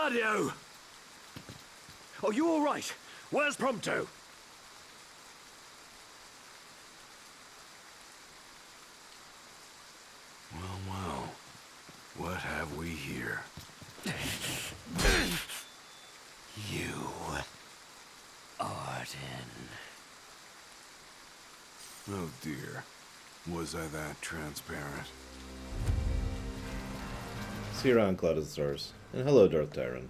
Wingardio! Are you all right? Where's Prompto? Well, what have we here? You... Ardyn. Oh dear. Was I that transparent? See you around, Cloud of the Stars. And hello, Darth Tyron.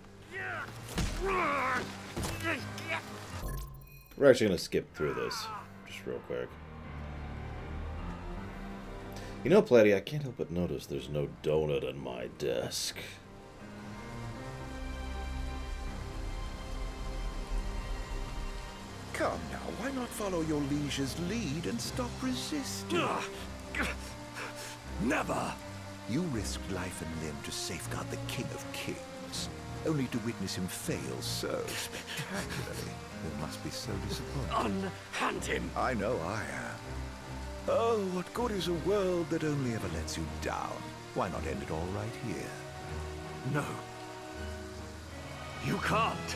We're actually going to skip through this, just real quick. You know, Platty, I can't help but notice there's no donut on my desk. Come now, why not follow your liege's lead and stop resisting? Never! You risked life and limb to safeguard the King of Kings, only to witness him fail so spectacularly. You must be so disappointed. Unhand him! I know I am. Oh, what good is a world that only ever lets you down? Why not end it all right here? No. You can't.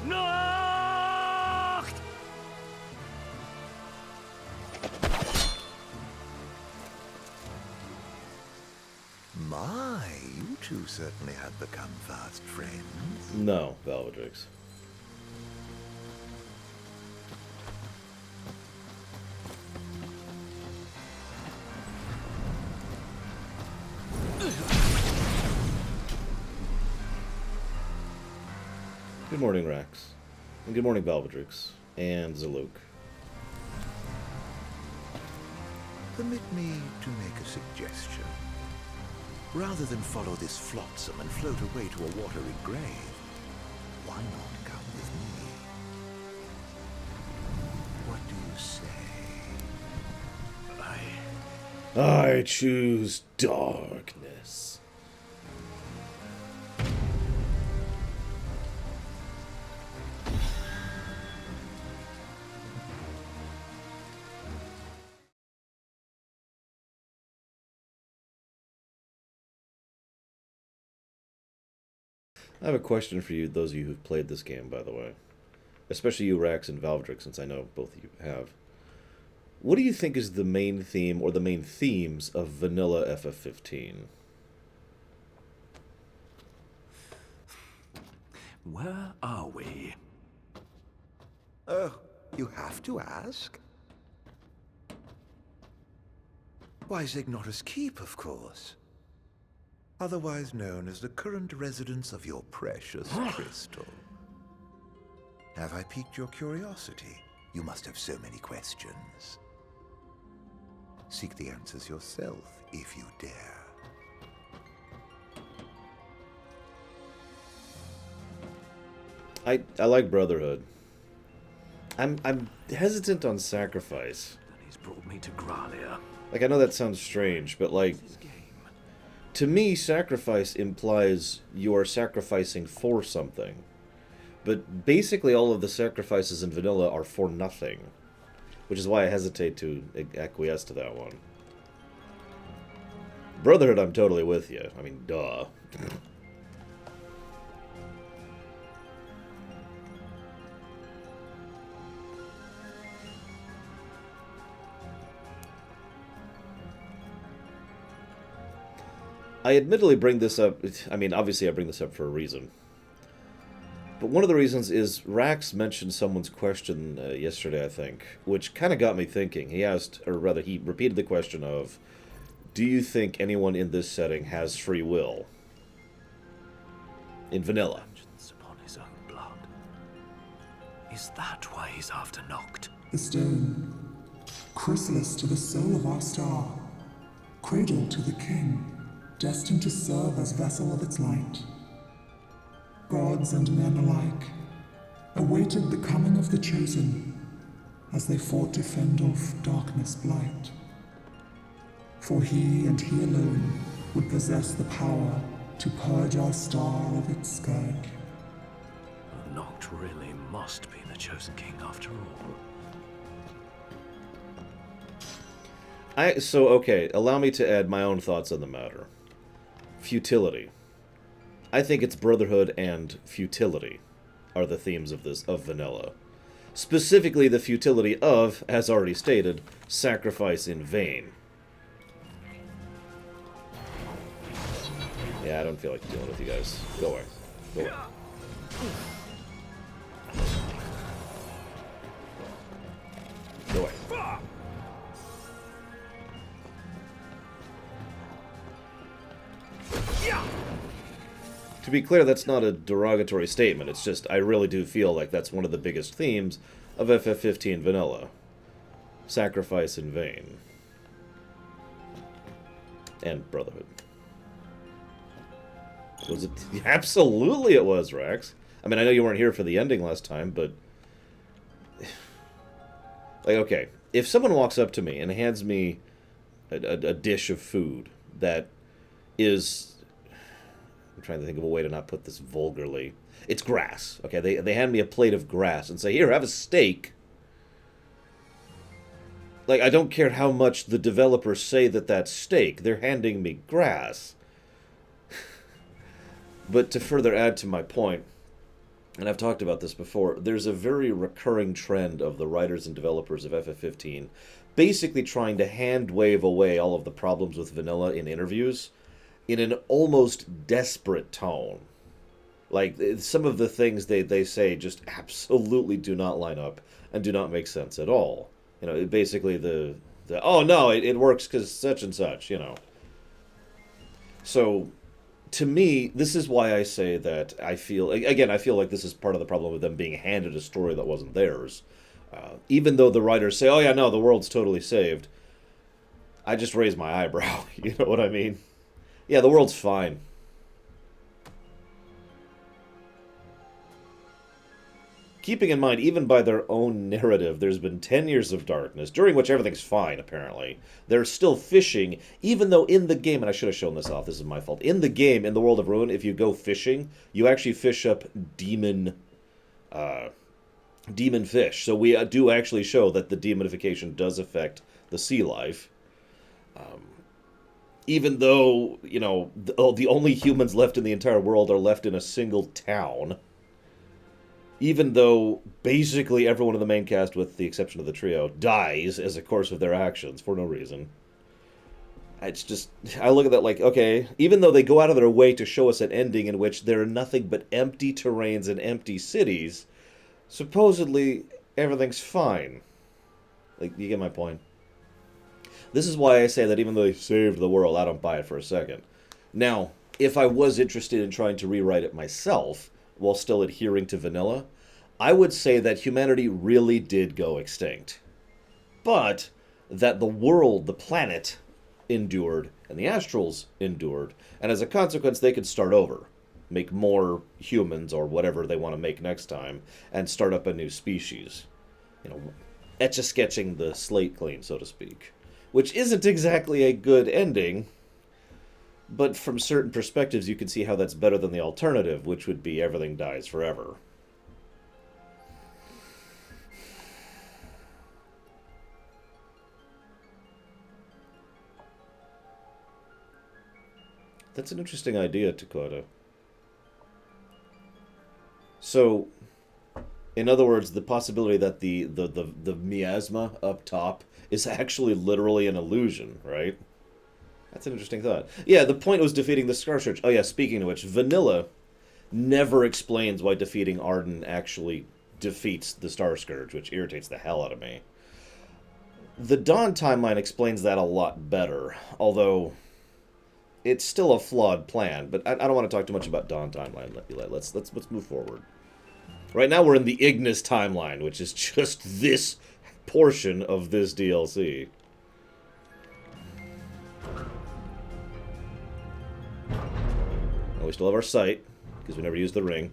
Nacht! My, you two certainly have become fast friends. No, Valvedrix. Good morning, Rax. And good morning, Valvedrix. And Zaluk. Permit me to make a suggestion. Rather than follow this flotsam and float away to a watery grave, why not come with me? What do you say? I choose darkness. I have a question for you, those of you who've played this game, by the way. Especially you, Rax and Valvedrix, since I know both of you have. What do you think is the main theme, or the main themes, of vanilla FF15? Where are we? Oh, you have to ask? Why, Zignotus Keep, of course. Otherwise known as the current residence of your precious crystal. Have I piqued your curiosity? You must have so many questions. Seek the answers yourself, if you dare. I like Brotherhood. I'm hesitant on Sacrifice. Then he's brought me to Gralia. Like, I know that sounds strange, but like, This game. to me, Sacrifice implies you are sacrificing for something. But basically all of the sacrifices in vanilla are for nothing. Which is why I hesitate to acquiesce to that one. Brotherhood, I'm totally with you. I mean, duh. I admittedly bring this up, I mean, obviously I bring this up for a reason. But one of the reasons is Rax mentioned someone's question yesterday, I think, which kind of got me thinking. He asked, or rather, he repeated the question of, do you think anyone in this setting has free will? In vanilla. Vengeance upon his own blood. Is that why he's after Noct? The stone, chrysalis to the soul of our star, cradle to the king, destined to serve as vessel of its light. Gods and men alike awaited the coming of the chosen as they fought to fend off darkness' blight. For he and he alone would possess the power to purge our star of its scourge. Noct really must be the chosen king after all. So, okay, allow me to add my own thoughts on the matter. Futility. I think it's brotherhood and futility are the themes of vanilla. Specifically the futility of, as already stated, sacrifice in vain. Yeah, I don't feel like dealing with you guys. Go away. Go away. Go away. To be clear, that's not a derogatory statement. It's just, I really do feel like that's one of the biggest themes of FF15 vanilla. Sacrifice in vain. And brotherhood. Was it? Absolutely it was, Rax. I mean, I know you weren't here for the ending last time, but... Like, okay, if someone walks up to me and hands me a dish of food that is... I'm trying to think of a way to not put this vulgarly. It's grass. Okay, they hand me a plate of grass and say, here, have a steak. Like, I don't care how much the developers say that that's steak. They're handing me grass. But to further add to my point, and I've talked about this before, there's a very recurring trend of the writers and developers of FF15 basically trying to hand-wave away all of the problems with vanilla in interviews in an almost desperate tone. Like, some of the things they say just absolutely do not line up and do not make sense at all. You know, basically the oh no, it works because such and such, you know. So, to me, this is why I say that I feel like this is part of the problem with them being handed a story that wasn't theirs. Even though the writers say, oh yeah, no, the world's totally saved, I just raise my eyebrow, you know what I mean? Yeah, the world's fine. Keeping in mind, even by their own narrative, there's been 10 years of darkness, during which everything's fine, apparently. They're still fishing, even though in the game, and I should have shown this off, this is my fault. In the game, in the World of Ruin, if you go fishing, you actually fish up demon fish. So we do actually show that the demonification does affect the sea life. Even though, you know, the only humans left in the entire world are left in a single town. Even though basically everyone in the main cast, with the exception of the trio, dies as a course of their actions for no reason. It's just, I look at that like, okay, even though they go out of their way to show us an ending in which there are nothing but empty terrains and empty cities, supposedly everything's fine. Like, you get my point? This is why I say that even though they saved the world, I don't buy it for a second. Now, if I was interested in trying to rewrite it myself, while still adhering to vanilla, I would say that humanity really did go extinct. But that the world, the planet, endured, and the astrals endured, and as a consequence they could start over. Make more humans, or whatever they want to make next time, and start up a new species. You know, etch-a-sketching the slate clean, so to speak. Which isn't exactly a good ending, but from certain perspectives, you can see how that's better than the alternative, which would be everything dies forever. That's an interesting idea, Dakota. So, in other words, the possibility that the miasma up top is actually literally an illusion, right? That's an interesting thought. Yeah, the point was defeating the Scar Church. Oh yeah, speaking of which, vanilla never explains why defeating Ardyn actually defeats the Star Scourge, which irritates the hell out of me. The Dawn timeline explains that a lot better, although it's still a flawed plan. But I don't want to talk too much about Dawn timeline. Let's move forward. Right now we're in the Ignis timeline, which is just this portion of this DLC. We still have our sight, because we never used the ring.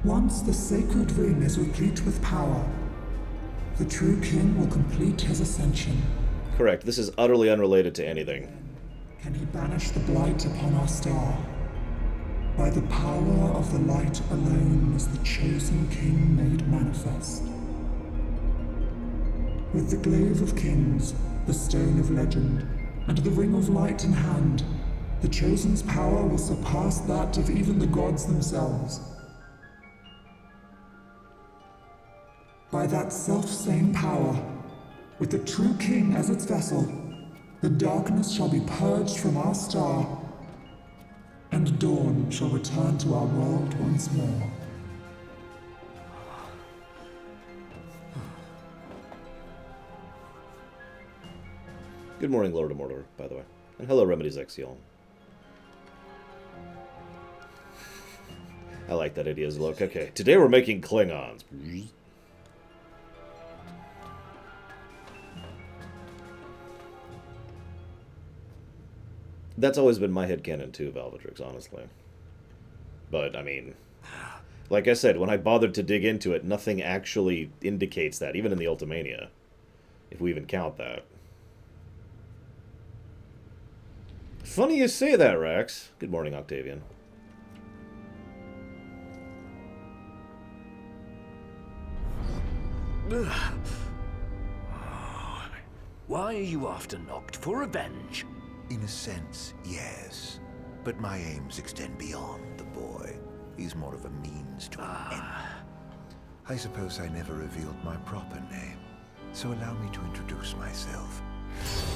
Once the sacred ring is replete with power, the true king will complete his ascension. Correct. This is utterly unrelated to anything. Can he banish the blight upon our star? By the power of the light alone is the chosen king made manifest. With the glaive of kings, the stone of legend, and the ring of light in hand, the Chosen's power will surpass that of even the gods themselves. By that self-same power, with the true king as its vessel, the darkness shall be purged from our star, and dawn shall return to our world once more. Good morning, Lord of Mordor, by the way. And hello, Remedies Exion. I like that idea's look. Okay, today we're making Klingons. That's always been my headcanon too, Valvatrix, honestly. But, I mean, like I said, when I bothered to dig into it, nothing actually indicates that, even in the Ultimania. If we even count that. Funny you say that, Rex. Good morning, Octavian. Why are you after Noct? For revenge? In a sense, yes. But my aims extend beyond the boy. He's more of a means to an end. I suppose I never revealed my proper name. So allow me to introduce myself.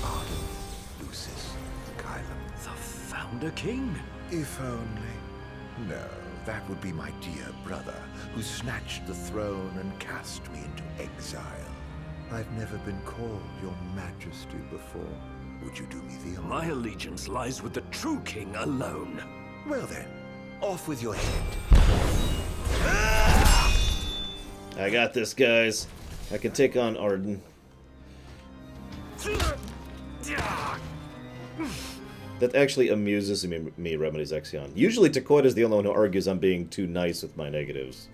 Ardyn, Lucis, Kylam. The Founder King? If only. No, that would be my dear brother, who snatched the throne and cast me into exile. I've never been called your majesty before. Would you do me the honor? My allegiance lies with the true king alone. Well then, off with your head. I got this, guys. I can take on Ardyn. That actually amuses me, Remedies Exion. Usually Takoida's the only one who argues I'm being too nice with my negatives.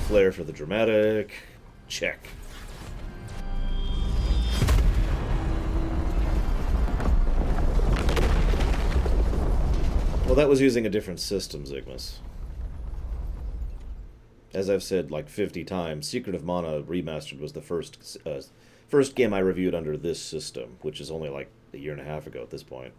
Flare for the dramatic. Check. Well, that was using a different system, Zygmus. As I've said like 50 times, Secret of Mana Remastered was the first game I reviewed under this system, which is only like a year and a half ago at this point.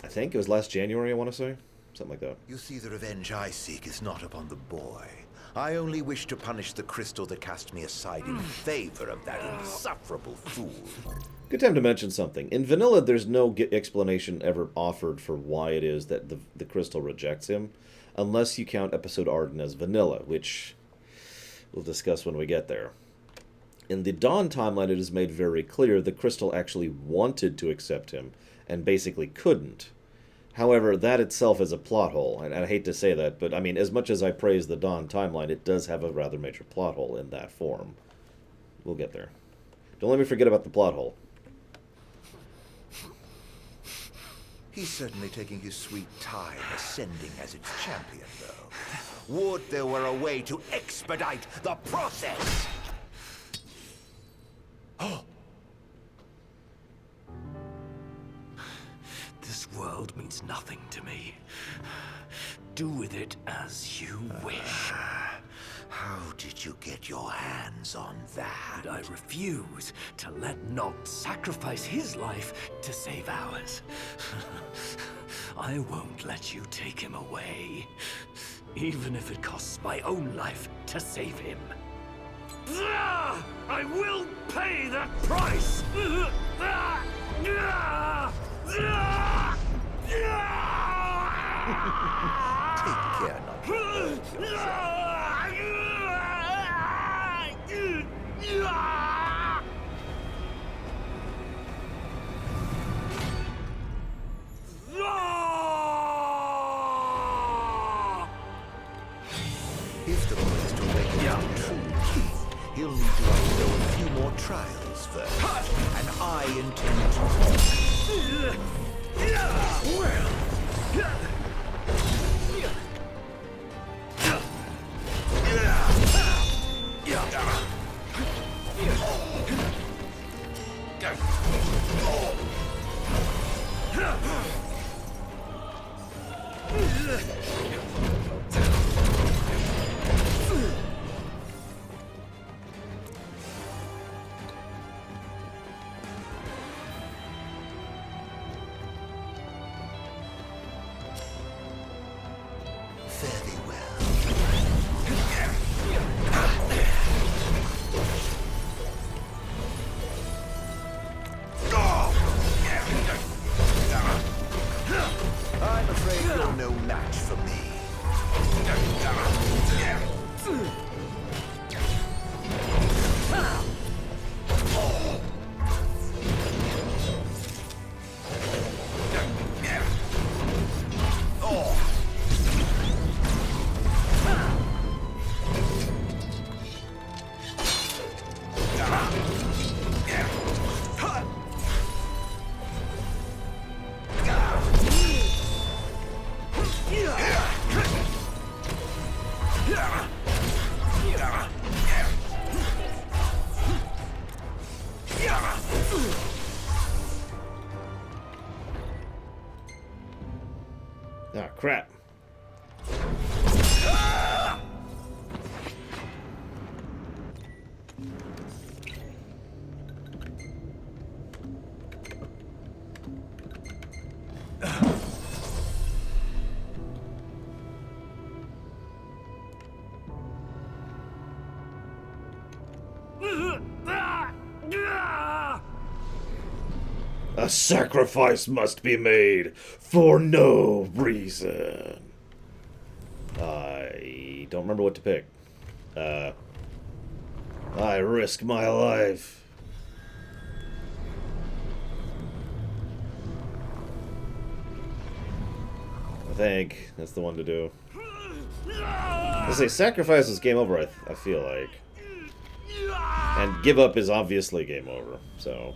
I think it was last January, I want to say. Something like that. You see, the revenge I seek is not upon the boy. I only wish to punish the crystal that cast me aside in favor of that insufferable fool. Good time to mention something. In vanilla, there's no explanation ever offered for why it is that the crystal rejects him, unless you count episode Ardyn as vanilla, which we'll discuss when we get there. In the Dawn timeline, it is made very clear the crystal actually wanted to accept him, and basically couldn't. However, that itself is a plot hole, and I hate to say that, but I mean, as much as I praise the Dawn timeline, it does have a rather major plot hole in that form. We'll get there. Don't let me forget about the plot hole. He's certainly taking his sweet time ascending as its champion, though. Would there were a way to expedite the process! Oh! This world means nothing to me. Do with it as you wish. How did you get your hands on that? And I refuse to let Noct sacrifice his life to save ours. I won't let you take him away, even if it costs my own life to save him. I will pay that price! Take care not to hurt yourself. If the boy is to awaken to the true king, he'll need to undergo a few more trials. yours first, and I intend to... Very well. I'm afraid you're no match for me. Ah, crap. A sacrifice must be made for no reason. I don't remember what to pick. I risk my life. I think that's the one to do. I say sacrifice is game over, I feel like. And give up is obviously game over, so...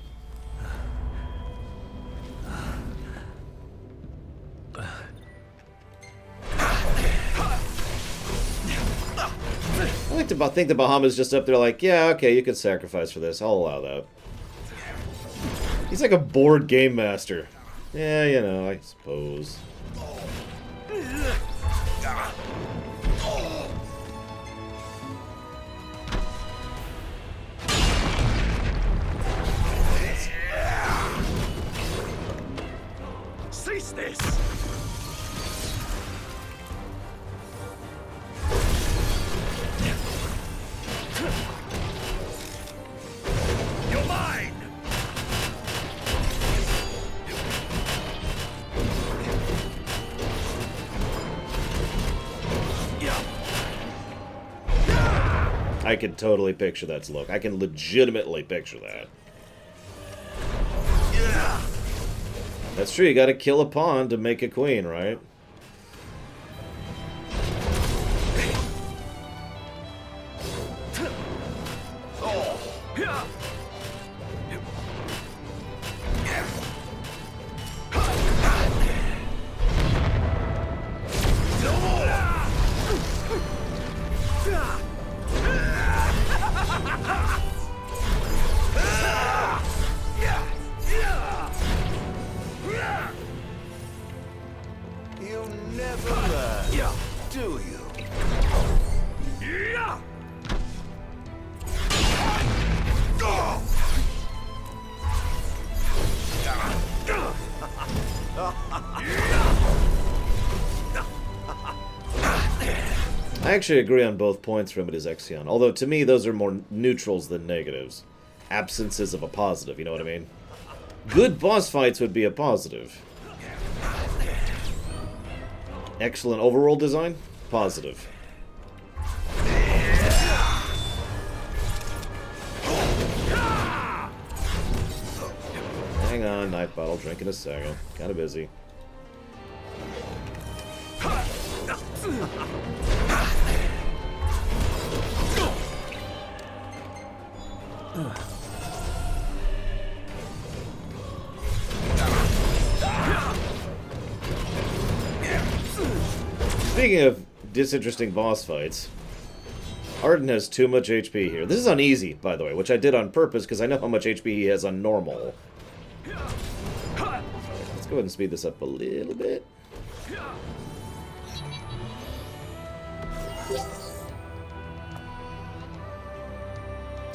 I think the Bahamut's just up there like, yeah, okay, you can sacrifice for this. I'll allow that. He's like a bored game master. Yeah, you know, I suppose. Cease this! You're mine! I can totally picture that's look. I can legitimately picture that. That's true, you gotta kill a pawn to make a queen, right? You never learn, do you? I actually agree on both points from it as Exion, although to me those are more neutrals than negatives. Absences of a positive, you know what I mean? Good boss fights would be a positive. Excellent overworld design? Positive. Hang on, Night Bottle, drink in a second. Kinda busy. Speaking of disinteresting boss fights, Ardyn has too much HP here. This is on easy, by the way, which I did on purpose because I know how much HP he has on normal. Right, let's go ahead and speed this up a little bit.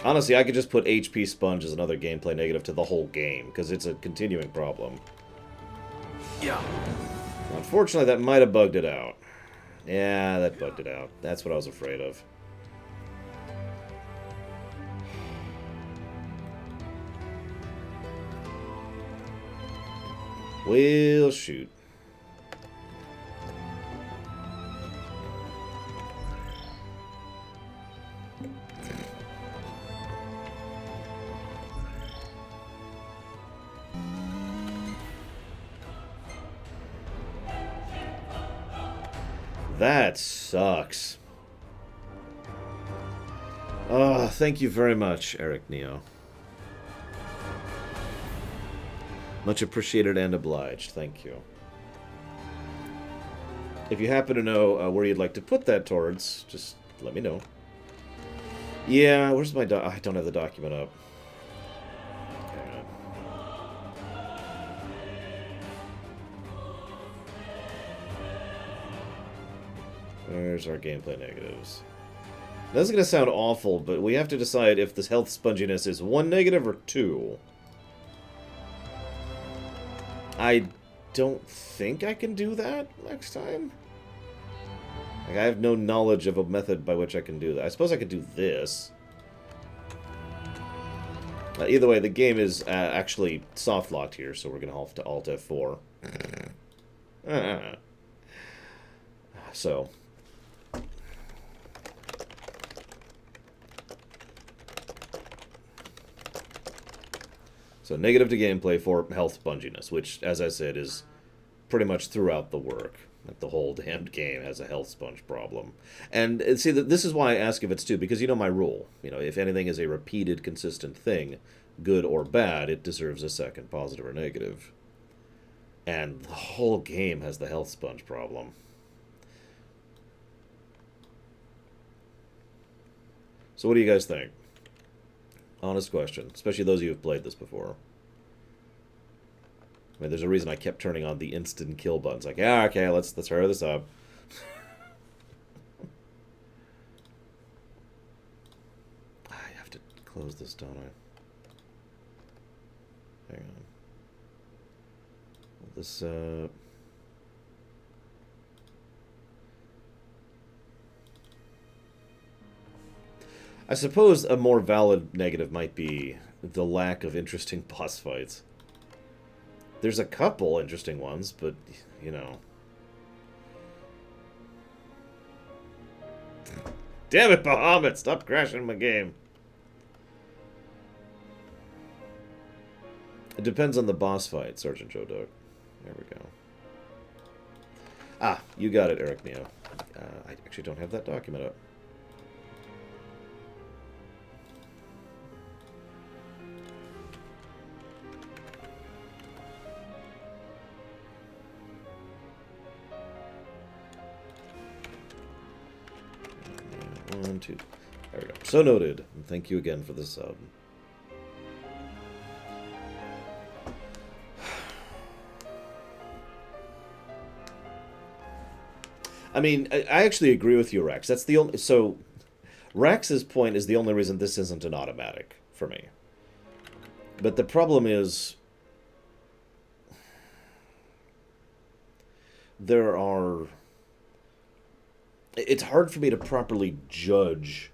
Honestly, I could just put HP Sponge as another gameplay negative to the whole game, because it's a continuing problem. Yeah. Unfortunately, that might have bugged it out. Yeah, that bugged it out. That's what I was afraid of. Well, shoot. That sucks. Oh, thank you very much, Eric Neo. Much appreciated and obliged. Thank you. If you happen to know where you'd like to put that towards, just let me know. Yeah, where's my I don't have the document up. Where's our gameplay negatives? That's going to sound awful, but we have to decide if this health sponginess is 1 negative or 2. I don't think I can do that next time. Like, I have no knowledge of a method by which I can do that. I suppose I could do this. Either way, the game is actually soft-locked here, so we're going to have to Alt F4. So... So negative to gameplay for health sponginess, which, as I said, is pretty much throughout the work. Like the whole damned game has a health sponge problem. And see, this is why I ask if it's 2, because you know my rule. You know, if anything is a repeated, consistent thing, good or bad, it deserves a second, positive or negative. And the whole game has the health sponge problem. So what do you guys think? Honest question, especially those of you who have played this before. I mean, there's a reason I kept turning on the instant kill buttons. Like, yeah, okay, let's hurry this up. I have to close this, don't I? Hang on. This, I suppose a more valid negative might be the lack of interesting boss fights. There's a couple interesting ones, but, you know. Damn it, Bahamut! Stop crashing my game. It depends on the boss fight, Sergeant Joe Doug. There we go. Ah, you got it, Eric Neo. I actually don't have that document up. One, two. There we go. So noted. And thank you again for the sub. I mean, I actually agree with you, Rex. That's the only... So, Rex's point is the only reason this isn't an automatic for me. But the problem is... There are... It's hard for me to properly judge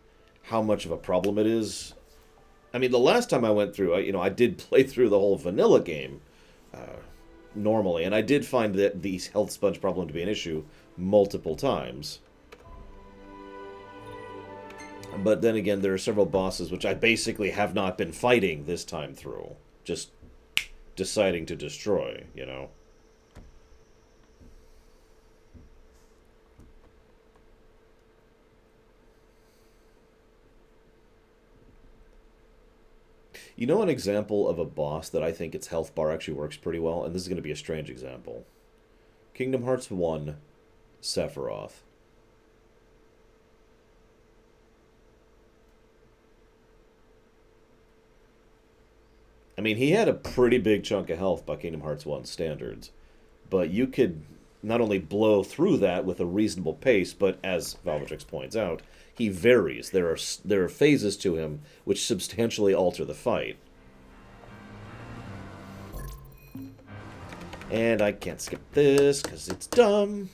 how much of a problem it is. I mean, the last time I went through, I did play through the whole vanilla game normally, and I did find that the health sponge problem to be an issue multiple times. But then again, there are several bosses which I basically have not been fighting this time through. Just deciding to destroy, you know? You know an example of a boss that I think its health bar actually works pretty well? And this is going to be a strange example. Kingdom Hearts 1, Sephiroth. I mean, he had a pretty big chunk of health by Kingdom Hearts 1 standards, but you could not only blow through that with a reasonable pace, but as Valvatrix points out, he varies. There are phases to him which substantially alter the fight. And I can't skip this because it's dumb.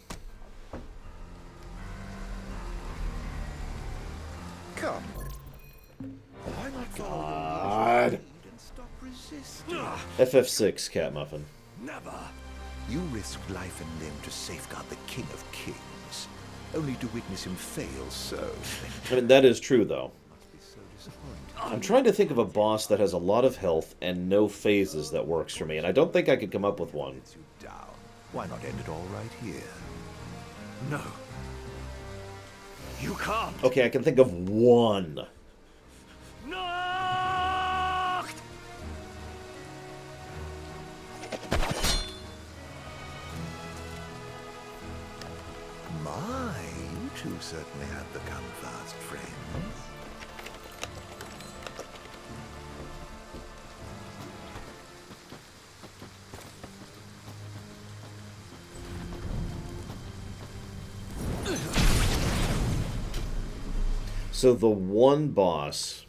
Come. Why not follow God. and stop resisting? FF6, Cat Muffin. Never. You risked life and limb to safeguard the King of Kings, only to witness him fail so. I mean, that is true, though. Must be so disappointing. I'm trying to think of a boss that has a lot of health and no phases that works for me, and I don't think I could come up with one. Lets you down. Why not end it all right here? No. You can't. Okay, I can think of one. No! My, you two certainly have become fast friends. So the one boss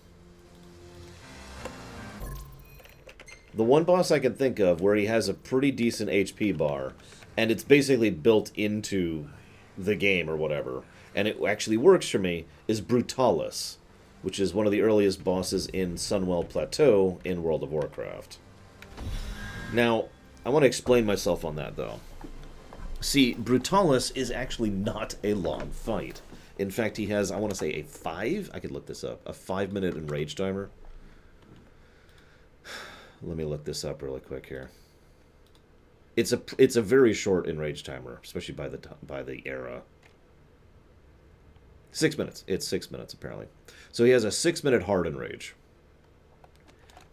I can think of where he has a pretty decent HP bar, and it's basically built into the game or whatever, and it actually works for me, is Brutalis, which is one of the earliest bosses in Sunwell Plateau in World of Warcraft. Now, I want to explain myself on that, though. See, Brutalis is actually not a long fight. In fact, he has, I want to say, a 5? I could look this up. A 5-minute enrage timer. Let me look this up really quick here. It's a very short enrage timer, especially by the era. 6 minutes. It's 6 minutes, apparently. So he has a 6-minute hard enrage.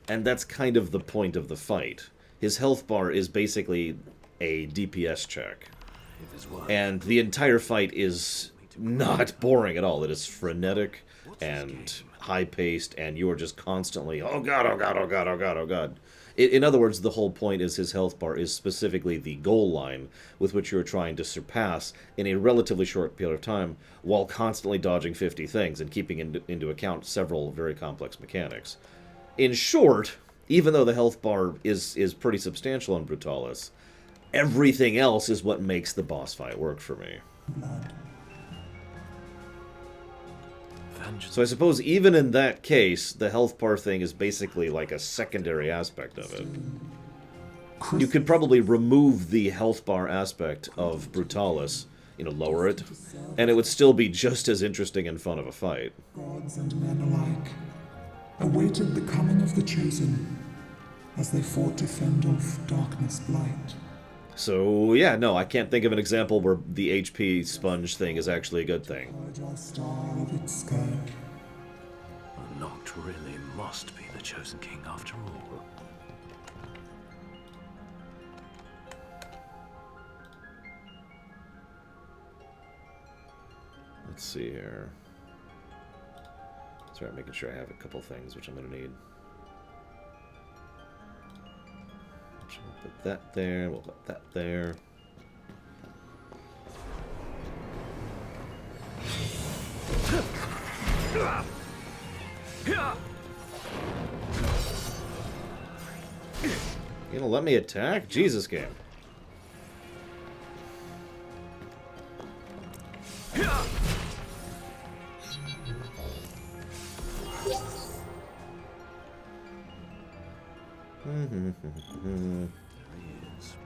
And that's kind of the point of the fight. His health bar is basically a DPS check. And the entire fight is not boring at all. It is frenetic and high-paced, and you are just constantly, oh god, oh god, oh god, oh god, oh god. In other words, the whole point is his health bar is specifically the goal line with which you're trying to surpass in a relatively short period of time while constantly dodging 50 things and keeping into account several very complex mechanics. In short, even though the health bar is pretty substantial on Brutalis, everything else is what makes the boss fight work for me. So I suppose even in that case, the health bar thing is basically like a secondary aspect of it. You could probably remove the health bar aspect of Brutalis, lower it, and it would still be just as interesting and fun of a fight. Gods and men alike awaited the coming of the Chosen as they fought to fend off darkness blight. So, yeah, no, I can't think of an example where the HP sponge thing is actually a good thing. Our star of its sky. Noct really must be the chosen king after all. Let's see here. Sorry, I'm making sure I have a couple things which I'm going to need. We'll put that there, we'll put that there. You gonna let me attack? Jesus, game.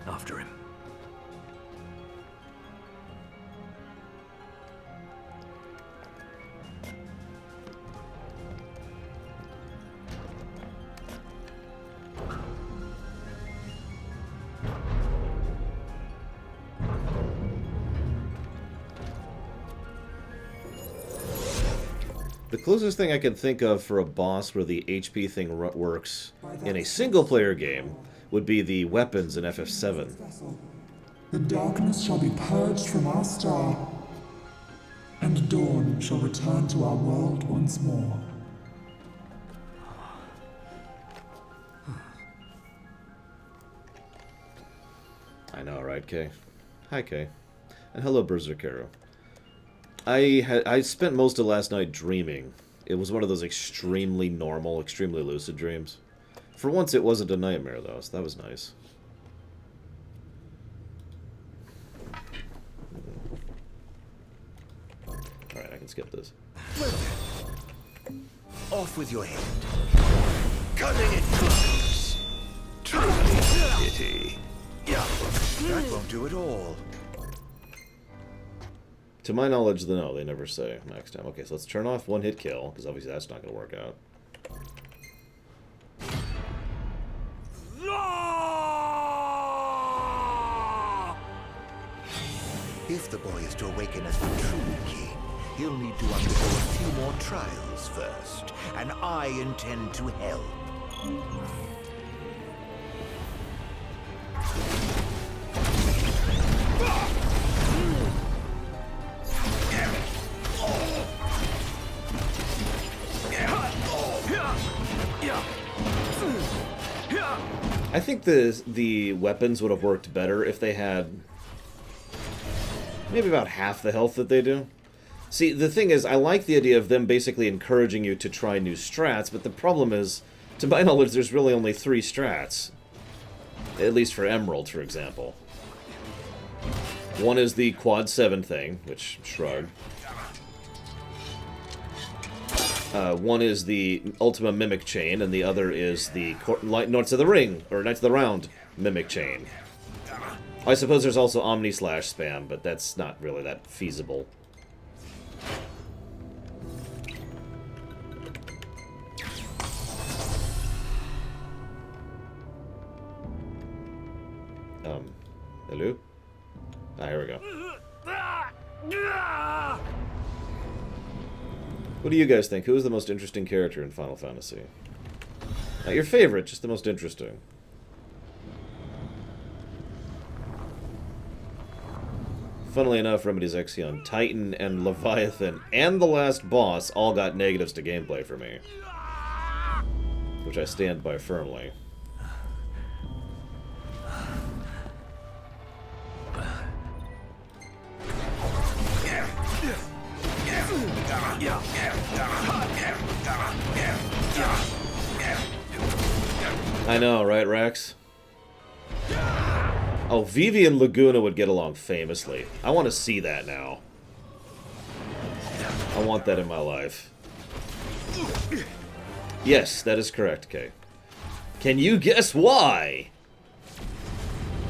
After him. The closest thing I can think of for a boss where the HP thing works in a single-player game would be the weapons in FF7. The darkness shall be purged from our star, and dawn shall return to our world once more. I know, right, Kay? Hi, Kay. And hello, Berserkero. I spent most of last night dreaming. It was one of those extremely normal, extremely lucid dreams. For once, it wasn't a nightmare, though, so that was nice. Alright, I can skip this. Well then, off with your head. Cutting it close. Truly pity. Yeah, that won't do at all. To my knowledge, no, they never say max time. Okay, so let's turn off one hit kill, because obviously that's not going to work out. If the boy is to awaken as the true king, he'll need to undergo a few more trials first, and I intend to help. I think the weapons would have worked better if they had maybe about half the health that they do. See, the thing is, I like the idea of them basically encouraging you to try new strats, but the problem is, to my knowledge, there's really only 3 strats. At least for Emerald, for example. One is the Quad 7 thing, which, shrug. One is the Ultima Mimic Chain, and the other is the Knights of the Ring, or Knights of the Round Mimic Chain. I suppose there's also Omni Slash spam, but that's not really that feasible. Hello? Ah, here we go. What do you guys think? Who is the most interesting character in Final Fantasy? Not your favorite, just the most interesting. Funnily enough, Remedy's Exion, Titan, and Leviathan, and the last boss all got negatives to gameplay for me. Which I stand by firmly. I know, right, Rex? Oh, Vivi and Laguna would get along famously. I want to see that now. I want that in my life. Yes, that is correct, Kay. Can you guess why?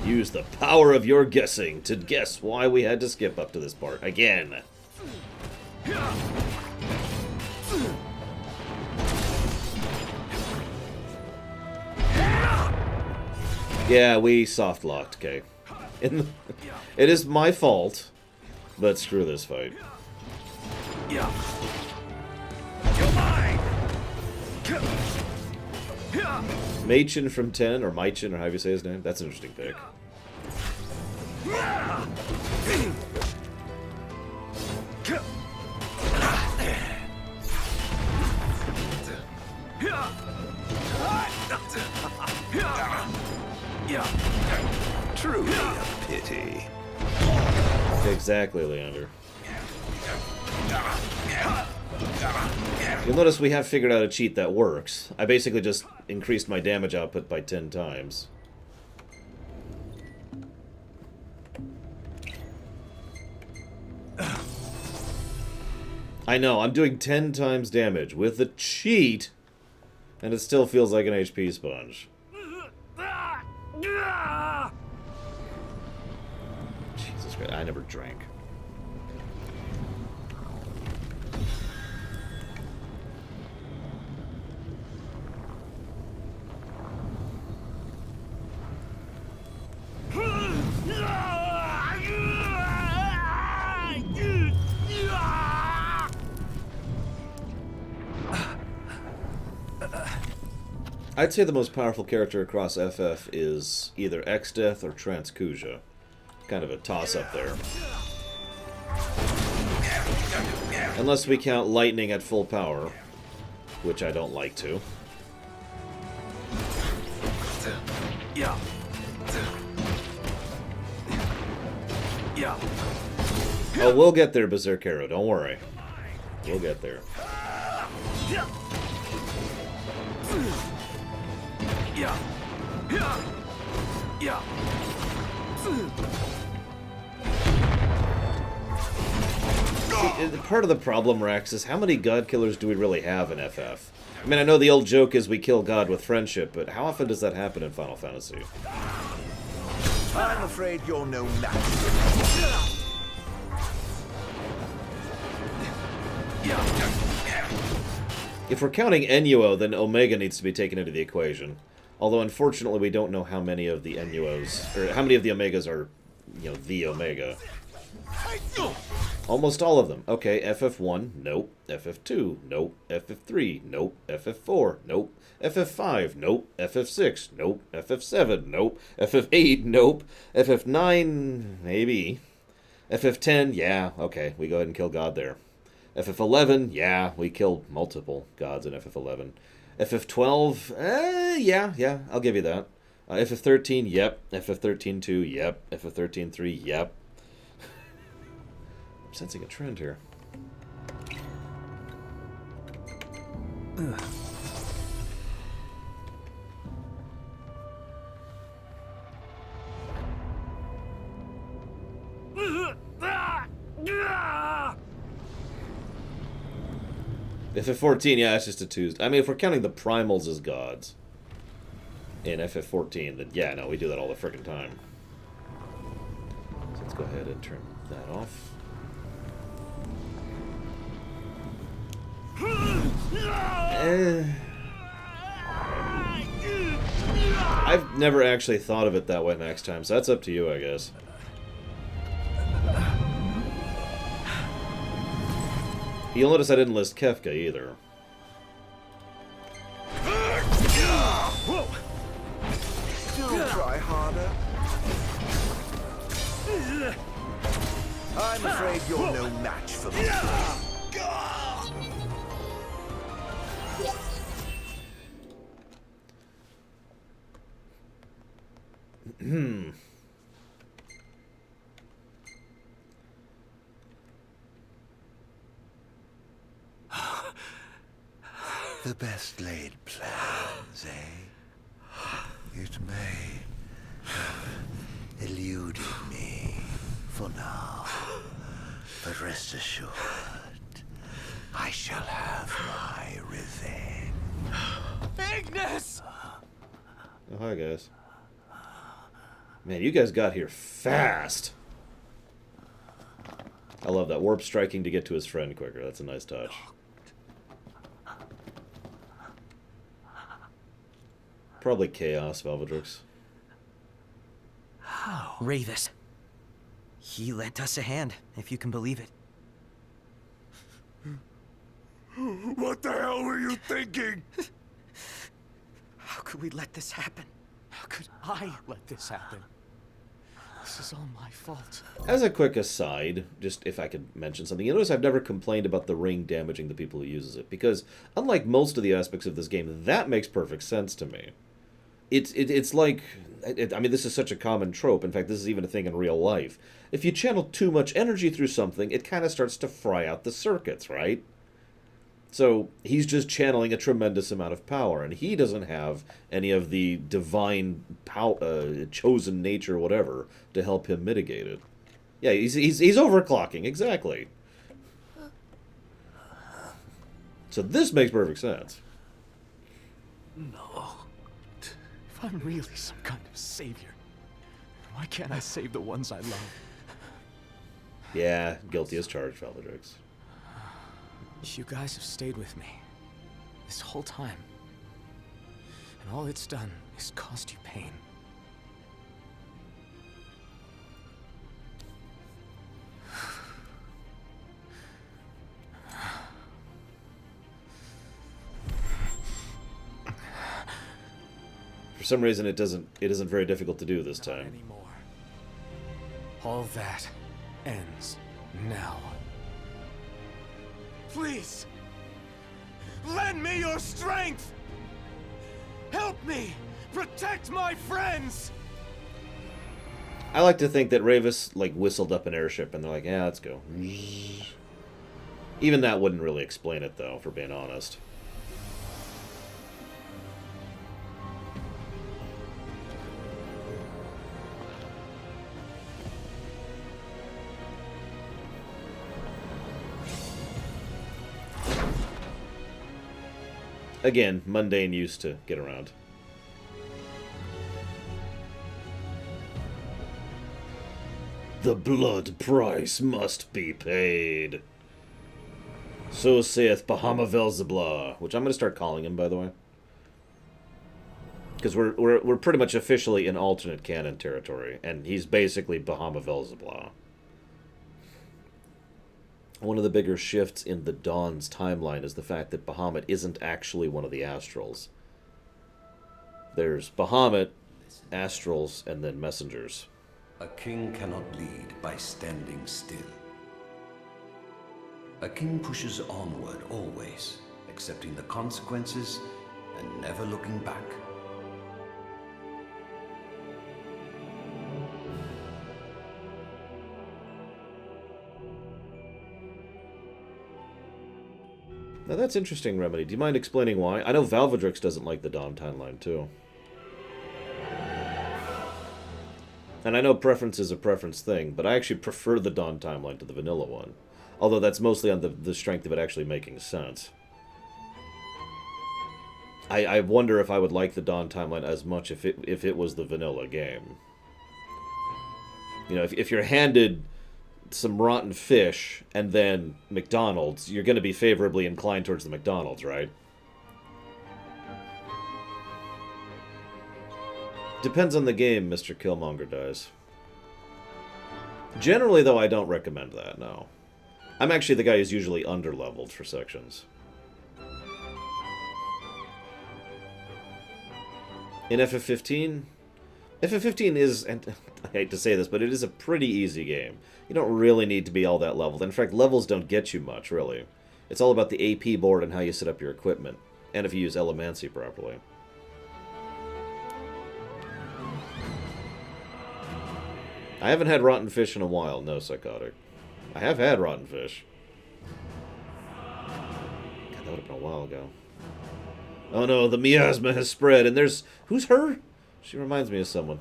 Use the power of your guessing to guess why we had to skip up to this part again. Yeah, we soft-locked, okay. It is my fault, but screw this fight. You're mine. Machin from 10, or Maichin, or however you say his name. That's an interesting pick. Truly a pity. Exactly, Leander. You'll notice we have figured out a cheat that works. I basically just increased my damage output by 10 times. I know, I'm doing 10 times damage with the cheat, and it still feels like an HP sponge. Jesus Christ, I never drank. I'd say the most powerful character across FF is either Exdeath or Transkuja. kind of a toss-up there. Unless we count lightning at full power, which I don't like to. Yeah. Yeah. Oh, we'll get there, Berserkero. Don't worry. We'll get there. Yeah. Yeah. Yeah. See, part of the problem, Rex, is how many God Killers do we really have in FF? I mean, I know the old joke is we kill God with friendship, but how often does that happen in Final Fantasy? I'm afraid you're no match. If we're counting Enuo, then Omega needs to be taken into the equation. Although, unfortunately, we don't know how many of the Enuos, or how many of the Omegas are, you know, the Omega. Almost all of them. Okay, FF1, nope. FF2, nope. FF3, nope. FF4, nope. FF5, nope. FF6, nope. FF7, nope. FF8, nope. FF9, maybe. FF10, yeah, okay, we go ahead and kill God there. FF11, yeah, we killed multiple gods in FF11. FF12, yeah, I'll give you that. FF13, yep. FF13 2, yep. FF13 3, yep. I'm sensing a trend here. FF14, yeah, it's just a Tuesday. I mean, if we're counting the primals as gods in FF14, then yeah, no, we do that all the frickin' time. So let's go ahead and turn that off. I've never actually thought of it that way next time, so that's up to you, I guess. You'll notice I didn't list Kefka either. Do try harder. I'm afraid you're no match for me. The best laid plans, eh? It may have eluded me for now, but rest assured, I shall have my revenge. Ignis! Oh, hi, guys. Man, you guys got here fast. I love that. Warp striking to get to his friend quicker. That's a nice touch. Probably Chaos, Valvedrix. How? Ravis. He lent us a hand, if you can believe it. What the hell were you thinking? How could we let this happen? How could I let this happen? This is all my fault. As a quick aside, just if I could mention something, you notice I've never complained about the ring damaging the people who uses it, because unlike most of the aspects of this game, that makes perfect sense to me. It's like, I mean, this is such a common trope. In fact, this is even a thing in real life. If you channel too much energy through something, it kind of starts to fry out the circuits, right? So he's just channeling a tremendous amount of power, and he doesn't have any of the divine chosen nature, whatever, to help him mitigate it. Yeah, he's overclocking, exactly. So this makes perfect sense. No. If I'm really some kind of savior, why can't I save the ones I love? Yeah, guilty as charged, Valvedrix. You guys have stayed with me this whole time, and all it's done is caused you pain. For some reason, it isn't very difficult to do this time. Not anymore. All that ends now. Please! Lend me your strength! Help me! Protect my friends! I like to think that Ravis, like, whistled up an airship and they're like, yeah, let's go. Even that wouldn't really explain it, though, for being honest. Again, mundane use to get around. The blood price must be paid. So saith Bahama Velzeblah, which I'm going to start calling him, by the way. Because we're pretty much officially in alternate canon territory, and he's basically Bahama Velzeblah. One of the bigger shifts in the Dawn's timeline is the fact that Bahamut isn't actually one of the Astrals. There's Bahamut, Astrals, and then Messengers. A king cannot lead by standing still. A king pushes onward always, accepting the consequences and never looking back. Now that's interesting, Remedy. Do you mind explaining why? I know Valvedrix doesn't like the Dawn timeline, too. And I know preference is a preference thing, but I actually prefer the Dawn timeline to the vanilla one. Although that's mostly on the strength of it actually making sense. I wonder if I would like the Dawn timeline as much if it was the vanilla game. You know, if you're handed some rotten fish and then McDonald's, you're going to be favorably inclined towards the McDonald's, right? Depends on the game, Mr. Killmonger dies. Generally, though, I don't recommend that, no. I'm actually the guy who's usually under-leveled for sections. In FF15? FF15 is, and I hate to say this, but it is a pretty easy game. You don't really need to be all that leveled. In fact, levels don't get you much, really. It's all about the AP board and how you set up your equipment, and if you use Elemancy properly. I haven't had rotten fish in a while, no, Psychotic. I have had rotten fish. God, that would have been a while ago. Oh no, the miasma has spread, and there's... Who's her? She reminds me of someone.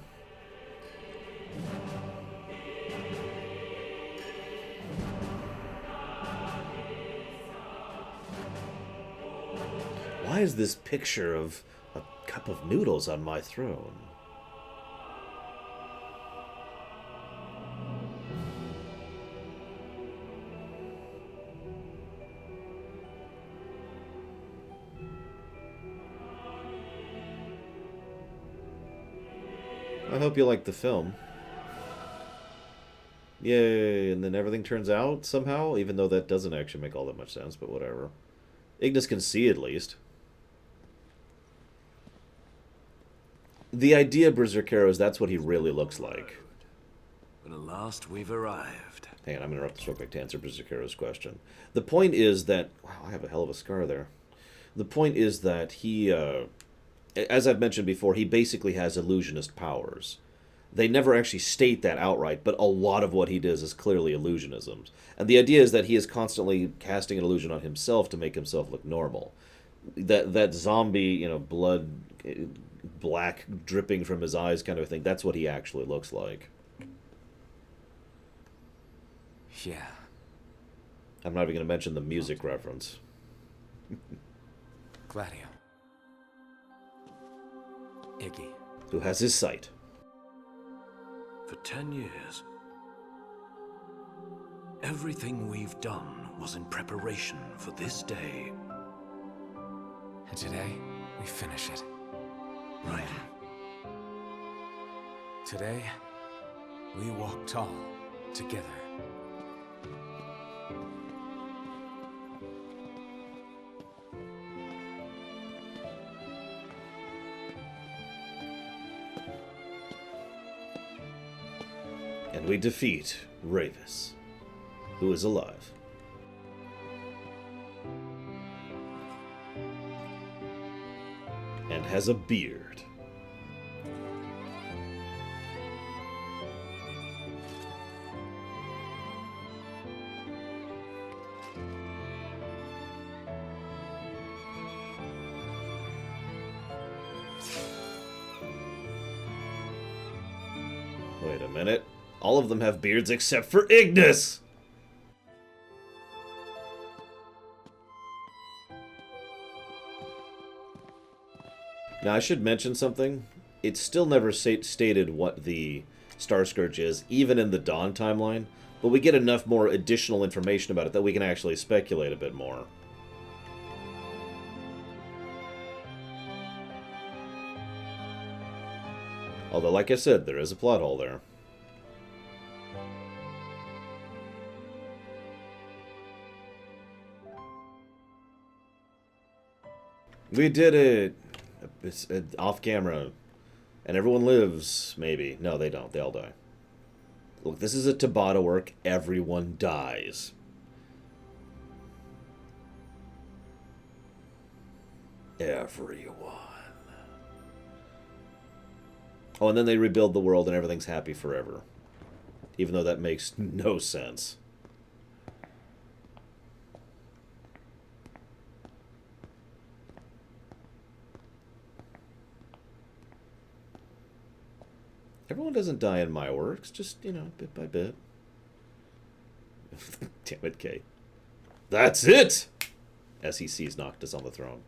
Why is this picture of a cup of noodles on my throne? I hope you like the film. Yay, and then everything turns out somehow, even though that doesn't actually make all that much sense, but whatever. Ignis can see at least. The idea, Berserkero, is that's what he really looks like. But at last we've arrived. Hang on, I'm going to interrupt this real quick to answer Berserkero's question. The point is that... Wow, I have a hell of a scar there. The point is that he... as I've mentioned before, he basically has illusionist powers. They never actually state that outright, but a lot of what he does is clearly illusionism. And the idea is that he is constantly casting an illusion on himself to make himself look normal. That zombie, you know, blood, black dripping from his eyes kind of thing, that's what he actually looks like. Yeah. I'm not even going to mention the music reference. Gladio. Iggy. Who has his sight. For 10 years, everything we've done was in preparation for this day. And today, we finish it. Right. Today, we walk tall together. And we defeat Ravis, who is alive. And has a beard. Wait a minute. All of them have beards except for Ignis! Now, I should mention something. It's still never stated what the Star Scourge is, even in the Dawn timeline, but we get enough more additional information about it that we can actually speculate a bit more. Although, like I said, there is a plot hole there. We did it! It's off camera. And everyone lives, maybe. No, they don't. They all die. Look, this is a Tabata work. Everyone dies. Everyone. Oh, and then they rebuild the world and everything's happy forever. Even though that makes no sense. Everyone doesn't die in my works, just, you know, bit by bit. Damn it, Kay. That's it! SEC's knocked us on the throne.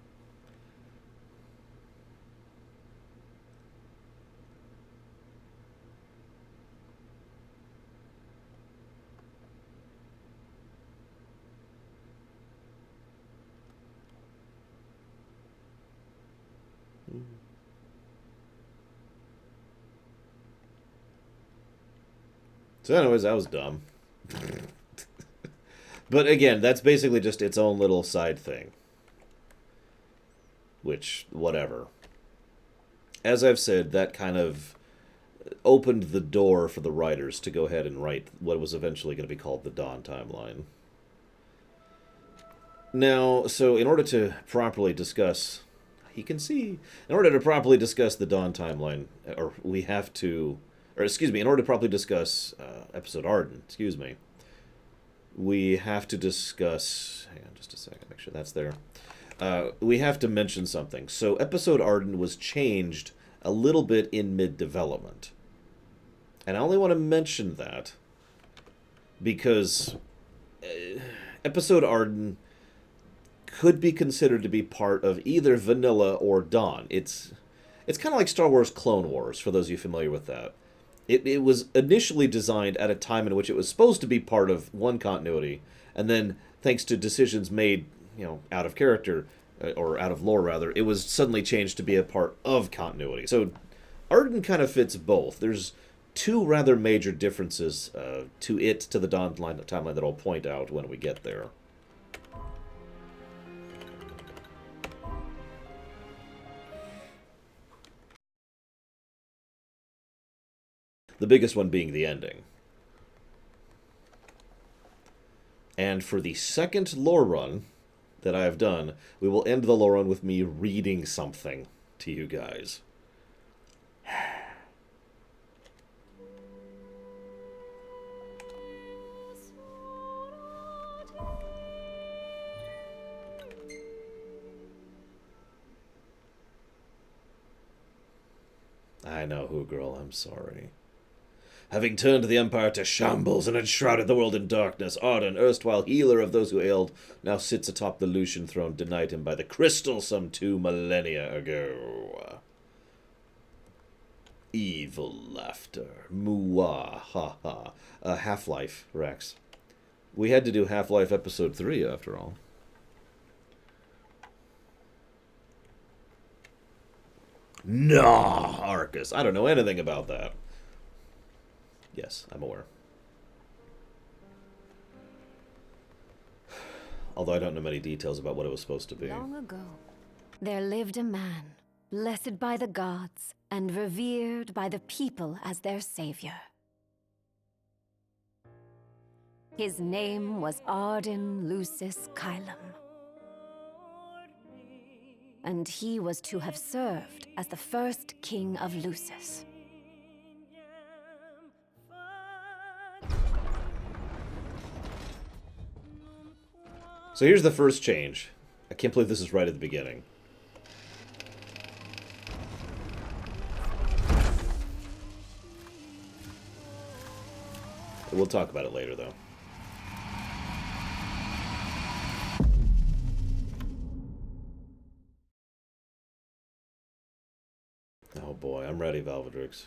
So anyways, that was dumb. But again, that's basically just its own little side thing. Which, whatever. As I've said, that kind of opened the door for the writers to go ahead and write what was eventually going to be called the Dawn timeline. Now, so in order to properly discuss... You can see... In order to properly discuss the Dawn timeline, or we have to... Or, excuse me, in order to properly discuss episode Ardyn, excuse me, we have to discuss... Hang on just a second, make sure that's there. We have to mention something. So, episode Ardyn was changed a little bit in mid-development. And I only want to mention that because episode Ardyn could be considered to be part of either Vanilla or Dawn. It's kind of like Star Wars Clone Wars, for those of you familiar with that. It was initially designed at a time in which it was supposed to be part of one continuity, and then, thanks to decisions made, you know, out of character, or out of lore, rather, it was suddenly changed to be a part of continuity. So, Ardyn kind of fits both. There's two rather major differences to the Dawn timeline that I'll point out when we get there. The biggest one being the ending. And for the second lore run that I have done, we will end the lore run with me reading something to you guys. I know who, girl, I'm sorry. Having turned the Empire to shambles and enshrouded the world in darkness, Ardyn, erstwhile healer of those who ailed, now sits atop the Lucian throne denied him by the crystal some 2 millennia ago. Evil laughter. Muah, ha ha. Half-Life, Rex. We had to do Half-Life Episode 3, after all. Nah, Arcus. I don't know anything about that. Yes, I'm aware. Although I don't know many details about what it was supposed to be. Long ago, there lived a man, blessed by the gods and revered by the people as their savior. His name was Ardyn Lucis Kylum. And he was to have served as the first king of Lucis. So here's the first change. I can't believe this is right at the beginning. We'll talk about it later, though. Oh boy, I'm ready, Valvedrix.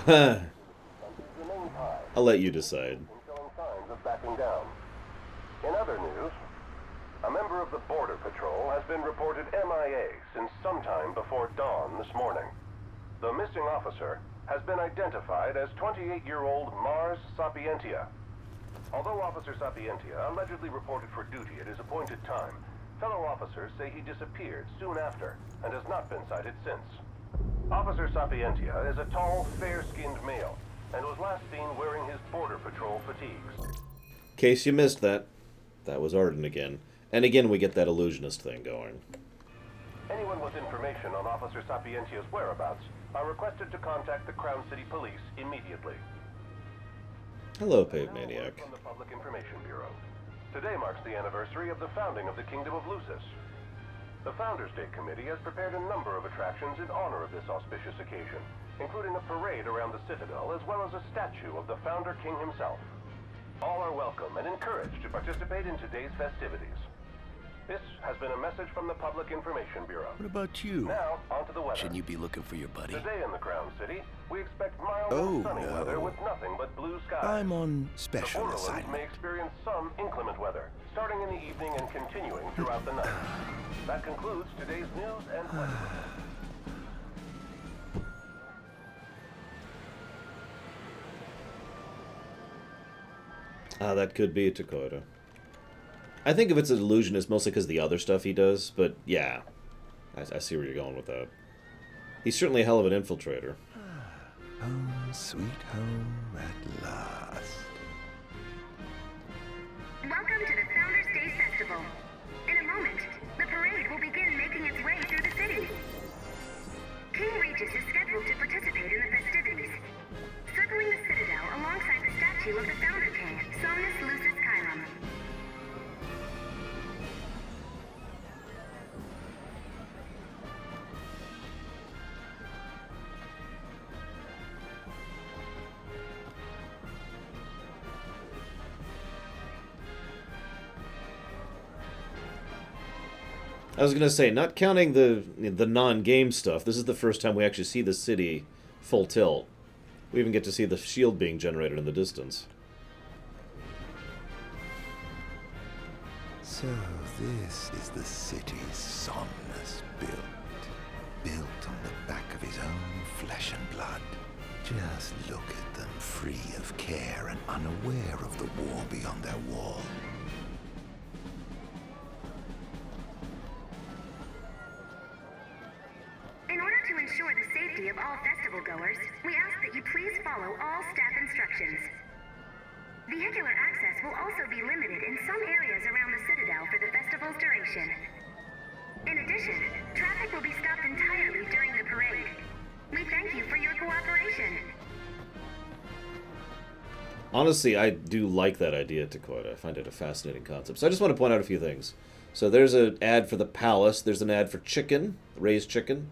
I'll let you decide. Showing signs of backing down. In other news, a member of the Border Patrol has been reported MIA since sometime before dawn this morning. The missing officer has been identified as 28-year-old Mars Sapientia. Although Officer Sapientia allegedly reported for duty at his appointed time, fellow officers say he disappeared soon after and has not been sighted since. Officer Sapientia is a tall, fair-skinned male and was last seen wearing his Border Patrol fatigues. In case you missed that, that was Ardyn again. And again, we get that illusionist thing going. Anyone with information on Officer Sapientia's whereabouts are requested to contact the Crown City Police immediately. Hello, Pave Maniac. From the Public Information Bureau. Today marks the anniversary of the founding of the Kingdom of Lucis. The Founders Day Committee has prepared a number of attractions in honor of this auspicious occasion, including a parade around the Citadel as well as a statue of the Founder King himself. All are welcome and encouraged to participate in today's festivities. This has been a message from the Public Information Bureau. What about you? Now, on to the weather. Shouldn't you be looking for your buddy? Today in the Crown City, we expect mild Oh, and sunny no. weather with nothing but blue skies. I'm on The special Borderlands assignment. may experience some inclement weather, starting in the evening and continuing throughout the night. That concludes today's news and weather. That could be a Dakota. I think if it's an illusionist, mostly because of the other stuff he does, but yeah. I see where you're going with that. He's certainly a hell of an infiltrator. Home, sweet home at last. Welcome to the Founders Day Festival. In a moment, the parade will begin making its way through the city. King Regis is scheduled to participate in the festivities, circling the Citadel alongside the statue of the Founder King, Somnus Lucis Kylum. I was gonna say, not counting the non-game stuff, this is the first time we actually see the city full tilt. We even get to see the shield being generated in the distance. So this is the city Somnus built on the back of his own flesh and blood. Just look at them, free of care and unaware of the war beyond their wall. In order to ensure the safety of all festival goers, we ask that you please follow all staff instructions. Vehicular access will also be limited in some areas around the Citadel for the festival's duration. In addition, traffic will be stopped entirely during the parade. We thank you for your cooperation. Honestly, I do like that idea, Dakota. I find it a fascinating concept. So I just want to point out a few things. So there's an ad for the Palace. There's an ad for chicken, raised chicken.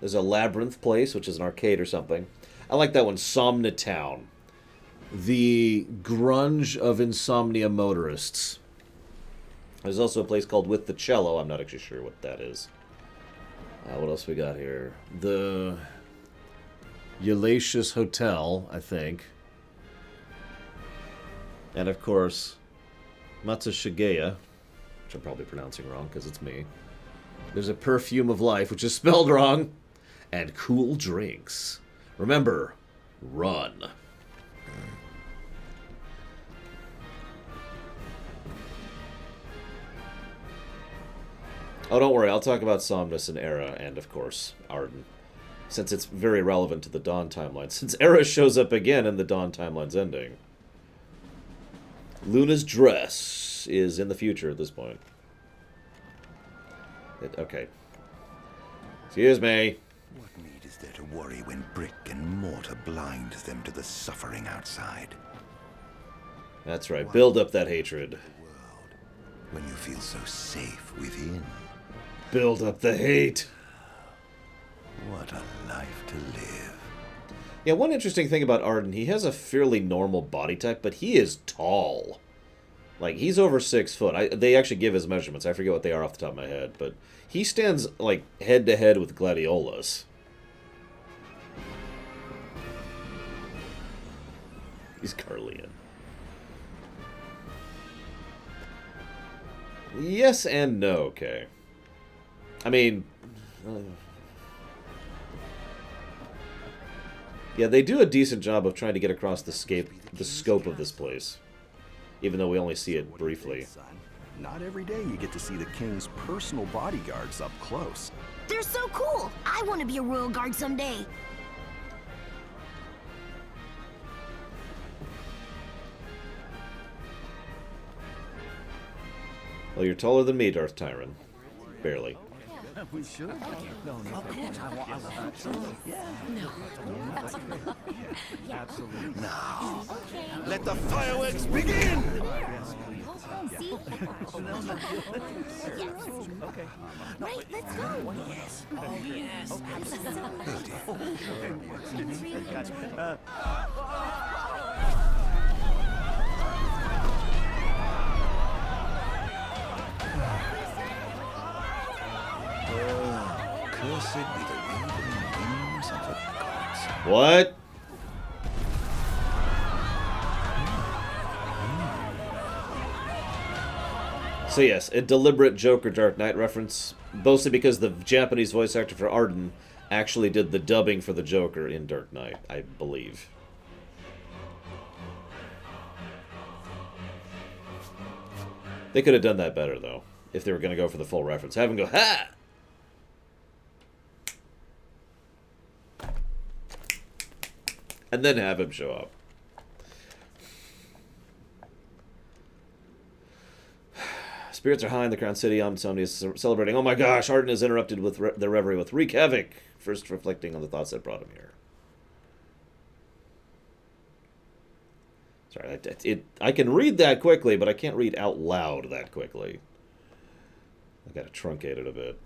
There's a Labyrinth place, which is an arcade or something. I like that one, Somnitown. The grunge of insomnia motorists. There's also a place called With the Cello. I'm not actually sure what that is. What else we got here? The Eulacious Hotel, I think. And of course, Matsushigea, which I'm probably pronouncing wrong because it's me. There's a Perfume of Life, which is spelled wrong. And cool drinks. Remember, run. Oh, don't worry. I'll talk about Somnus and Era and, of course, Ardyn. since it's very relevant to the Dawn timeline. Since Era shows up again and the Dawn timeline's ending. Luna's dress is in the future at this point. Okay. Excuse me. What need is there to worry when brick and mortar blinds them to the suffering outside? That's right. Build up that hatred. When you feel so safe within. Build up the hate. What a life to live. Yeah, one interesting thing about Ardyn, he has a fairly normal body type, but he is tall. Like, he's over 6 foot. They actually give his measurements. I forget what they are off the top of my head, but he stands, like, head-to-head with Gladiolus. He's Carlian. Yes and no, okay. I mean... yeah, they do a decent job of trying to get across the scope of this place. Even though we only see it briefly. Not every day you get to see the king's personal bodyguards up close. They're so cool! I want to be a royal guard someday. Well, you're taller than me, Darth Tyron. Barely. We should. No. Absolutely. Now, let the fireworks begin! Okay. Right, let's go. Yes. Oh, yes. Cursed be the waving wings of the gods. What? So yes, a deliberate Joker Dark Knight reference, mostly because the Japanese voice actor for Ardyn actually did the dubbing for the Joker in Dark Knight, I believe. They could have done that better, though, if they were going to go for the full reference. Have him go, ha! And then have him show up. Spirits are high in the Crown City. Somebody is celebrating. Oh my gosh, Ardyn is interrupted with their reverie with wreak havoc. First reflecting on the thoughts that brought him here. Sorry, I can read that quickly, but I can't read out loud that quickly. I gotta truncate it a bit.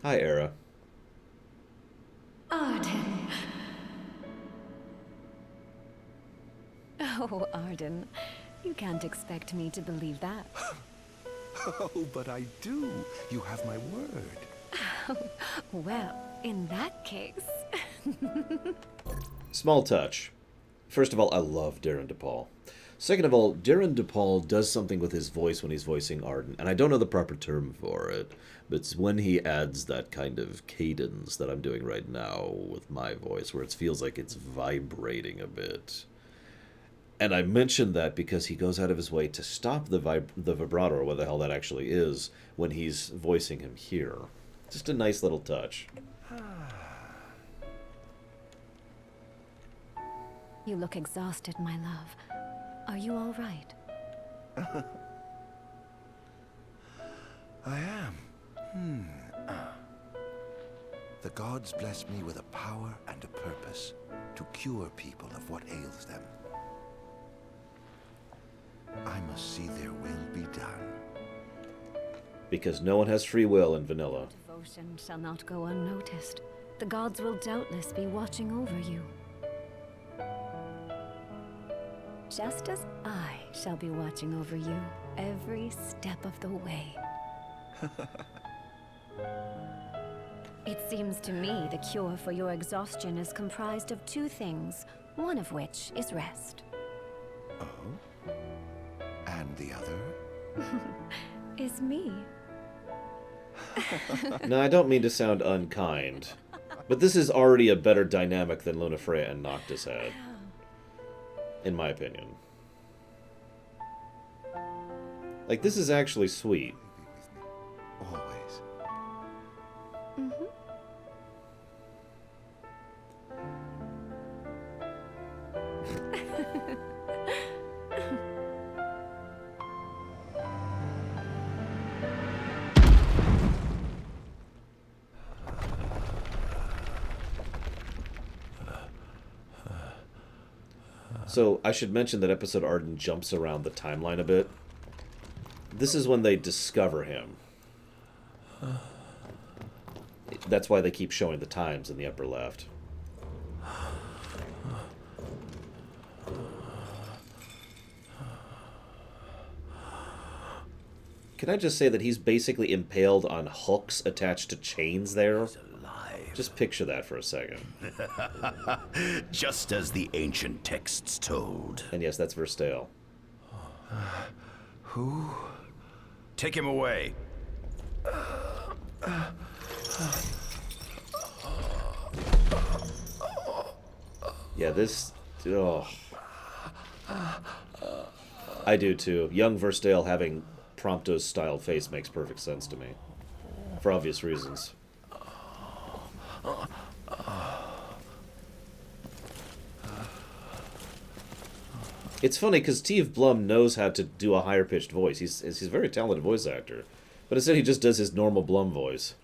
Hi, Era. Ardyn. Oh, Ardyn. You can't expect me to believe that. Oh, but I do. You have my word. Well, in that case... Small touch. First of all, I love Darren DePaul. Second of all, Darren DePaul does something with his voice when he's voicing Ardyn, and I don't know the proper term for it, but it's when he adds that kind of cadence that I'm doing right now with my voice, where it feels like it's vibrating a bit. And I mentioned that because he goes out of his way to stop the vibrato, or what the hell that actually is, when he's voicing him here. Just a nice little touch. You look exhausted, my love. Are you all right? I am. The gods bless me with a power and a purpose to cure people of what ails them. I must see their will be done. Because no one has free will in vanilla. Devotion shall not go unnoticed. The gods will doubtless be watching over you. Just as I shall be watching over you every step of the way. It seems to me the cure for your exhaustion is comprised of two things, one of which is rest. Oh? And the other? Is me. No, I don't mean to sound unkind, but this is already a better dynamic than Lunafreya and Noctis had. In my opinion. Like, this is actually sweet. Always. Mm-hmm. So, I should mention that episode Ardyn jumps around the timeline a bit. This is when they discover him. That's why they keep showing the times in the upper left. Can I just say that he's basically impaled on hooks attached to chains there? Just picture that for a second. Just as the ancient texts told. And yes, that's Verstale. Who? Take him away. Yeah, this... Oh. I do too. Young Verstale having Prompto's-style face makes perfect sense to me. For obvious reasons. It's funny because Steve Blum knows how to do a higher pitched voice. He's a very talented voice actor, but instead he just does his normal Blum voice.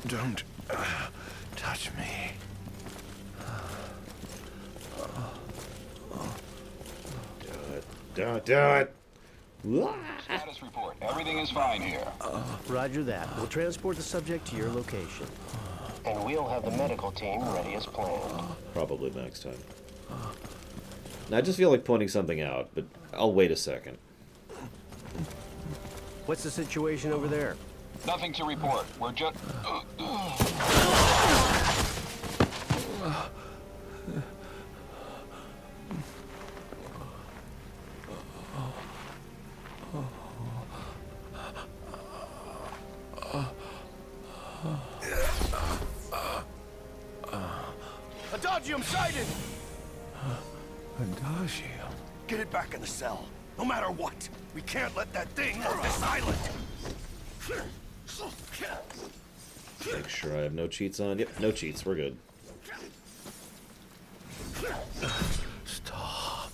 Don't touch me. Do it. Status report. Everything is fine here. Roger that. We'll transport the subject to your location. And we'll have the medical team ready as planned. Probably next time. Now, I just feel like pointing something out, but I'll wait a second. What's the situation over there? Nothing to report. We're just... Adagium sighted! Adagium? Get it back in the cell. No matter what. We can't let that thing off this island. Make sure I have no cheats on. Yep, no cheats. We're good. Stop.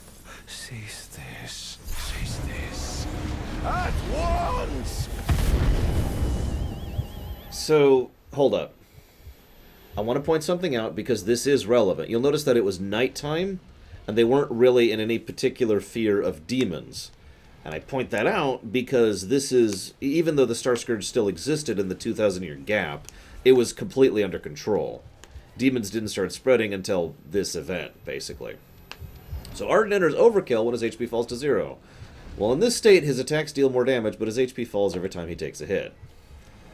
Cease this. Cease this. At once! So, hold up. I want to point something out because this is relevant. You'll notice that it was nighttime, and they weren't really in any particular fear of demons. And I point that out because this is, even though the Star Scourge still existed in the 2,000-year gap, it was completely under control. Demons didn't start spreading until this event, basically. So Ardyn enters Overkill when his HP falls to 0. Well, in this state, his attacks deal more damage, but his HP falls every time he takes a hit.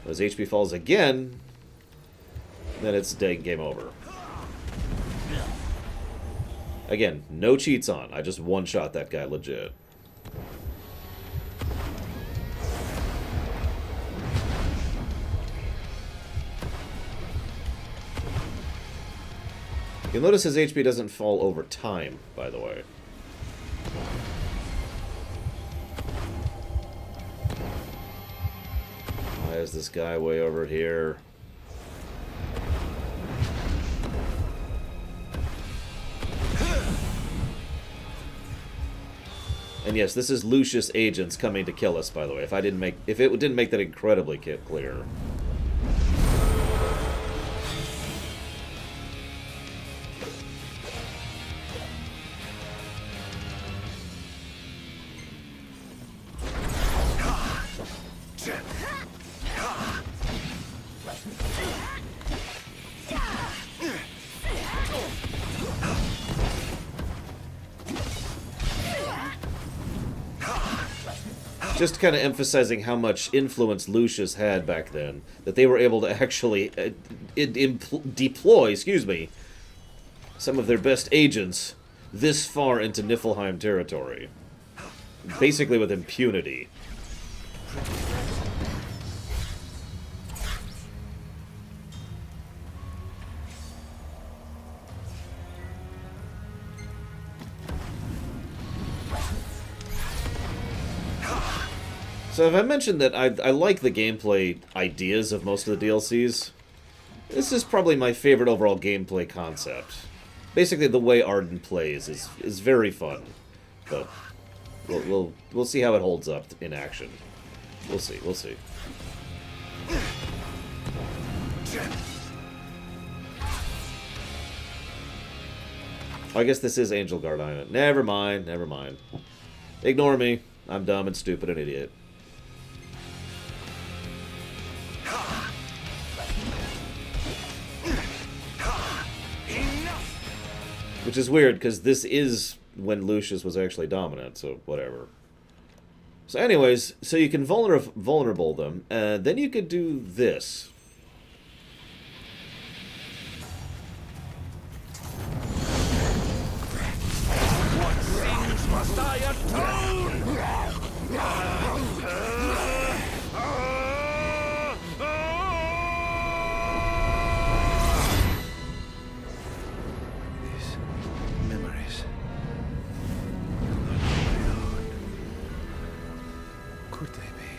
When his HP falls again, then it's game over. Again, no cheats on. I just one-shot that guy legit. You'll notice his HP doesn't fall over time, by the way. Why is this guy way over here? And yes, this is Lucius agents coming to kill us, by the way. If it didn't make that incredibly clear. Just kind of emphasizing how much influence Lucius had back then, that they were able to actually deploy, some of their best agents this far into Niflheim territory. Basically with impunity. So have I mentioned that I like the gameplay ideas of most of the DLCs? This is probably my favorite overall gameplay concept. Basically, the way Ardyn plays is very fun, but we'll see how it holds up in action. We'll see. We'll see. I guess this is Angel Guard Island. Never mind. Never mind. Ignore me. I'm dumb and stupid and idiot. Which is weird, because this is when Lucius was actually dominant, so whatever. So anyways, so you can vulnerable them, and then you could do this. What sins must I atone? Memories. Could they be?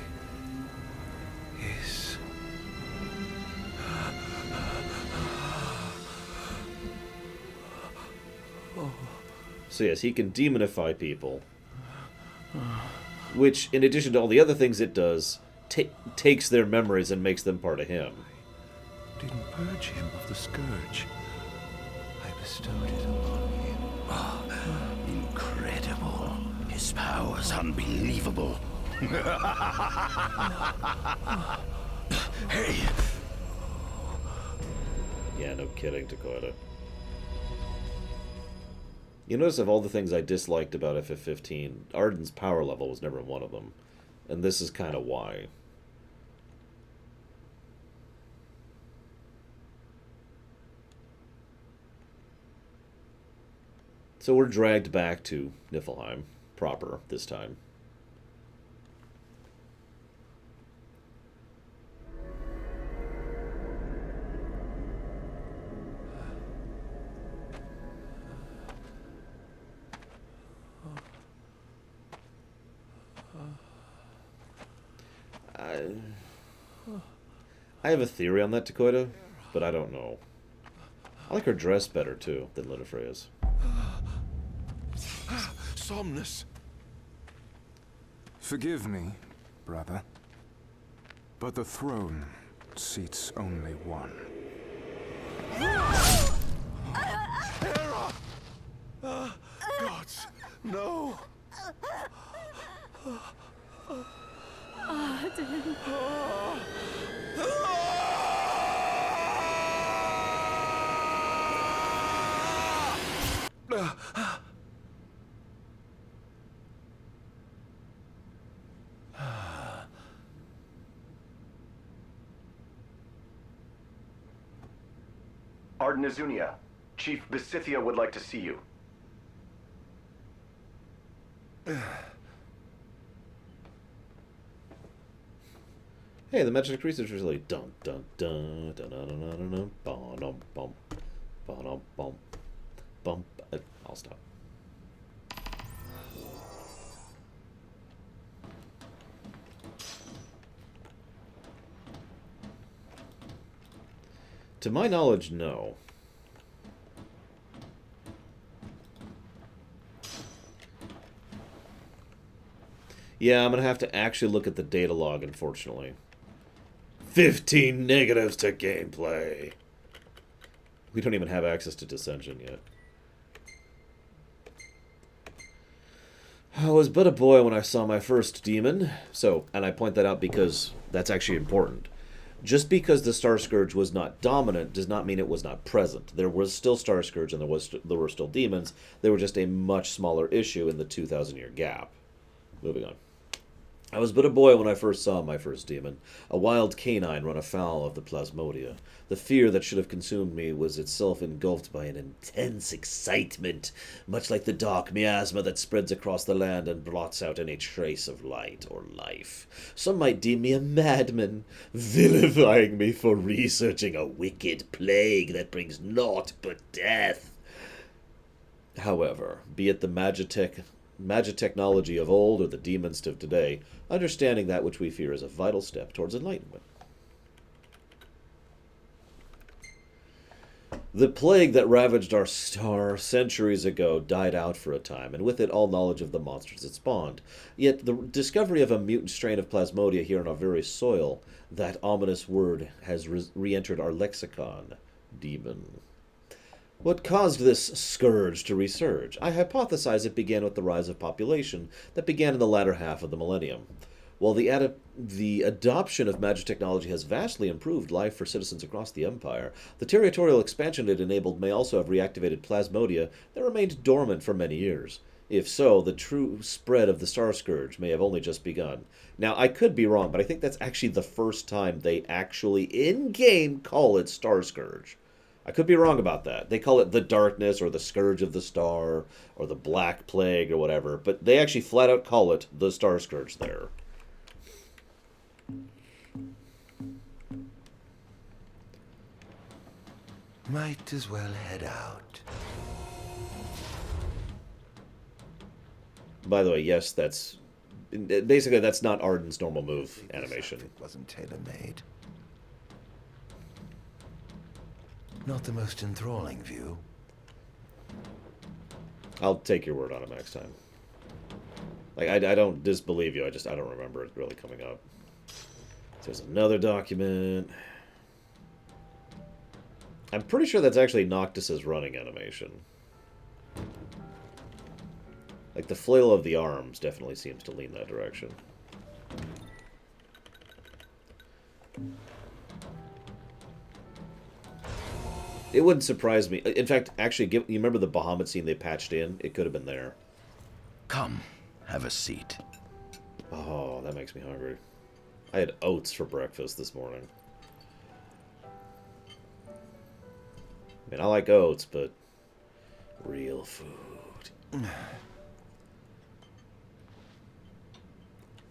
Yes. So yes, he can demonify people. Which, in addition to all the other things it does, takes their memories and makes them part of him. Didn't purge him of the scourge. I bestowed it upon him. Incredible. His power's unbelievable. Hey! Yeah, no kidding, Dakota. You notice of all the things I disliked about FF15, Ardyn's power level was never one of them. And this is kind of why. So we're dragged back to Niflheim proper this time. I have a theory on that, Dakota, but I don't know. I like her dress better, too, than Linefrey's. Somnus. Forgive me, brother, but the throne seats only one. Gods, no! Ardyn. Ardyn Azunia, Chief Besithia would like to see you. Hey, the magic creatures are like dun dun dun dun dun dun dun dun dun bum bum bum bum. I'll stop. To my knowledge, no. Yeah, I'm gonna have to actually look at the data log, unfortunately. 15 negatives to gameplay. We don't even have access to Dissension yet. I was but a boy when I saw my first demon. So, and I point that out because that's actually important. Just because the Star Scourge was not dominant does not mean it was not present. There was still Star Scourge and there were still demons. They were just a much smaller issue in the 2,000-year gap. Moving on. I was but a boy when I first saw my first demon, a wild canine run afoul of the Plasmodia. The fear that should have consumed me was itself engulfed by an intense excitement, much like the dark miasma that spreads across the land and blots out any trace of light or life. Some might deem me a madman, vilifying me for researching a wicked plague that brings naught but death. However, be it the magitechnology of old or the demons of today, understanding that which we fear is a vital step towards enlightenment. The plague that ravaged our star centuries ago died out for a time, and with it all knowledge of the monsters it spawned. Yet the discovery of a mutant strain of Plasmodia here on our very soil, that ominous word has re-entered our lexicon. Demon. What caused this scourge to resurge? I hypothesize it began with the rise of population that began in the latter half of the millennium. While the adoption of magic technology has vastly improved life for citizens across the Empire, the territorial expansion it enabled may also have reactivated Plasmodia that remained dormant for many years. If so, the true spread of the Star Scourge may have only just begun. Now, I could be wrong, but I think that's actually the first time they actually, in-game, call it Star Scourge. I could be wrong about that. They call it the Darkness, or the Scourge of the Star, or the Black Plague, or whatever, but they actually flat out call it the Star Scourge there. Might as well head out. By the way, yes, that's... Basically, that's not Ardyn's normal move animation. It wasn't tailor-made. Not the most enthralling view. I'll take your word on it next time. Like, I don't disbelieve you, I don't remember it really coming up. There's another document. I'm pretty sure that's actually Noctis's running animation. Like, the flail of the arms definitely seems to lean that direction. It wouldn't surprise me. In fact, actually, you remember the Bahamut scene they patched in? It could have been there. Come, have a seat. Oh, that makes me hungry. I had oats for breakfast this morning. I mean, I like oats, but real food.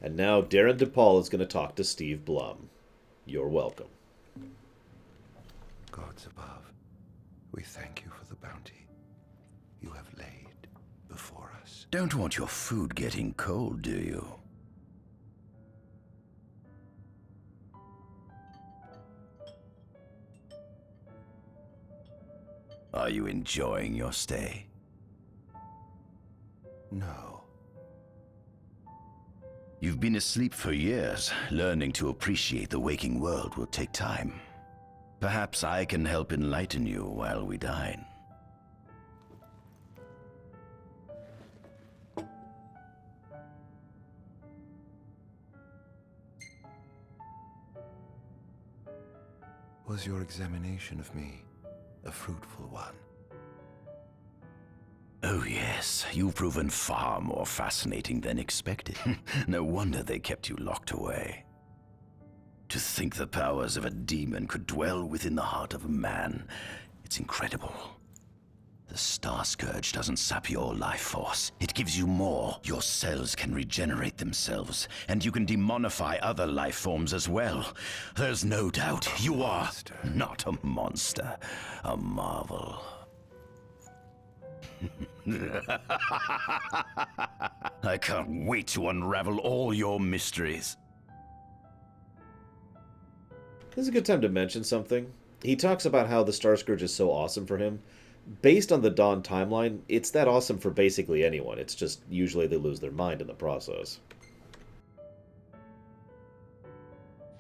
And now Darren DePaul is going to talk to Steve Blum. You're welcome. Gods above, we thank you for the bounty you have laid before us. Don't want your food getting cold, do you? Are you enjoying your stay? No. You've been asleep for years. Learning to appreciate the waking world will take time. Perhaps I can help enlighten you while we dine. Was your examination of me a fruitful one? Oh yes, you've proven far more fascinating than expected. No wonder they kept you locked away. To think the powers of a demon could dwell within the heart of a man, it's incredible. The Star Scourge doesn't sap your life force. It gives you more. Your cells can regenerate themselves, and you can demonify other life forms as well. There's no doubt you are not a monster, a marvel. I can't wait to unravel all your mysteries. This is a good time to mention something. He talks about how the Star Scourge is so awesome for him. Based on the Dawn timeline, it's that awesome for basically anyone. It's just usually they lose their mind in the process.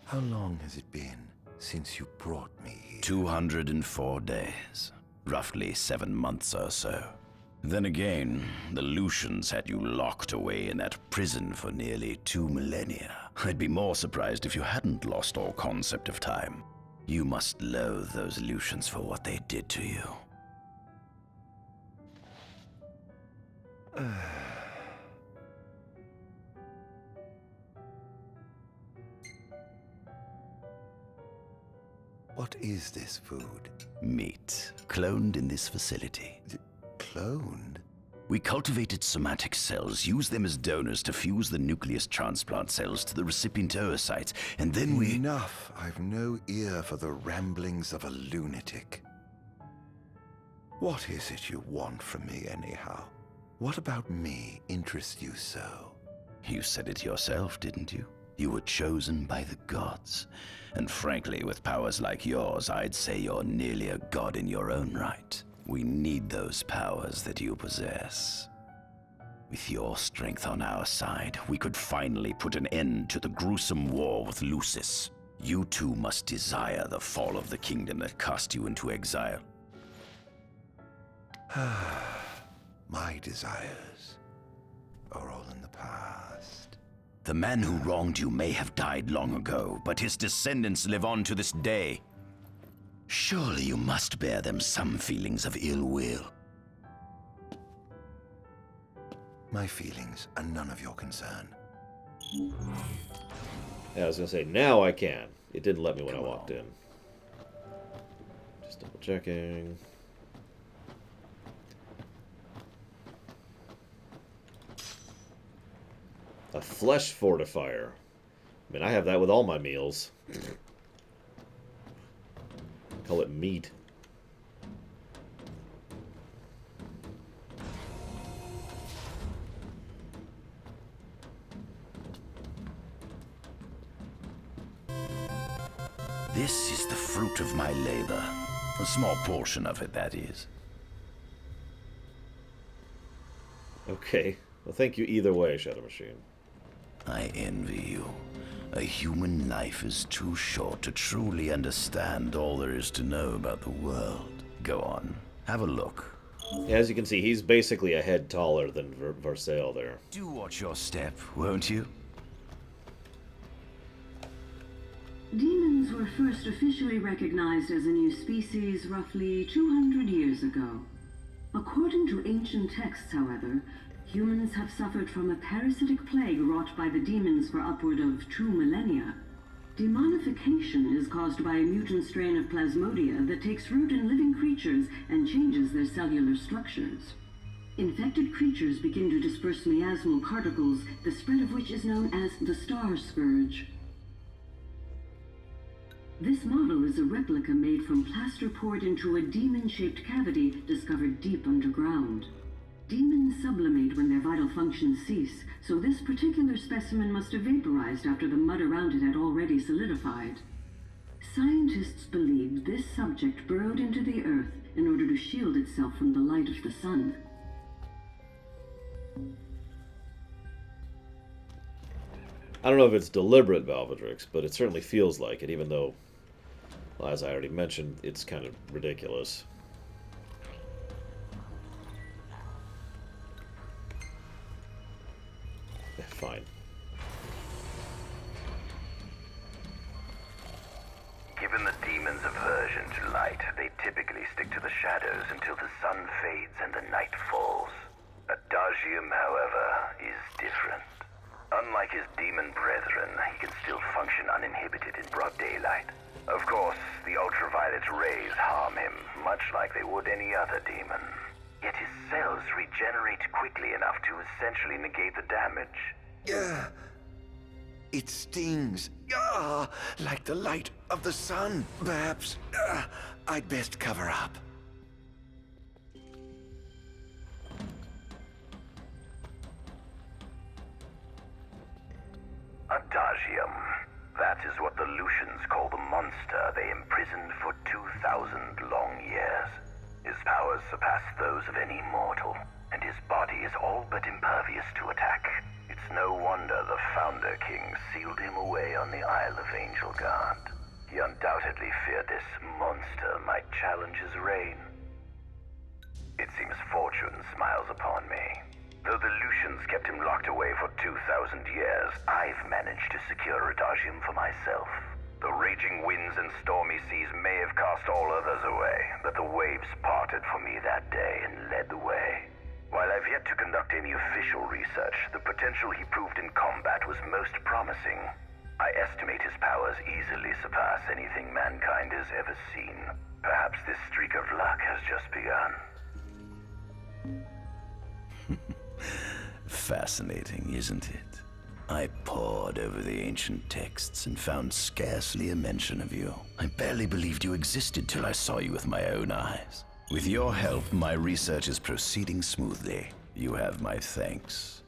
How long has it been since you brought me here? 204 days. Roughly 7 months or so. Then again, the Lucians had you locked away in that prison for nearly 2 millennia. I'd be more surprised if you hadn't lost all concept of time. You must loathe those Lucians for what they did to you. What is this food? Meat, cloned in this facility. Cloned? We cultivated somatic cells, used them as donors to fuse the nucleus transplant cells to the recipient oocytes, and then we... Enough! I've no ear for the ramblings of a lunatic. What is it you want from me, anyhow? What about me interests you so? You said it yourself, didn't you? You were chosen by the gods. And frankly, with powers like yours, I'd say you're nearly a god in your own right. We need those powers that you possess. With your strength on our side, we could finally put an end to the gruesome war with Lucis. You too must desire the fall of the kingdom that cast you into exile. My desires are all in the past. The man who wronged you may have died long ago, but his descendants live on to this day. Surely you must bear them some feelings of ill will. My feelings are none of your concern. Yeah, I was gonna say, now I can. It didn't let me when I walked in. Just double checking. A flesh fortifier. I mean, I have that with all my meals. Call it meat. This is the fruit of my labor. A small portion of it, that is. Okay. Well, thank you either way, Shadow Machine. I envy you. A human life is too short to truly understand all there is to know about the world. Go on, have a look. Yeah, as you can see, he's basically a head taller than Versailles there. Do watch your step, won't you? Demons were first officially recognized as a new species roughly 200 years ago. According to ancient texts, however, humans have suffered from a parasitic plague wrought by the demons for upward of 2 millennia. Demonification is caused by a mutant strain of plasmodia that takes root in living creatures and changes their cellular structures. Infected creatures begin to disperse miasmal particles, the spread of which is known as the Star Scourge. This model is a replica made from plaster poured into a demon-shaped cavity discovered deep underground. Demons sublimate when their vital functions cease, so this particular specimen must have vaporized after the mud around it had already solidified. Scientists believed this subject burrowed into the earth in order to shield itself from the light of the sun. I don't know if it's deliberate, Valvidrix, but it certainly feels like it, even though, well, as I already mentioned, it's kind of ridiculous. Fine. Given the demon's aversion to light, they typically stick to the shadows until the sun fades and the night falls. Adagium, however, is different. Unlike his demon brethren, he can still function uninhibited in broad daylight. Of course, the ultraviolet rays harm him, much like they would any other demon. Yet his cells regenerate quickly enough to essentially negate the damage. It stings. Like the light of the sun. Perhaps I'd best cover up. Adagium. That is what the Lucians call the monster they imprisoned for 2,000 long years. His powers surpass those of any mortal, and his body is all but impervious to attack. It's no wonder the Founder King sealed him away on the Isle of Angel Guard. He undoubtedly feared this monster might challenge his reign. It seems fortune smiles upon me. Though the Lucians kept him locked away for 2,000 years, I've managed to secure Adagium for myself. The raging winds and stormy seas may have cast all others away, but the waves parted for me that day and led the way. While I've yet to conduct any official research, the potential he proved in combat was most promising. I estimate his powers easily surpass anything mankind has ever seen. Perhaps this streak of luck has just begun. Fascinating, isn't it? I pored over the ancient texts and found scarcely a mention of you. I barely believed you existed till I saw you with my own eyes. With your help, my research is proceeding smoothly. You have my thanks.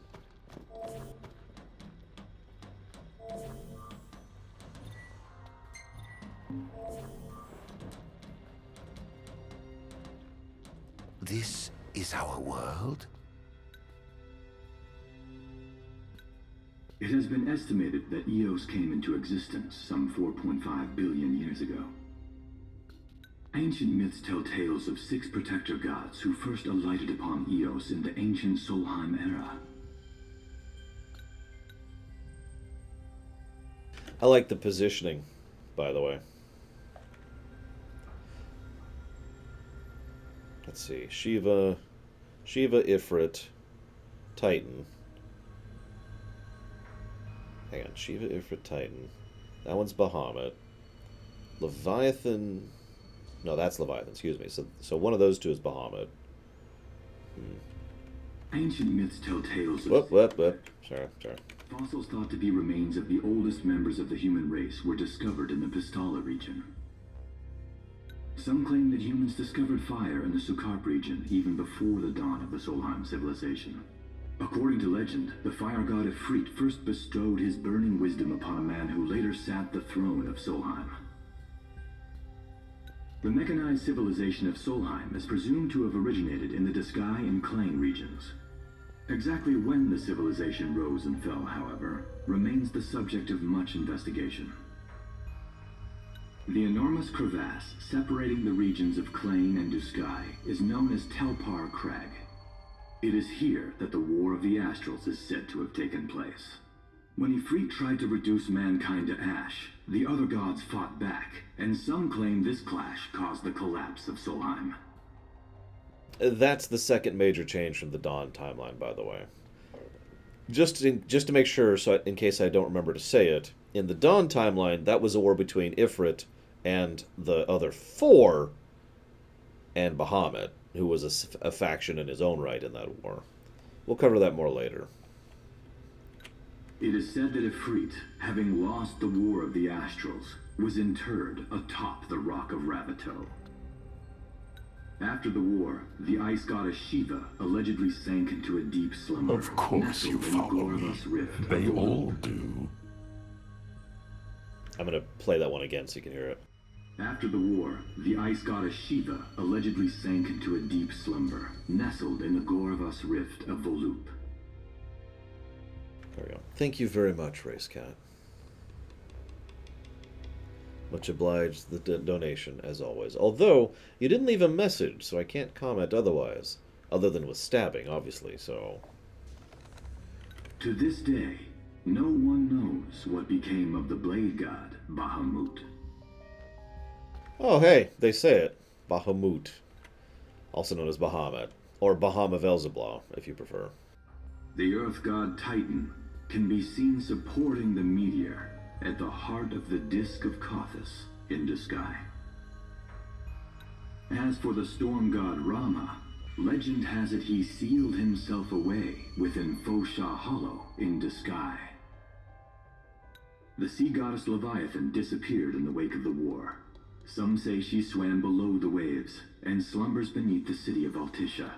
this is our world? It has been estimated that Eos came into existence some 4.5 billion years ago. Ancient myths tell tales of 6 protector gods who first alighted upon Eos in the ancient Solheim era. I like the positioning, by the way. Let's see. Shiva, Ifrit, Titan. Hang on. Shiva, Ifrit, Titan. That one's Bahamut. Leviathan. No, that's Leviathan. Excuse me. So one of those two is Bahamut. Ancient myths tell tales of... Whoop. Sorry. Fossils thought to be remains of the oldest members of the human race were discovered in the Pistala region. Some claim that humans discovered fire in the Sukarp region even before the dawn of the Solheim civilization. According to legend, the fire god Ifrit first bestowed his burning wisdom upon a man who later sat the throne of Solheim. The mechanized civilization of Solheim is presumed to have originated in the Diskai and Klain regions. Exactly when the civilization rose and fell, however, remains the subject of much investigation. The enormous crevasse separating the regions of Klain and Duskai is known as Telpar Crag. It is here that the War of the Astrals is said to have taken place. When Ifrit tried to reduce mankind to ash, the other gods fought back, and some claim this clash caused the collapse of Solheim. That's the second major change from the Dawn timeline, by the way. Just to make sure, so in case I don't remember to say it, in the Dawn timeline, that was a war between Ifrit and the other 4, and Bahamut, who was a faction in his own right in that war. We'll cover that more later. It is said that Ifrit, having lost the War of the Astrals, was interred atop the Rock of Ravito. After the war, the ice goddess Shiva allegedly sank into a deep slumber. Of course you follow me. They all do. I'm going to play that one again so you can hear it. After the war, the ice goddess Shiva allegedly sank into a deep slumber, nestled in the Goravas Rift of Volup. There we go. Thank you very much, Race Cat. Much obliged the donation, as always. Although, you didn't leave a message, so I can't comment otherwise. Other than with stabbing, obviously, so... To this day, no one knows what became of the blade god, Bahamut. Oh, hey, they say it. Bahamut. Also known as Bahamut. Or Bahamut Velzeblah, if you prefer. The earth god Titan can be seen supporting the meteor at the heart of the Disk of Kothis in Duskai. As for the storm god Rama, legend has it he sealed himself away within Fosha Hollow in Duskai. The sea goddess Leviathan disappeared in the wake of the war. Some say she swam below the waves and slumbers beneath the city of Altisha.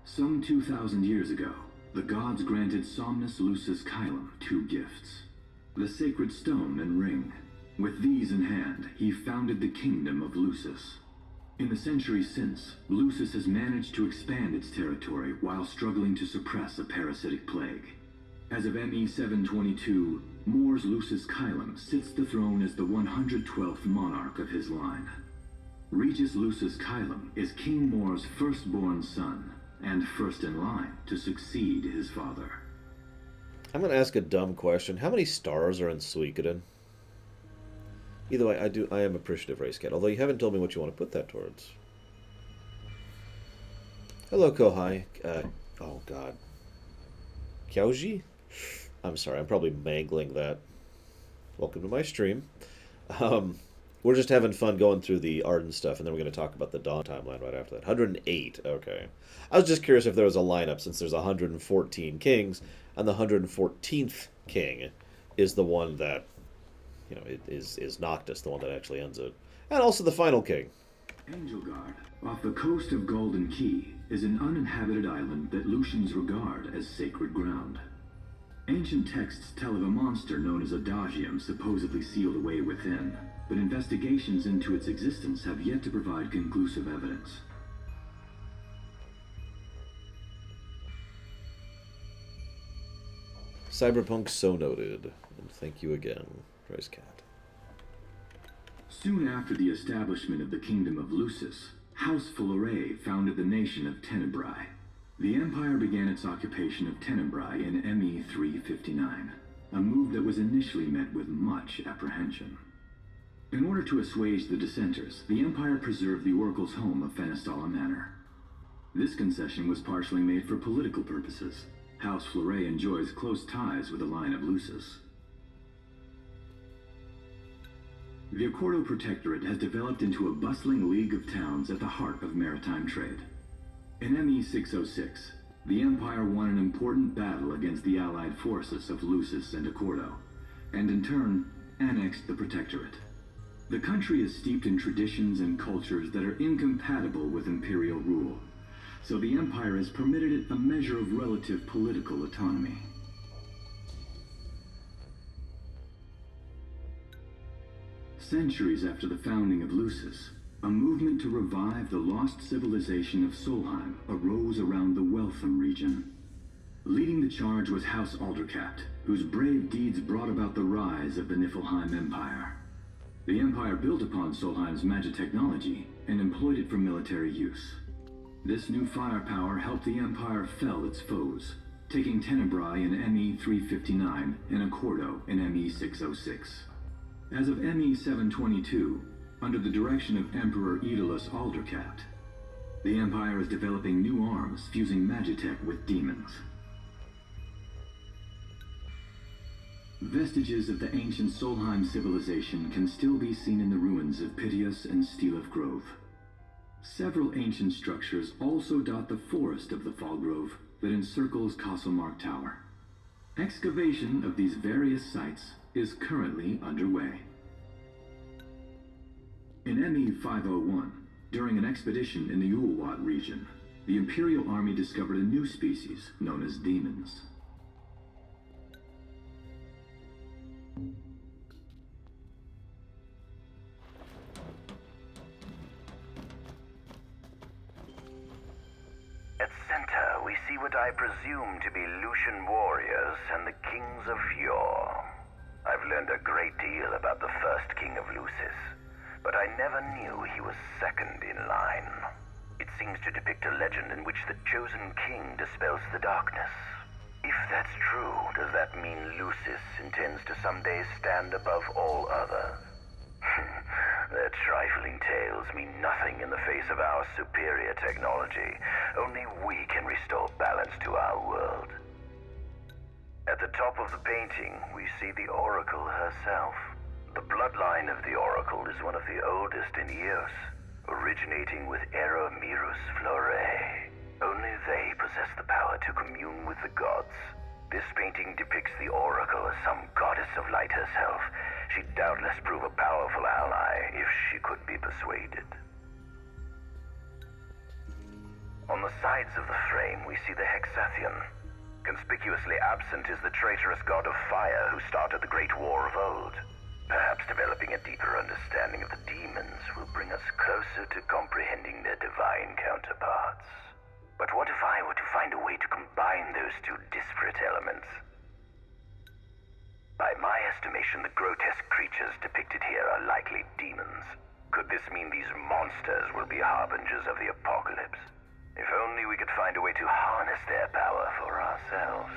Some 2,000 years ago, the gods granted Somnus Lucis Kylum 2 gifts. The sacred stone and ring. With these in hand, he founded the kingdom of Lucis. In the centuries since, Lucis has managed to expand its territory while struggling to suppress a parasitic plague. As of ME 722, Mor's Lucis Kylum sits the throne as the 112th monarch of his line. Regis Lucis Kylum is King Mor's firstborn son, and first in line to succeed his father. I'm going to ask a dumb question. How many stars are in Suikoden? Either way, I am appreciative, Race Cat, although you haven't told me what you want to put that towards. Hello, Kohai. Oh, God. Kyaoji? I'm sorry, I'm probably mangling that. Welcome to my stream. We're just having fun going through the Ardyn stuff, and then we're going to talk about the Dawn timeline right after that. 108, okay. I was just curious if there was a lineup, since there's 114 kings, and the 114th king is the one that, you know, is Noctis, the one that actually ends it. And also the final king. Angelgard, off the coast of Golden Key, is an uninhabited island that Lucians regard as sacred ground. Ancient texts tell of a monster known as Adagium supposedly sealed away within, but investigations into its existence have yet to provide conclusive evidence. Cyberpunk so noted. And thank you again, Praise Cat. Soon after the establishment of the Kingdom of Lucis, House Fleuret founded the nation of Tenebrae. The Empire began its occupation of Tenebrae in ME 359, a move that was initially met with much apprehension. In order to assuage the dissenters, the Empire preserved the Oracle's home of Fenestala Manor. This concession was partially made for political purposes. House Fleuret enjoys close ties with the line of Lucis. The Accordo Protectorate has developed into a bustling league of towns at the heart of maritime trade. In ME 606, the Empire won an important battle against the allied forces of Lucis and Accordo, and in turn, annexed the Protectorate. The country is steeped in traditions and cultures that are incompatible with Imperial rule, so the Empire has permitted it a measure of relative political autonomy. Centuries after the founding of Lucis, a movement to revive the lost civilization of Solheim arose around the Weltham region. Leading the charge was House Aldercapt, whose brave deeds brought about the rise of the Niflheim Empire. The Empire built upon Solheim's magic technology and employed it for military use. This new firepower helped the Empire fell its foes, taking Tenebrae in ME 359 and Accordo in ME 606. As of ME 722, under the direction of Emperor Aedalus Aldercapt, the Empire is developing new arms fusing magitech with demons. Vestiges of the ancient Solheim civilization can still be seen in the ruins of Piteous and Steeleth Grove. Several ancient structures also dot the forest of the Fall Grove that encircles Castlemark Tower. Excavation of these various sites is currently underway. In ME 501, during an expedition in the Ulwat region, the Imperial Army discovered a new species known as demons. At center, we see what I presume to be Lucian warriors and the kings of yore. I've learned a great deal about the first king of Lucis, but I never knew he was second in line. It seems to depict a legend in which the chosen king dispels the darkness. If that's true, does that mean Lucis intends to someday stand above all others? Their trifling tales mean nothing in the face of our superior technology. Only we can restore balance to our world. At the top of the painting, we see the Oracle herself. The bloodline of the Oracle is one of the oldest in Eos, originating with Eromirus Fleuret. Only they possess the power to commune with the gods. This painting depicts the Oracle as some goddess of light herself. She'd doubtless prove a powerful ally if she could be persuaded. On the sides of the frame, we see the Hexathian. Conspicuously absent is the traitorous god of fire who started the Great War of old. Perhaps developing a deeper understanding of the demons will bring us closer to comprehending their divine counterparts. But what if I were to find a way to combine those two disparate elements? By my estimation, the grotesque creatures depicted here are likely demons. Could this mean these monsters will be harbingers of the apocalypse? If only we could find a way to harness their power for ourselves.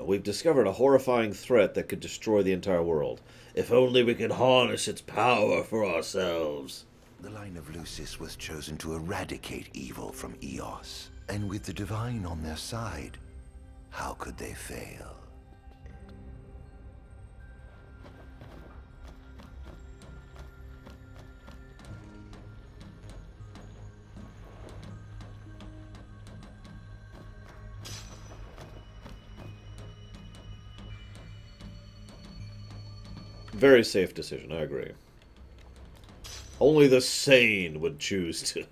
We've discovered a horrifying threat that could destroy the entire world. If only we could harness its power for ourselves. The line of Lucis was chosen to eradicate evil from Eos, and with the divine on their side, how could they fail? Very safe decision, I agree. Only the sane would choose to...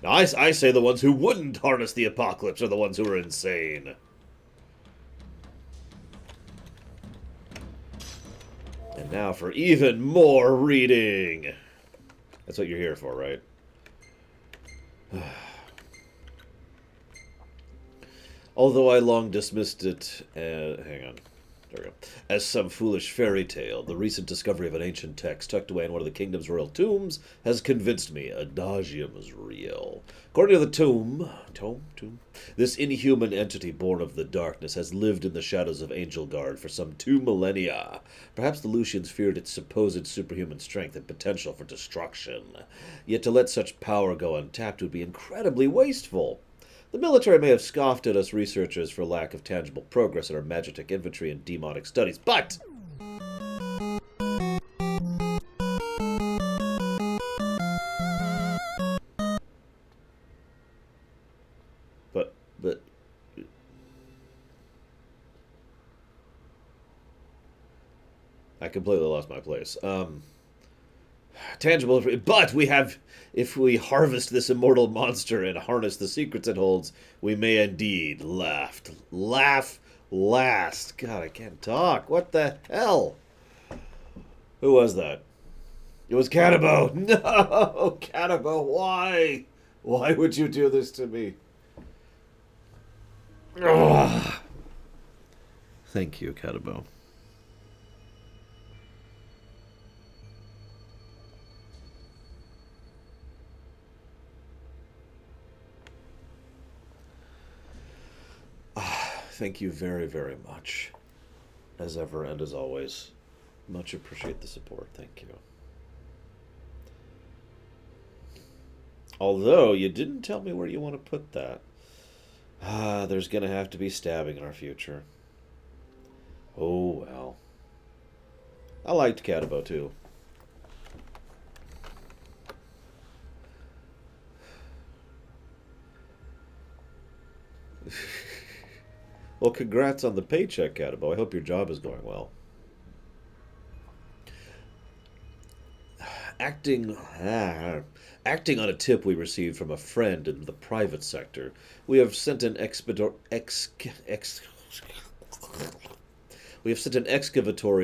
Now, I say the ones who wouldn't harness the apocalypse are the ones who are insane. And now for even more reading. That's what you're here for, right? Although I long dismissed it, hang on, there we go, as some foolish fairy tale, the recent discovery of an ancient text tucked away in one of the kingdom's royal tombs has convinced me adagium is real. According to the tomb, this inhuman entity born of the darkness has lived in the shadows of Angelgard for some 2 millennia. Perhaps the Lucians feared its supposed superhuman strength and potential for destruction. Yet to let such power go untapped would be incredibly wasteful. The military may have scoffed at us researchers for lack of tangible progress in our magitek infantry and demonic studies, but I completely lost my place. Tangible, but we have, if we harvest this immortal monster and harness the secrets it holds, we may indeed laugh last. God, I can't talk. What the hell? Who was that? It was Cannibal. No, Cannibal, why? Why would you do this to me? Ugh. Thank you, Cannibal. Thank you very, very much. As ever and as always. Much appreciate the support. Thank you. Although, you didn't tell me where you want to put that. There's gonna have to be stabbing in our future. Oh, well. I liked Catabo, too. Well, congrats on the paycheck, Catabo. I hope your job is going well. Acting on a tip we received from a friend in the private sector, we have sent an excavatory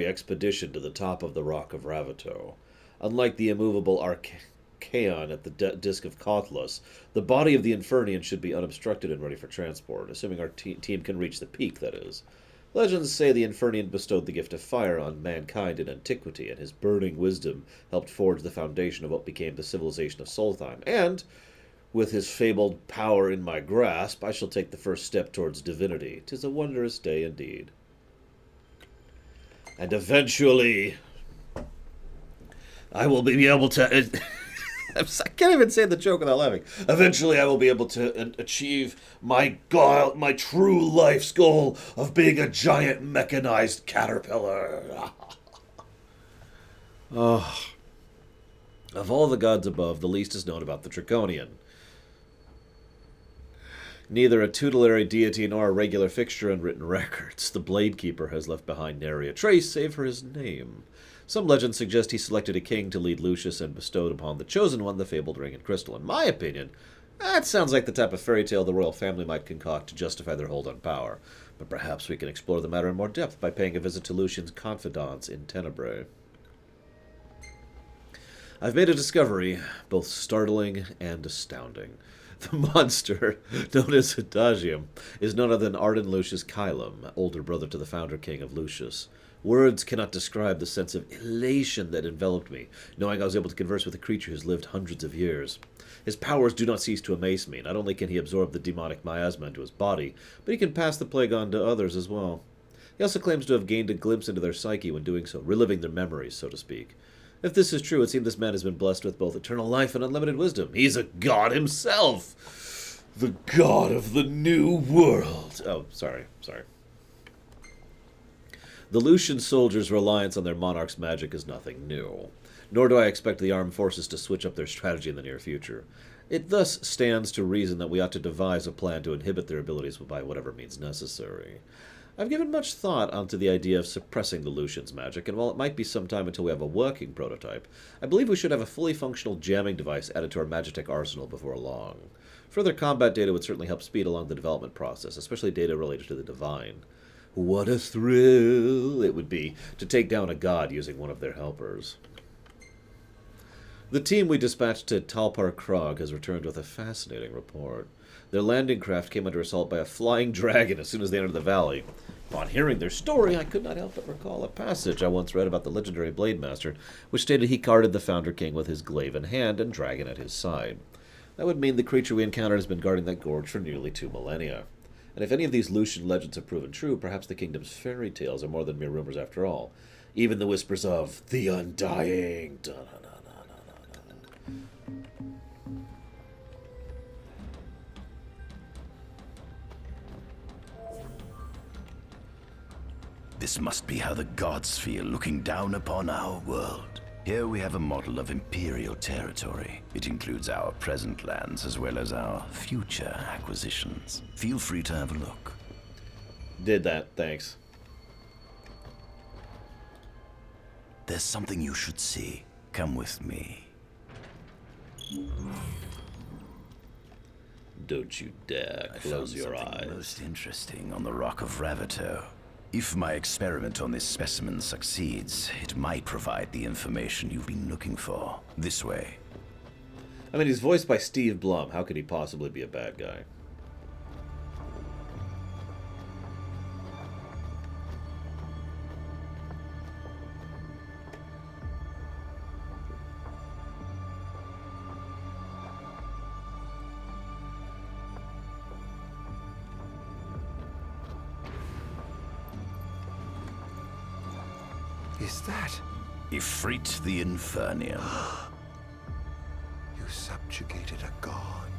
expedition to the top of the Rock of Ravito. Unlike the immovable Archaon at the Disk of Kothlos, the body of the Infernian should be unobstructed and ready for transport, assuming our team can reach the peak, that is. Legends say the Infernian bestowed the gift of fire on mankind in antiquity, and his burning wisdom helped forge the foundation of what became the civilization of Solstheim. And, with his fabled power in my grasp, I shall take the first step towards divinity. 'Tis a wondrous day indeed. And eventually, I will be able to... I can't even say the joke without laughing. Eventually, I will be able to achieve my true life's goal of being a giant mechanized caterpillar. Oh. Of all the gods above, the least is known about the Draconian. Neither a tutelary deity nor a regular fixture in written records, the Blade Keeper has left behind nary a trace save for his name. Some legends suggest he selected a king to lead Lucius and bestowed upon the chosen one the fabled ring and crystal. In my opinion, that sounds like the type of fairy tale the royal family might concoct to justify their hold on power. But perhaps we can explore the matter in more depth by paying a visit to Lucian's confidants in Tenebrae. I've made a discovery, both startling and astounding. The monster, known as Adagium, is none other than Ardyn Lucius Kylum, older brother to the founder king of Lucius. Words cannot describe the sense of elation that enveloped me, knowing I was able to converse with a creature who's lived hundreds of years. His powers do not cease to amaze me. Not only can he absorb the demonic miasma into his body, but he can pass the plague on to others as well. He also claims to have gained a glimpse into their psyche when doing so, reliving their memories, so to speak. If this is true, it seems this man has been blessed with both eternal life and unlimited wisdom. He's a god himself! The god of the new world! Oh, sorry. The Lucian soldiers' reliance on their monarch's magic is nothing new, nor do I expect the armed forces to switch up their strategy in the near future. It thus stands to reason that we ought to devise a plan to inhibit their abilities by whatever means necessary. I've given much thought onto the idea of suppressing the Lucian's magic, and while it might be some time until we have a working prototype, I believe we should have a fully functional jamming device added to our magitek arsenal before long. Further combat data would certainly help speed along the development process, especially data related to the divine. What a thrill it would be to take down a god using one of their helpers. The team we dispatched to Talpar Krog has returned with a fascinating report. Their landing craft came under assault by a flying dragon as soon as they entered the valley. Upon hearing their story, I could not help but recall a passage I once read about the legendary Blade Master, which stated he guarded the Founder King with his glaive in hand and dragon at his side. That would mean the creature we encountered has been guarding that gorge for nearly 2 millennia. And if any of these Lucian legends have proven true, perhaps the kingdom's fairy tales are more than mere rumors after all. Even the whispers of the Undying. This must be how the gods feel looking down upon our world. Here we have a model of Imperial territory. It includes our present lands as well as our future acquisitions. Feel free to have a look. Did that, thanks. There's something you should see. Come with me. Don't you dare close your eyes. Most interesting on the Rock of Ravito. If my experiment on this specimen succeeds, it might provide the information you've been looking for. This way. I mean, he's voiced by Steve Blum. How could he possibly be a bad guy? Is that? Ifrit the Infernium. You subjugated a god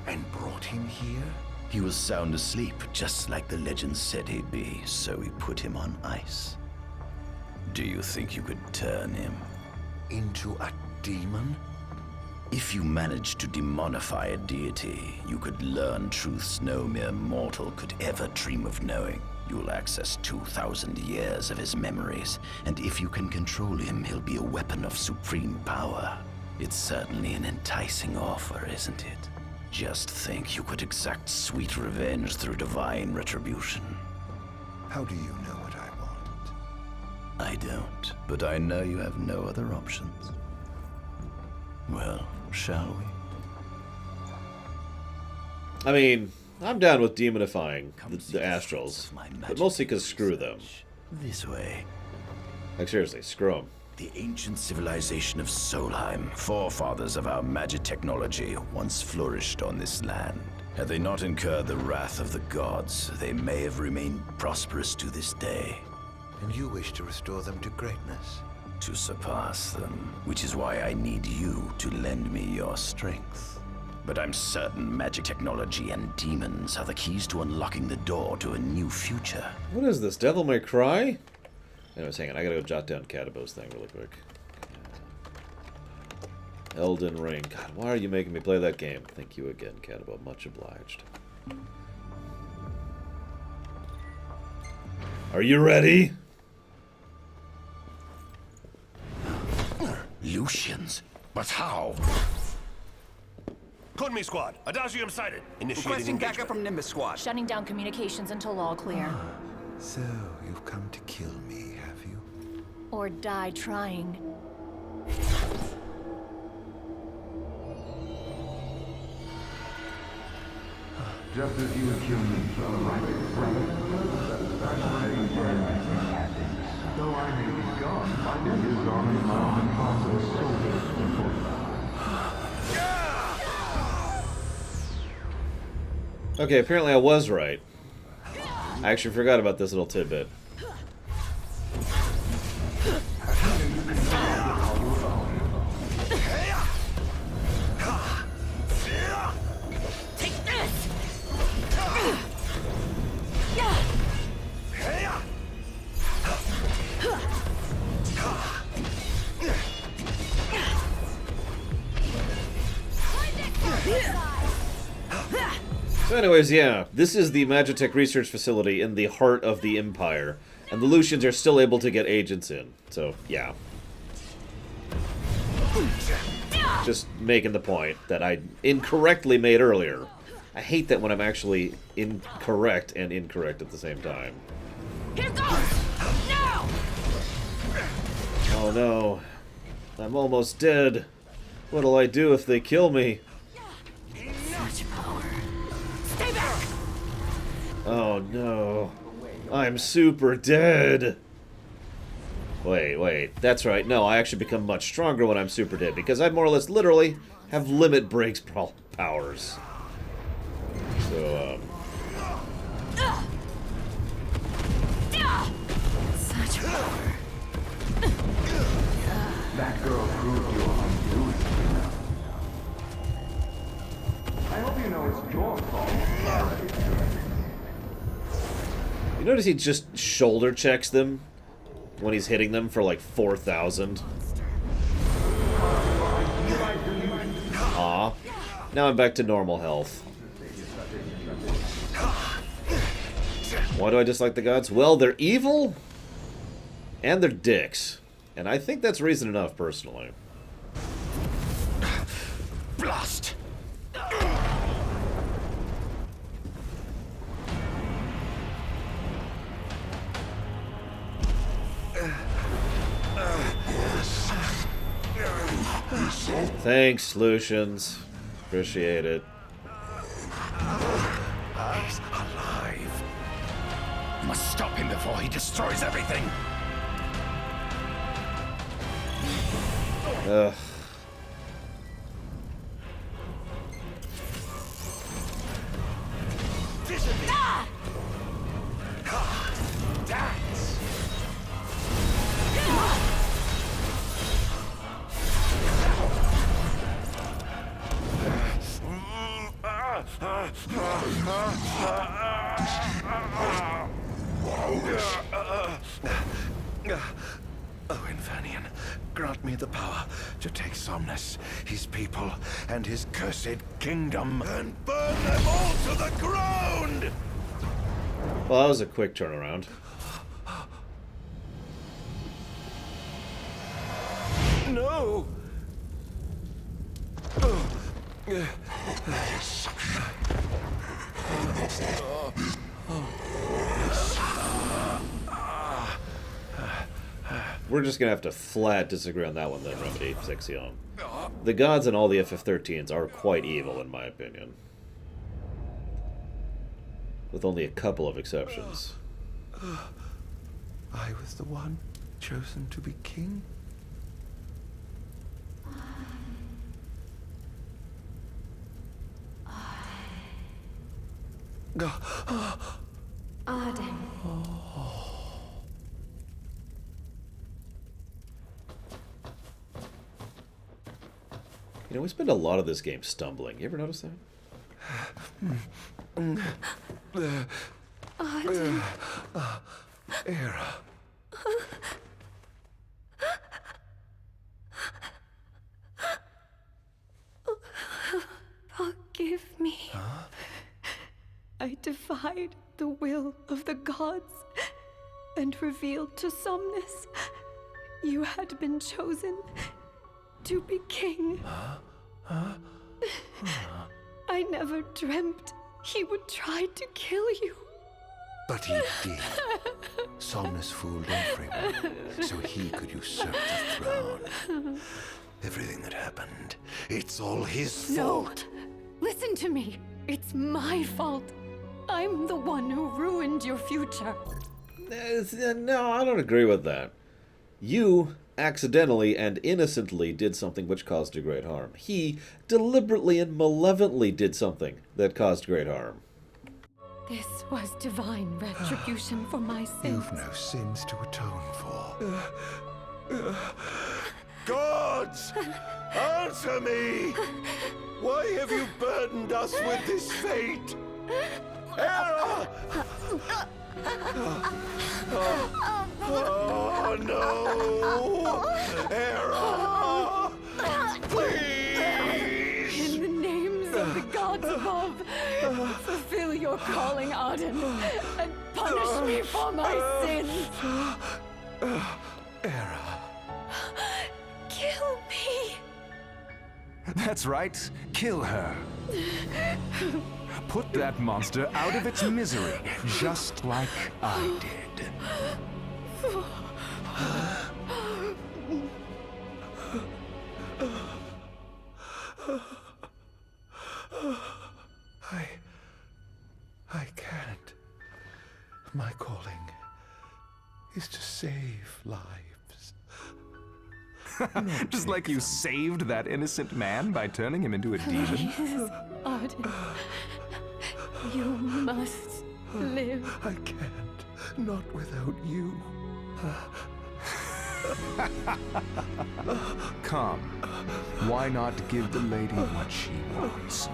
and brought him here? He was sound asleep, just like the legend said he'd be, so we put him on ice. Do you think you could turn him into a demon? If you managed to demonify a deity, you could learn truths no mere mortal could ever dream of knowing. You'll access 2,000 years of his memories, and if you can control him, he'll be a weapon of supreme power. It's certainly an enticing offer, isn't it? Just think you could exact sweet revenge through divine retribution. How do you know what I want? I don't, but I know you have no other options. Well, shall we? I mean, I'm down with demonifying the Astrals, but mostly because screw them. This way. Like seriously, screw them. The ancient civilization of Solheim, forefathers of our magic technology, once flourished on this land. Had they not incurred the wrath of the gods, they may have remained prosperous to this day. And you wish to restore them to greatness? To surpass them, which is why I need you to lend me your strength. But I'm certain magic technology and demons are the keys to unlocking the door to a new future. What is this, Devil May Cry? Anyways, hang on, I gotta go jot down Catabo's thing really quick. Elden Ring. God, why are you making me play that game? Thank you again, Catabo. Much obliged. Are you ready? Lucians? But how? Kunmi Squad, Adagium sighted. Initiating Requesting backup from Nimbus Squad. Shutting down communications until all clear. So, you've come to kill me, have you? Or die trying. Just as you humans are right, though I may be gone, my name is on the mountain parts of the soldiers. Okay, apparently I was right. I actually forgot about this little tidbit. Take this! So anyways, yeah, this is the Magitech research facility in the heart of the Empire, and the Lucians are still able to get agents in, so yeah. Just making the point that I incorrectly made earlier. I hate that when I'm actually incorrect and incorrect at the same time. Here goes! Now! Oh no. I'm almost dead. What'll I do if they kill me? Such power. Oh no. I'm super dead. Wait. That's right. No, I actually become much stronger when I'm super dead because I more or less literally have limit breaks powers. So, Such power. That girl proved your undoing. I hope you know it's your fault. you notice he just shoulder checks them when he's hitting them for like 4,000. Aw. Now I'm back to normal health. Why do I dislike the gods? Well, they're evil, and they're dicks. And I think that's reason enough, personally. Blast! Thanks, Lucians. Appreciate it. He's alive. Must stop him before he destroys everything. Ugh. Oh, Infanian, grant me the power to take Somnus, his people, and his cursed kingdom, and burn them all to the ground! Well, that was a quick turnaround. No! We're just gonna have to flat disagree on that one then, Remedy, Sexion. The gods and all the FF13s are quite evil, in my opinion. With only a couple of exceptions. I was the one chosen to be king? Ardyn. You know, we spend a lot of this game stumbling. You ever notice that? Ardyn. Era. Forgive me. I defied the will of the gods and revealed to Somnus you had been chosen to be king. I never dreamt he would try to kill you. But he did. Somnus fooled everyone, so he could usurp the throne. Everything that happened, it's all his fault. Listen to me. It's my fault. I'm the one who ruined your future. No, I don't agree with that. You accidentally and innocently did something which caused you great harm. He deliberately and malevolently did something that caused great harm. This was divine retribution for my sins. You've no sins to atone for. Gods! Answer me! Why have you burdened us with this fate? Era! Oh no! Era! Please! In the names of the gods above, fulfill your calling, Ardyn, and punish me for my sins. Era. Kill me. That's right. Kill her. Put that monster out of its misery, just like I did. I can't. is to save lives. Just like you saved that innocent man by turning him into a demon? Please, Ardyn. You must live. I can't. Not without you. Come. Why not give the lady what she wants?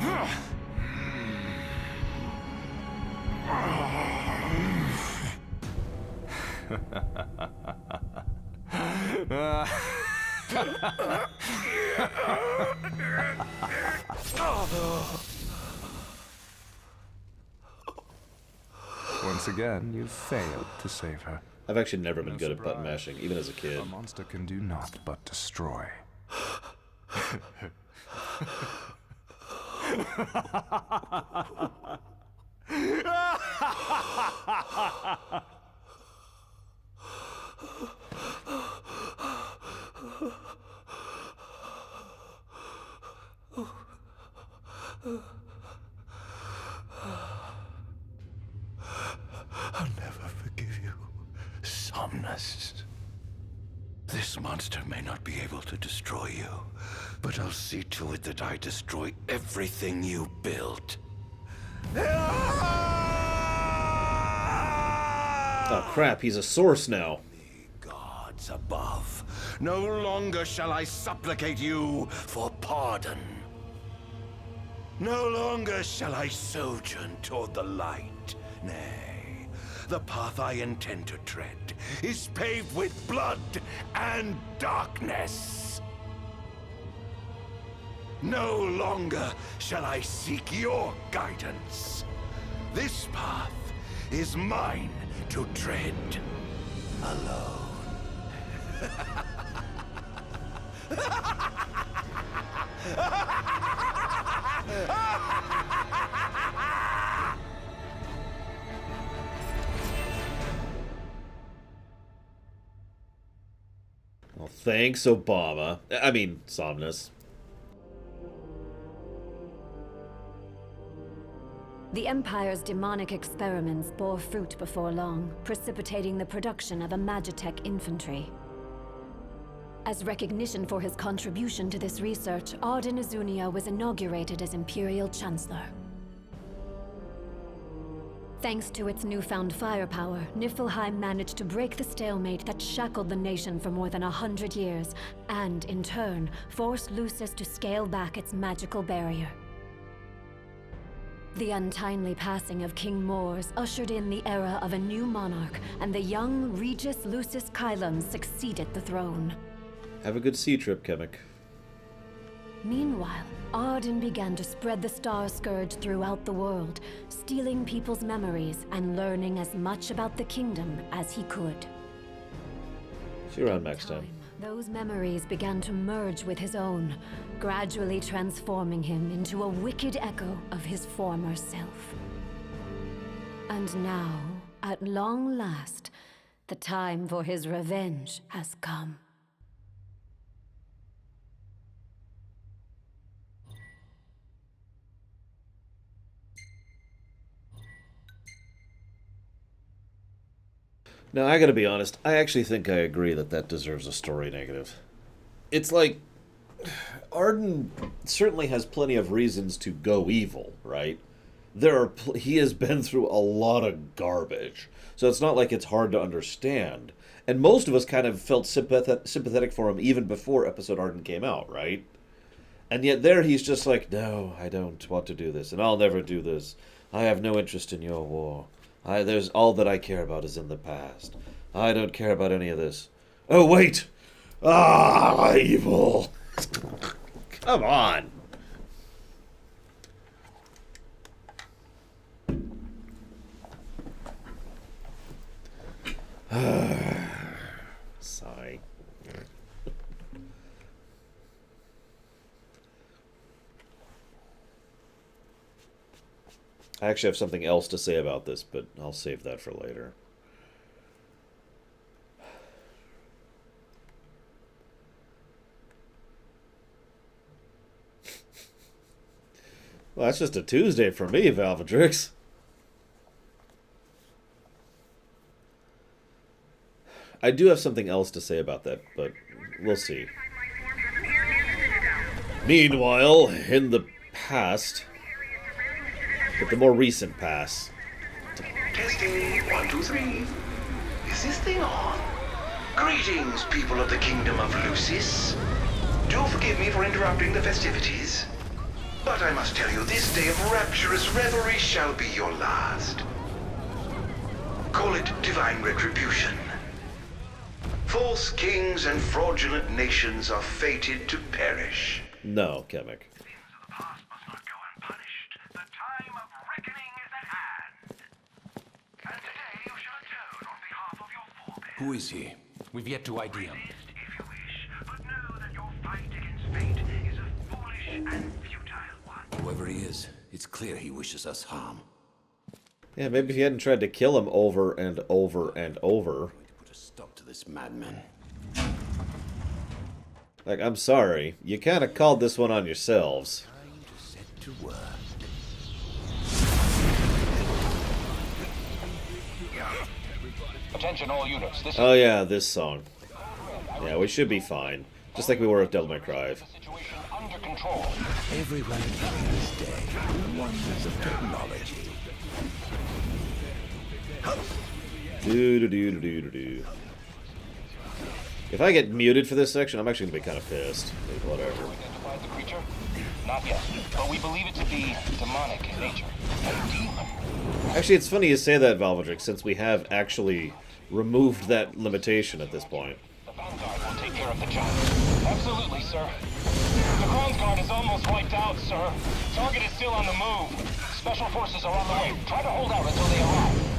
Once again, you've failed to save her. I've actually never been good at button mashing, even as a kid. A monster can do naught but destroy. I'll never forgive you, Somnus. This monster may not be able to destroy you, but I'll see to it that I destroy everything you built. Oh crap, he's a source now. Gods above, no longer shall I supplicate you for pardon. No longer shall I sojourn toward the light. Nay, the path I intend to tread is paved with blood and darkness. No longer shall I seek your guidance. This path is mine to tread alone. Well, thanks, Obama. I mean, Somnus. The Empire's demonic experiments bore fruit before long, precipitating the production of a Magitech infantry. As recognition for his contribution to this research, Ardyn Azunia was inaugurated as Imperial Chancellor. Thanks to its newfound firepower, Niflheim managed to break the stalemate that shackled the nation for more than 100 years, and, in turn, forced Lucis to scale back its magical barrier. The untimely passing of King Mors ushered in the era of a new monarch, and the young Regis Lucis Kylum succeeded the throne. Have a good sea trip, Chemic. Meanwhile, Ardyn began to spread the Star Scourge throughout the world, stealing people's memories and learning as much about the kingdom as he could. See you around next time. Those memories began to merge with his own, gradually transforming him into a wicked echo of his former self. And now, at long last, the time for his revenge has come. Now, I gotta be honest, I actually think I agree that that deserves a story negative. It's like, Ardyn certainly has plenty of reasons to go evil, right? He has been through a lot of garbage, so it's not like it's hard to understand. And most of us kind of felt sympathetic for him even before episode Ardyn came out, right? And yet there he's just like, no, I don't want to do this, and I'll never do this. I have no interest in your war. There's all that I care about is in the past. I don't care about any of this. Oh, wait! Ah, evil! Come on! Sigh. I actually have something else to say about this, but I'll save that for later. Well, that's just a Tuesday for me, Valvedrix. I do have something else to say about that, but we'll see. Meanwhile, in the past, but the more recent past. Testing, 1, 2, 3. Is this thing on? Greetings, people of the Kingdom of Lucis. Do forgive me for interrupting the festivities, but I must tell you, this day of rapturous revelry shall be your last. Call it divine retribution. False kings and fraudulent nations are fated to perish. No, Kamek. Who is he? We've yet to ID him. Whoever he is, it's clear he wishes us harm. Yeah, maybe if you hadn't tried to kill him over and over and over. Put a stop to this madman. Like, I'm sorry, you kind of called this one on yourselves. Set to work. Attention all units. This Oh yeah, this song. Yeah, we should be fine. Just like we were with Devil May Cry. under control. Everyone feels dead. Wonders of technology. Do. If I get muted for this section, I'm actually gonna be kind of pissed. Whatever. Identified the creature? Not yet, but we believe it to be demonic in nature. A demon. Actually, it's funny you say that, Valvedrick, since we have actually removed that limitation at this point. The Vanguard will take care of the giant. Absolutely, sir. The Crown's Guard is almost wiped out, sir. Target is still on the move. Special forces are on the way. Try to hold out until they arrive.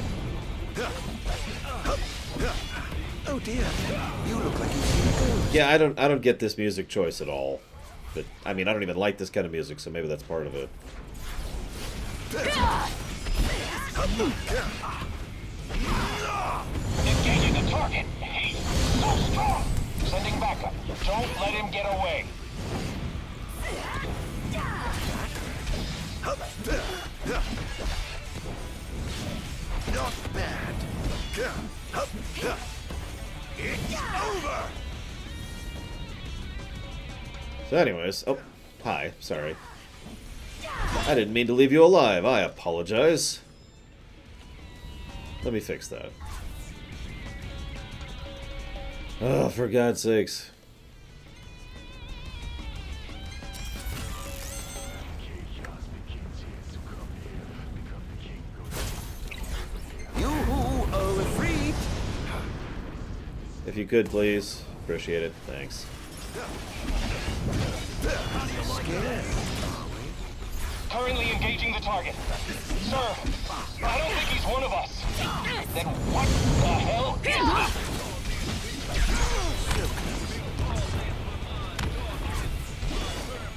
Oh dear, you look like you've seen a ghost. Yeah, I don't get this music choice at all. But I mean, I don't even like this kind of music, so maybe that's part of it. Engaging the target. He's so strong. Sending backup. Don't let him get away. Not bad. It's over. So anyways, oh, hi, sorry. I didn't mean to leave you alive, I apologize. Let me fix that. Oh, for God's sakes. You are free. If you could, please. Appreciate it. Thanks. Currently engaging the target. Sir, I don't think he's one of us. Then what the hell is he?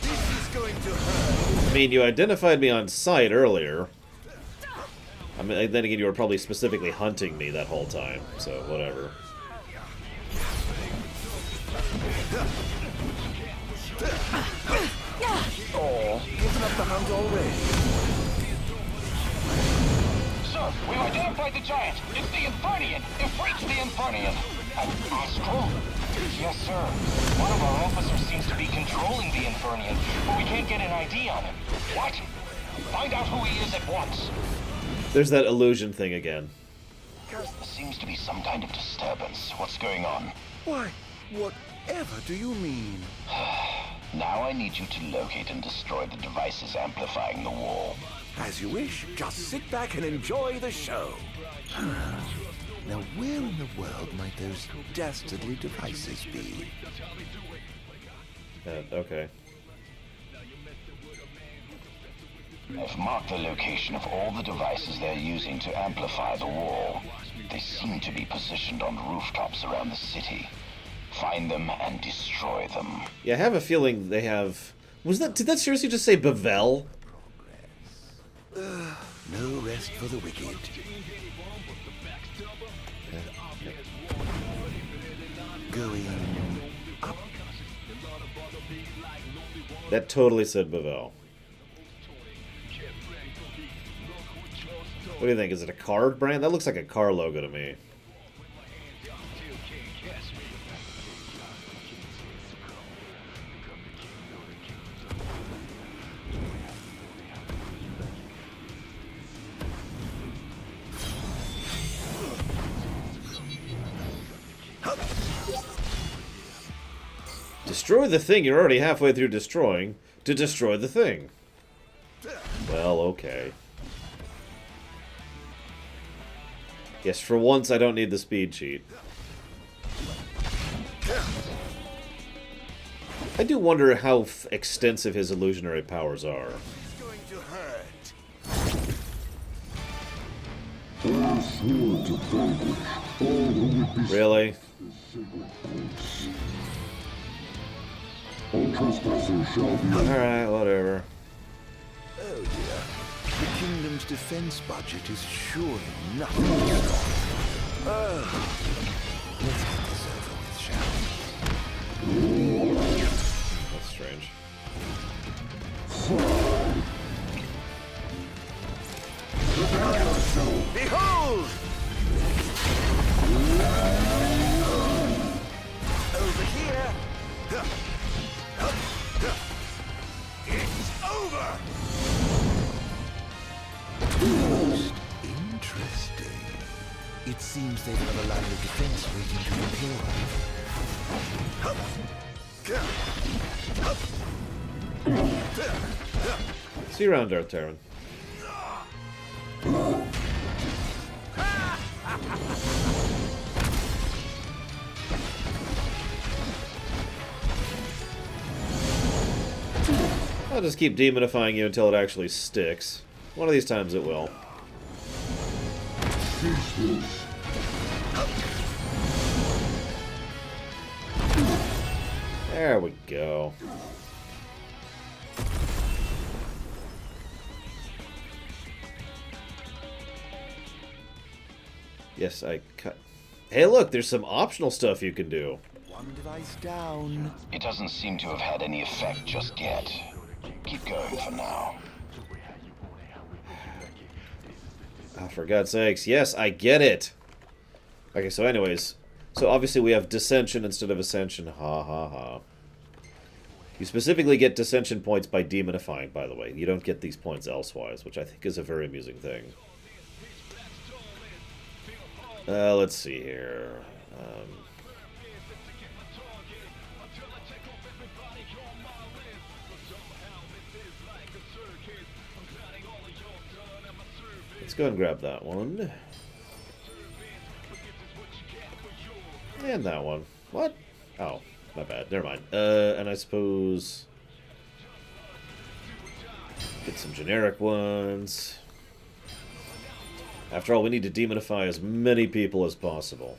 This is going to hurt. I mean, you identified me on sight earlier. I mean, then again, you were probably specifically hunting me that whole time, so whatever. Oh, giving up the hunt already. Sir, we've identified the giant. It's the Infernian. Ifrit's the Infernian. An Astral? Yes, sir. One of our officers seems to be controlling the Infernian, but we can't get an ID on him. What? Find out who he is at once. There's that illusion thing again. There seems to be some kind of disturbance. What's going on? Why, whatever do you mean? Now I need you to locate and destroy the devices amplifying the wall. As you wish. Just sit back and enjoy the show. Now, where in the world might those dastardly devices be? Okay. I've marked the location of all the devices they're using to amplify the wall. They seem to be positioned on rooftops around the city. Find them and destroy them. Yeah, I have a feeling they have... Did that seriously just say Bavel? No rest for the wicked. Going up. That totally said Bavel. What do you think? Is it a car brand? That looks like a car logo to me. Destroy the thing you're already halfway through destroying to destroy the thing. Well, okay. Yes, for once I don't need the speed cheat. I do wonder how extensive his illusionary powers are. Really? Alright, whatever. Oh dear. The kingdom's defense budget is surely nothing strong. Let's get this over with, shall we? That's strange. Behold! Over here! It's over! Most interesting. It seems they've got a line of defense waiting to deploy. See you around, Darth Terran. I'll just keep demonifying you until it actually sticks. One of these times it will. There we go. Yes, I cut. Hey, look, there's some optional stuff you can do. One device down. It doesn't seem to have had any effect just yet. Keep going for now. Oh, for God's sakes. Yes, I get it. Okay, so anyways. So obviously we have dissension instead of ascension. Ha ha ha. You specifically get dissension points by demonifying, by the way. You don't get these points elsewise, which I think is a very amusing thing. Let's see here. Let's go and grab that one. And that one. What? Oh, my bad. Never mind. And I suppose... get some generic ones. After all, we need to demonify as many people as possible.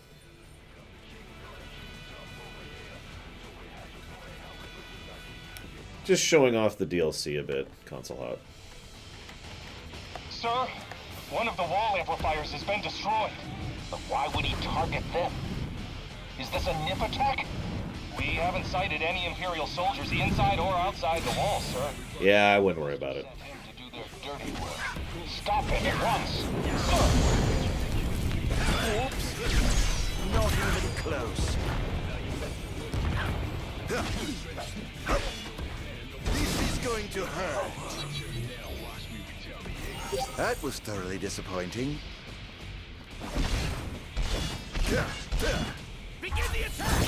Just showing off the DLC a bit, console out. Sir, one of the wall amplifiers has been destroyed. But why would he target them? Is this a nip attack? We haven't sighted any Imperial soldiers inside or outside the wall, sir. Yeah, I wouldn't worry about it. To do their dirty work. Stop it at once, sir! Oops. Not even close. This is going to hurt. That was thoroughly disappointing. Begin the attack!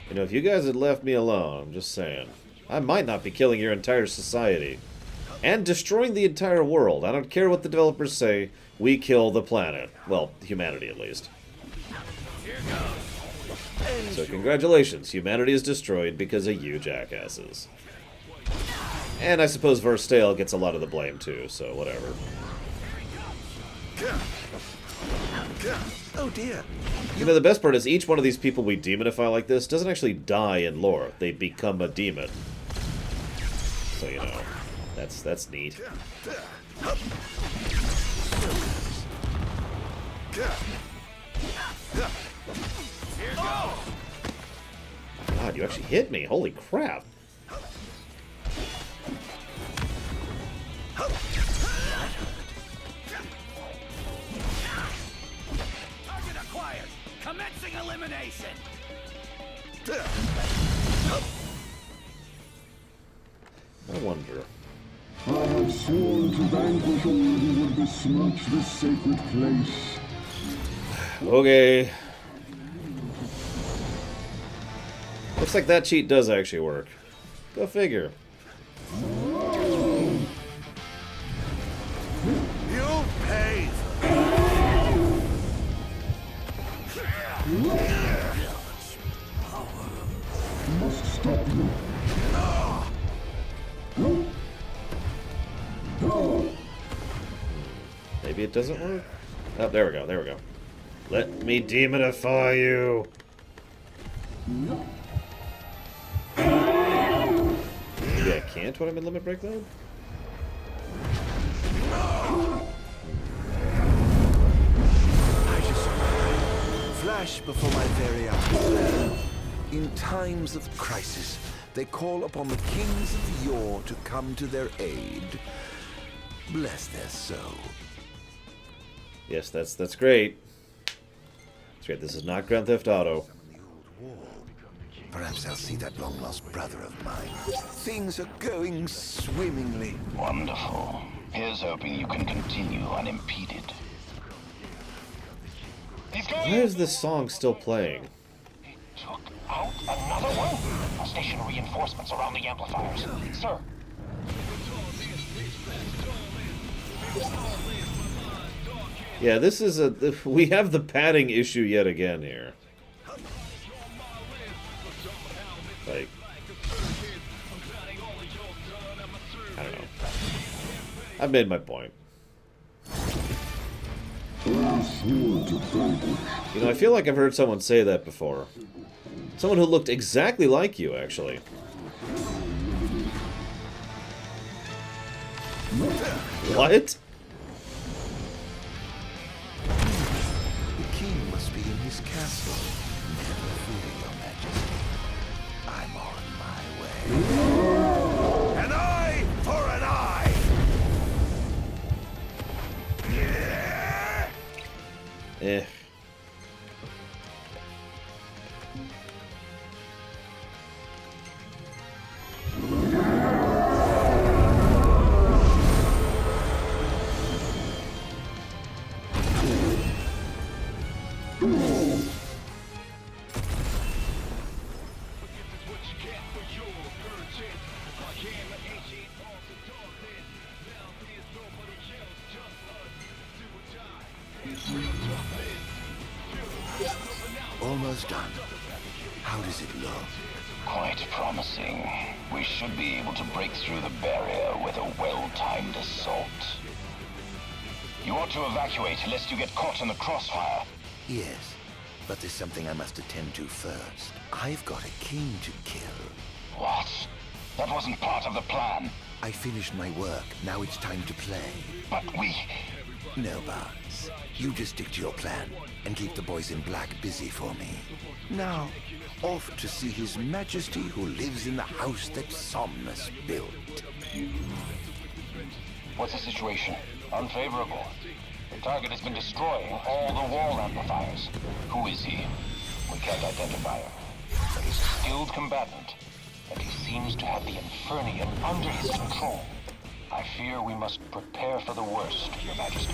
You know, if you guys had left me alone, I'm just saying, I might not be killing your entire society. And destroying the entire world. I don't care what the developers say, we kill the planet. Well, humanity at least. So congratulations, humanity is destroyed because of you jackasses. And I suppose Verstale gets a lot of the blame too, so whatever. Oh dear. You know, the best part is each one of these people we demonify like this doesn't actually die in lore. They become a demon. So, you know, that's neat. God, you actually hit me. Holy crap. Target acquired. Commencing elimination. I wonder. I have sworn to vanquish all who would besmirch this sacred place. Okay. Looks like that cheat does actually work. Go figure. You'll pay. Must stop you. Maybe it doesn't work? Oh, there we go, there we go. Let me demonify you! Maybe I can't when I'm in limit break mode? I just flash before my very eyes. In times of crisis, they call upon the kings of yore to come to their aid. Bless their soul. Yes, that's great. That's great. This is not Grand Theft Auto. Perhaps I'll see that long-lost brother of mine. Things are going swimmingly. Wonderful. Here's hoping you can continue unimpeded. Why is this song still playing? Took out another one? I'll station reinforcements around the amplifiers. Sir. Yeah, this is a... We have the padding issue yet again here. Like... I don't know. I've made my point. You know, I feel like I've heard someone say that before. Someone who looked exactly like you, actually. What? The king must be in his castle. Never fear, your majesty. I'm on my way. An eye for an eye! Eh. Almost done. How does it look? Quite promising. We should be able to break through the barrier with a well-timed assault. You ought to evacuate lest you get caught in the crossfire. Yes, but there's something I must attend to first. I've got a king to kill. What? That wasn't part of the plan. I finished my work. Now it's time to play. But we... No, Barnes. You just stick to your plan and keep the boys in black busy for me. Now, off to see His Majesty who lives in the house that Somnus built. What's the situation? Unfavorable. The target has been destroying all the wall amplifiers. Who is he? We can't identify him. But he's a skilled combatant, and he seems to have the Infernian under his control. I fear we must prepare for the worst, Your Majesty.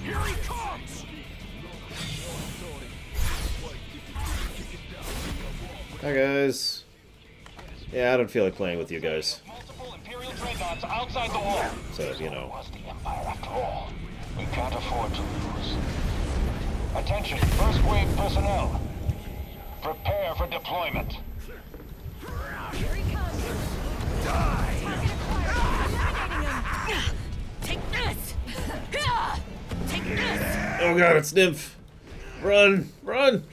Here he comes! Hi guys. Yeah, I don't feel like playing with you guys. Imperial dreadnoughts outside the wall. So, you know. Was the Empire after all? We can't afford to lose. Attention, first wave personnel. Prepare for deployment. Here he comes. Die! Take this. Take this. Oh god, it's Nymph! Run! Run!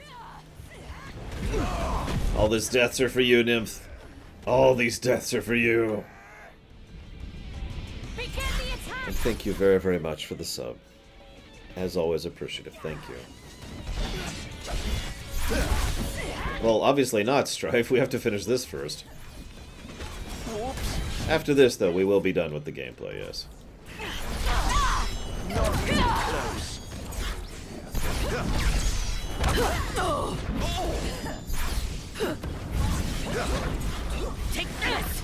All these deaths are for you, Nymph. All these deaths are for you. And thank you very, very much for the sub. As always, appreciative. Thank you. Well, obviously not, Strife. We have to finish this first. After this, though, we will be done with the gameplay, yes. Take this.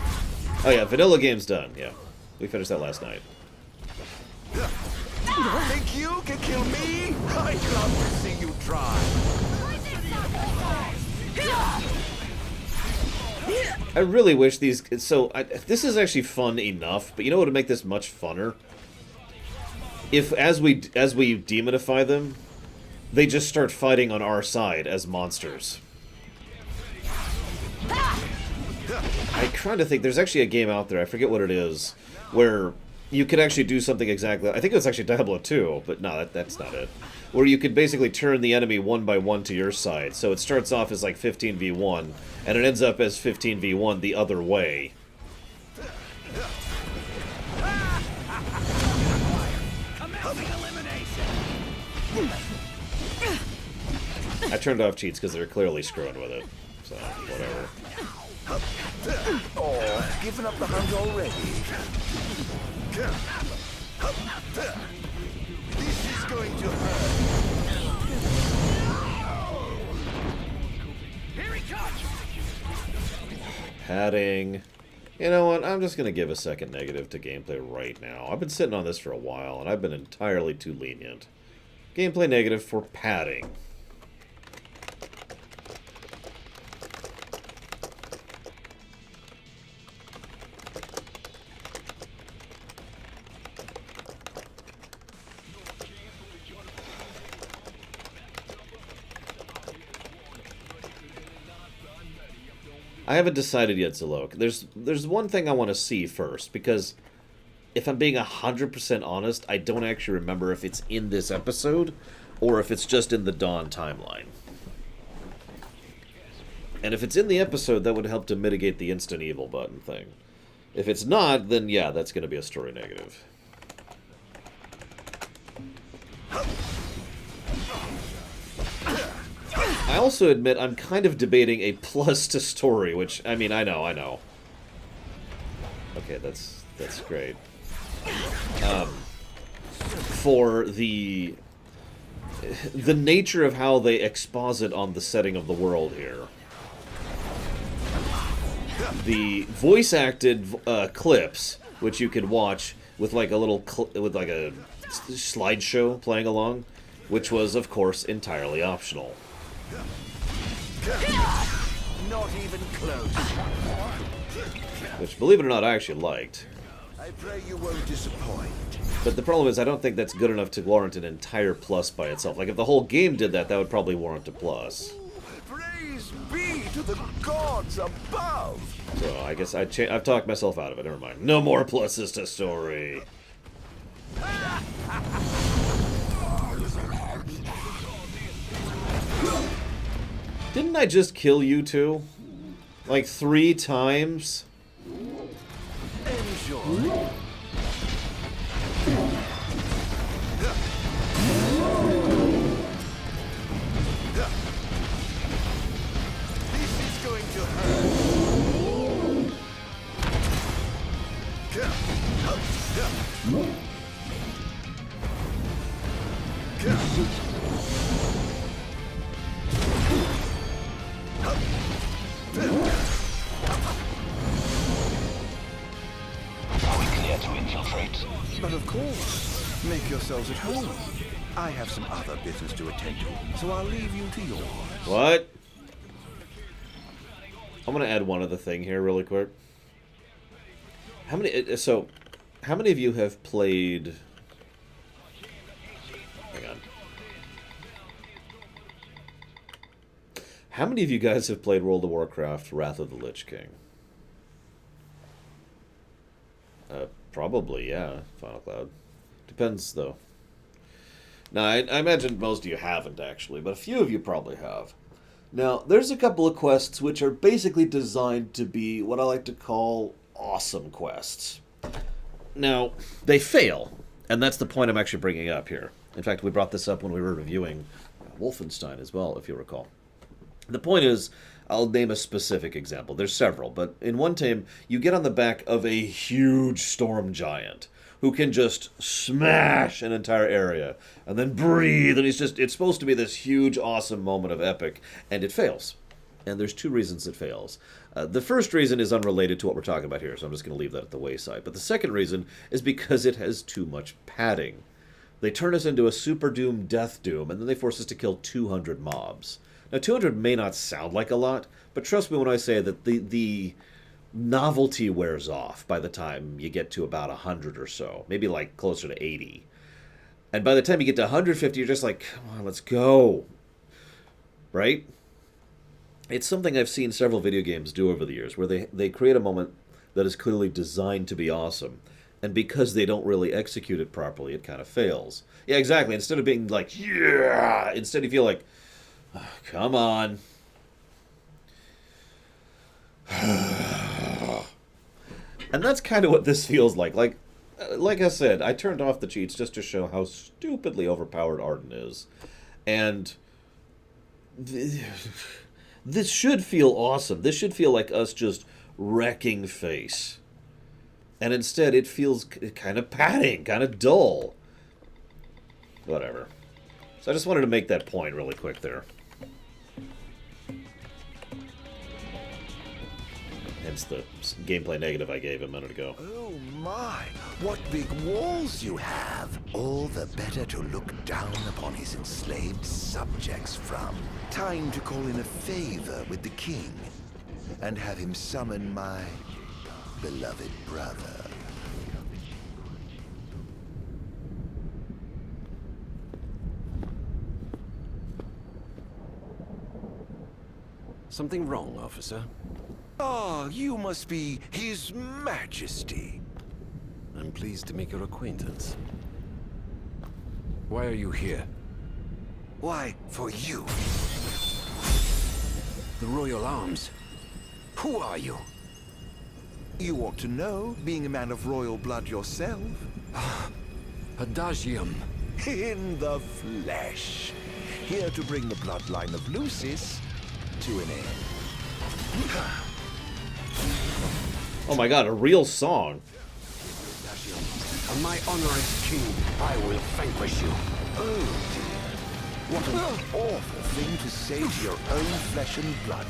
Oh yeah, vanilla game's done. Yeah, we finished that last night. Think you can kill me? I'd love to see you try. I really wish these... this is actually fun enough, but you know what would make this much funner? If, as we demonify them, they just start fighting on our side as monsters. I kind of think there's actually a game out there, I forget what it is, where you could actually do something exactly... I think it was actually Diablo 2, but no, that's not it. Where you could basically turn the enemy one by one to your side. So it starts off as like 15v1, and it ends up as 15v1 the other way. I turned off cheats because they're clearly screwing with it. So, whatever. Oh, giving up the hunt already? This is going to hurt. Here he comes! Padding. You know what? I'm just going to give a second negative to gameplay right now. I've been sitting on this for a while, and I've been entirely too lenient. Gameplay negative for padding. I haven't decided yet, Zalok. There's one thing I want to see first, because if I'm being 100% honest, I don't actually remember if it's in this episode or if it's just in the Dawn timeline. And if it's in the episode, that would help to mitigate the instant evil button thing. If it's not, then yeah, that's going to be a story negative. I also admit I'm kind of debating a plus to story, which, I mean, I know. Okay, that's great. For the nature of how they exposit on the setting of the world here. The voice-acted clips, which you could watch with like a little with like a slideshow playing along, which was, of course, entirely optional. Not even close. Which, believe it or not, I actually liked. I pray you won't disappoint. But the problem is, I don't think that's good enough to warrant an entire plus by itself. Like, if the whole game did that, that would probably warrant a plus. Praise be to the gods above. So, I guess I've talked myself out of it. Never mind. No more pluses to story. Didn't I just kill you two? Like 3 times? Enjoy. This is going to hurt. Are we clear to infiltrate? But of course, make yourselves at home. I have some other business to attend to, so I'll leave you to yours. What? I'm gonna add one other thing here really quick. How many of you have played... Hang on. How many of you guys have played World of Warcraft Wrath of the Lich King? Probably, yeah, Final Cloud. Depends, though. Now, I imagine most of you haven't, actually, but a few of you probably have. Now, there's a couple of quests which are basically designed to be what I like to call awesome quests. Now, they fail, and that's the point I'm actually bringing up here. In fact, we brought this up when we were reviewing Wolfenstein as well, if you recall. The point is, I'll name a specific example. There's several, but in one team, you get on the back of a huge storm giant who can just smash an entire area and then breathe, and it's supposed to be this huge, awesome moment of epic, and it fails. and there's two reasons it fails. The first reason is unrelated to what we're talking about here, so I'm just going to leave that at the wayside. But the second reason is because it has too much padding. They turn us into a Super Doom Death Doom, and then they force us to kill 200 mobs. Now, 200 may not sound like a lot, but trust me when I say that the novelty wears off by the time you get to about 100 or so. Maybe like closer to 80. And by the time you get to 150, you're just like, come on, let's go. Right? It's something I've seen several video games do over the years, where they create a moment that is clearly designed to be awesome, and because they don't really execute it properly, it kind of fails. Yeah, exactly. Instead of being like, yeah, instead you feel like, oh, come on. And that's kind of what this feels like. Like I said, I turned off the cheats just to show how stupidly overpowered Ardyn is. And this should feel awesome. This should feel like us just wrecking face. And instead, it feels kind of padding, kind of dull. Whatever. So I just wanted to make that point really quick there. Hence the gameplay negative I gave a minute ago. Oh my, what big walls you have! All the better to look down upon his enslaved subjects from. Time to call in a favor with the king, and have him summon my beloved brother. Something wrong, officer? Ah, you must be His Majesty. I'm pleased to make your acquaintance. Why are you here? Why, for you. The Royal Arms. Who are you? You ought to know, being a man of royal blood yourself. Adagium. In the flesh. Here to bring the bloodline of Lucis to an end. Oh my god, a real song. On my honor as king, I will vanquish you. Oh dear. What an awful thing to say to your own flesh and blood.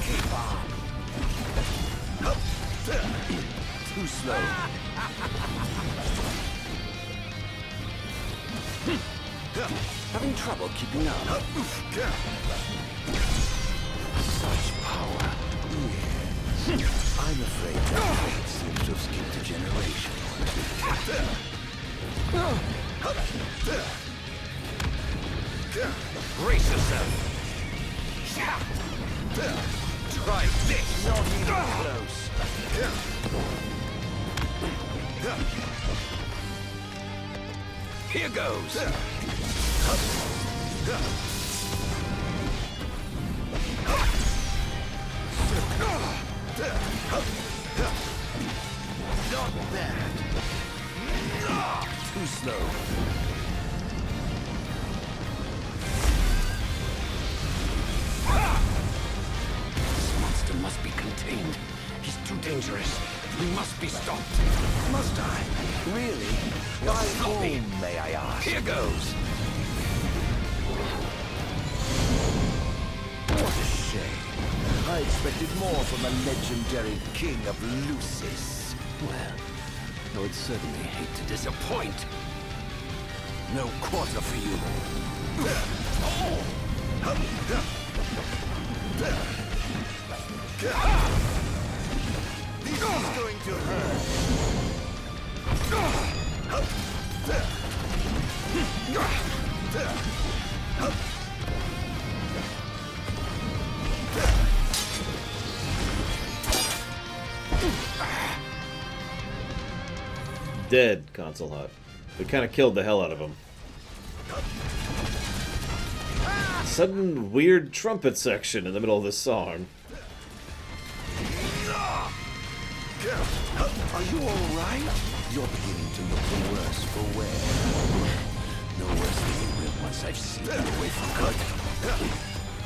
Keep on. Too slow. Having trouble keeping up. Such power. Yes. I'm afraid that trait seems to have skipped a generation. Brace yourself. Try this. Not even close. Here goes. Not bad. Too slow. This monster must be contained. He's too dangerous. He must be stopped. Must I? Really? By whom, may I ask? Here goes. What a shame. I expected more from the legendary king of Lucis. Well, I would certainly hate to disappoint. No quarter for you. This is going to hurt. Dead, Console Hut. We kind of killed the hell out of him. Sudden weird trumpet section in the middle of this song. Are you all right? You're beginning to look the worse for wear. No worse than you will once I've seen you away from good.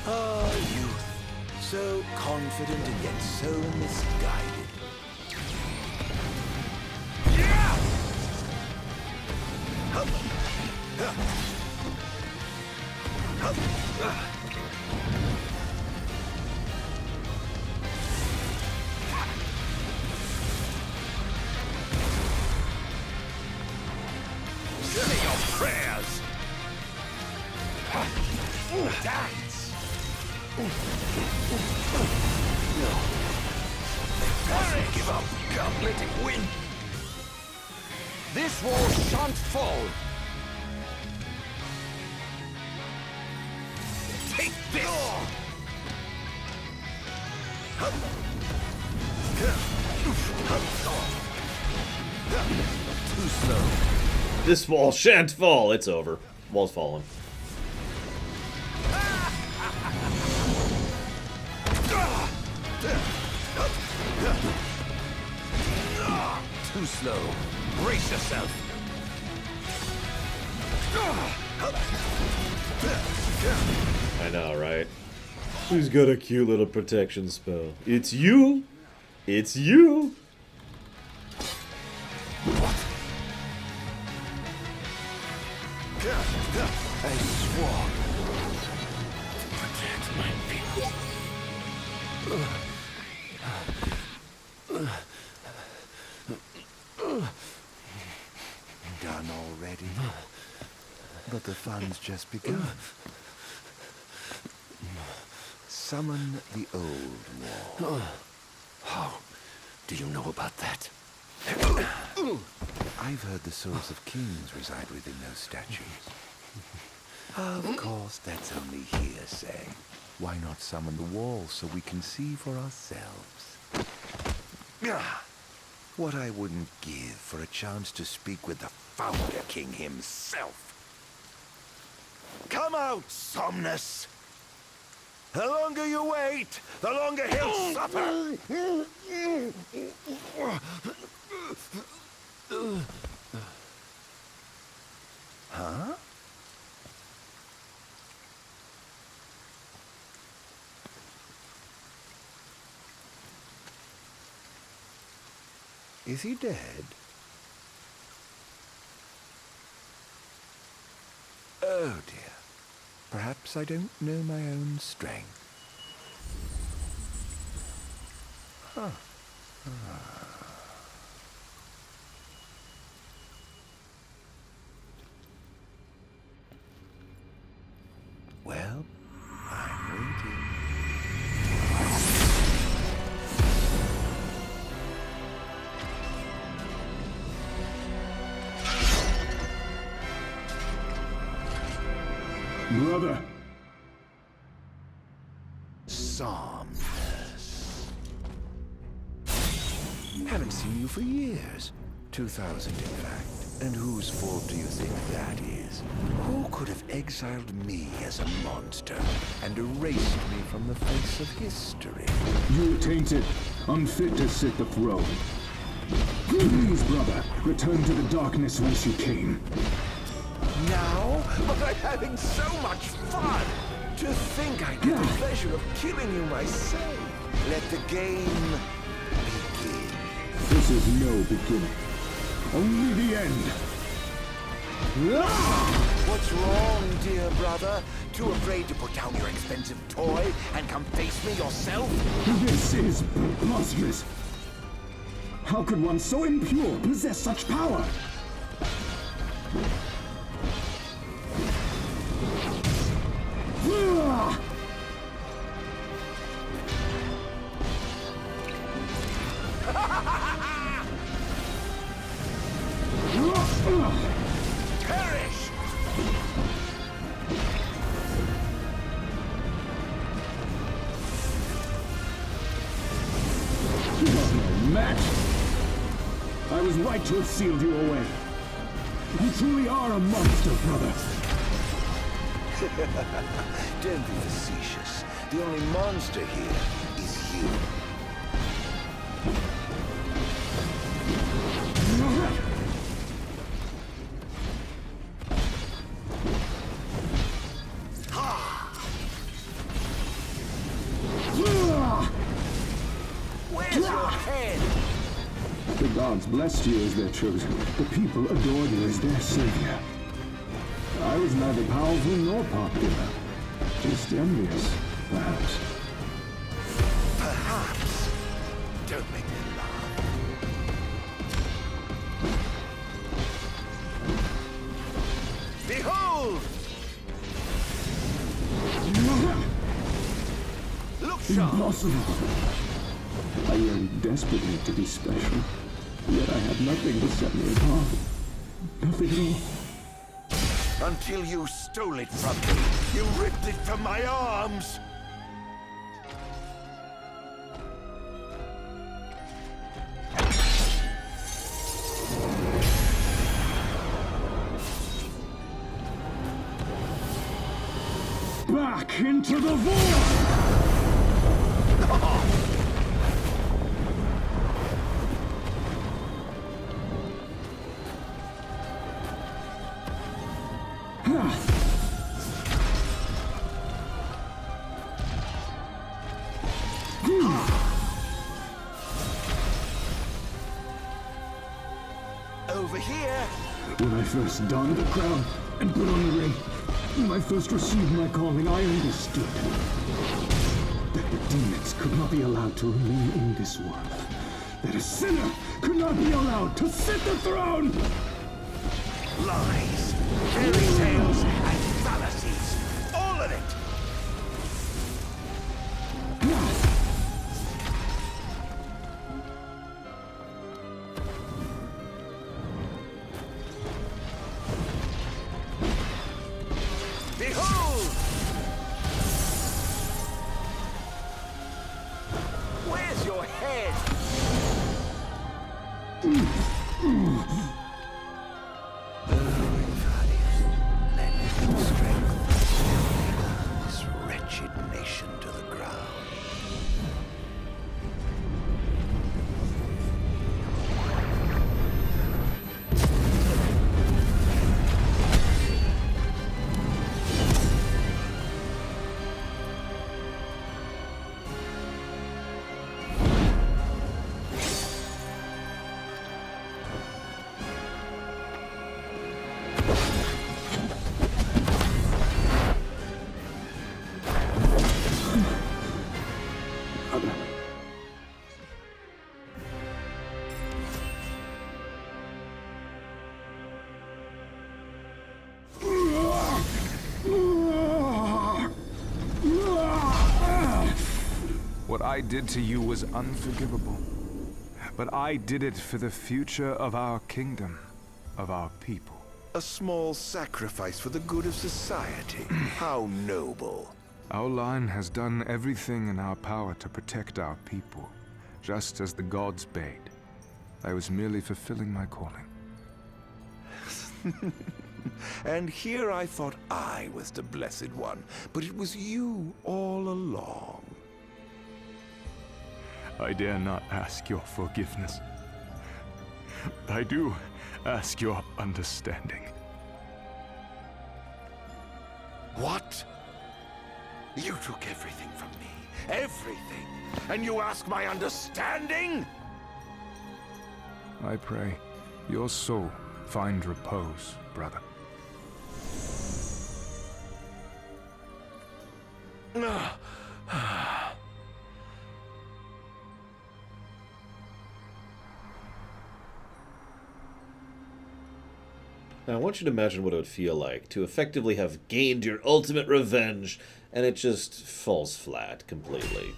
Ah, youth. So confident and yet so misguided. prayers. Dance. No. Give up. Can't let it win. This wall shan't fall. Take this. Too slow. This wall shan't fall. It's over. Wall's falling. Too slow. Brace yourself. I know, right? Who's got a cute little protection spell? It's you! It's you! I swore to protect my people. Done already? But the fun's just begun. Summon the old wall. How do you know about that? I've heard the souls of kings reside within those statues. Of course, that's only hearsay. Why not summon the wall so we can see for ourselves? What I wouldn't give for a chance to speak with the Founder King himself. Come out, Somnus! The longer you wait, the longer he'll suffer! Huh? Is he dead? Oh dear. Perhaps I don't know my own strength. Huh. Well, I'm waiting. Brother. Somnus. Haven't seen you for years. 2000, in fact. And whose fault do you think that is? Who could have exiled me as a monster and erased me from the face of history? You tainted, unfit to sit the throne. Please, brother, return to the darkness whence you came. Now? But I'm having so much fun! To think I get the pleasure of killing you myself. Let the game begin. This is no beginning. Only the end. What's wrong, dear brother? Too afraid to put down your expensive toy and come face me yourself? This is preposterous. How could one so impure possess such power? Perish! You are no match. I was right to have sealed you away. You truly are a monster, brother. Don't be facetious. The only monster here is you. Where's your head? The gods blessed you as their chosen. The people adored you as their savior. I was neither powerful nor popular. Just envious, perhaps. Perhaps. Don't make me laugh. Impossible. I yearned desperately to be special, yet I had nothing to set me apart. Nothing at all. Until you stole it from me. You ripped it from my arms. Back into the void! Over here. When I first donned the crown and put on the ring, when I first received my calling, I understood that the demons could not be allowed to remain in this world. That a sinner could not be allowed to sit the throne! Lies, fairy tales, and fallacies. All of it. Behold! Where's your head? This wretched nation to the ground. What I did to you was unforgivable. But I did it for the future of our kingdom, of our people. A small sacrifice for the good of society. How noble. Our line has done everything in our power to protect our people, just as the gods bade. I was merely fulfilling my calling. And here I thought I was the Blessed One, but it was you all along. I dare not ask your forgiveness. I do ask your understanding. What? You took everything from me. Everything. And you ask my understanding? I pray your soul find repose, brother. Now, I want you to imagine what it would feel like to effectively have gained your ultimate revenge, and it just falls flat completely.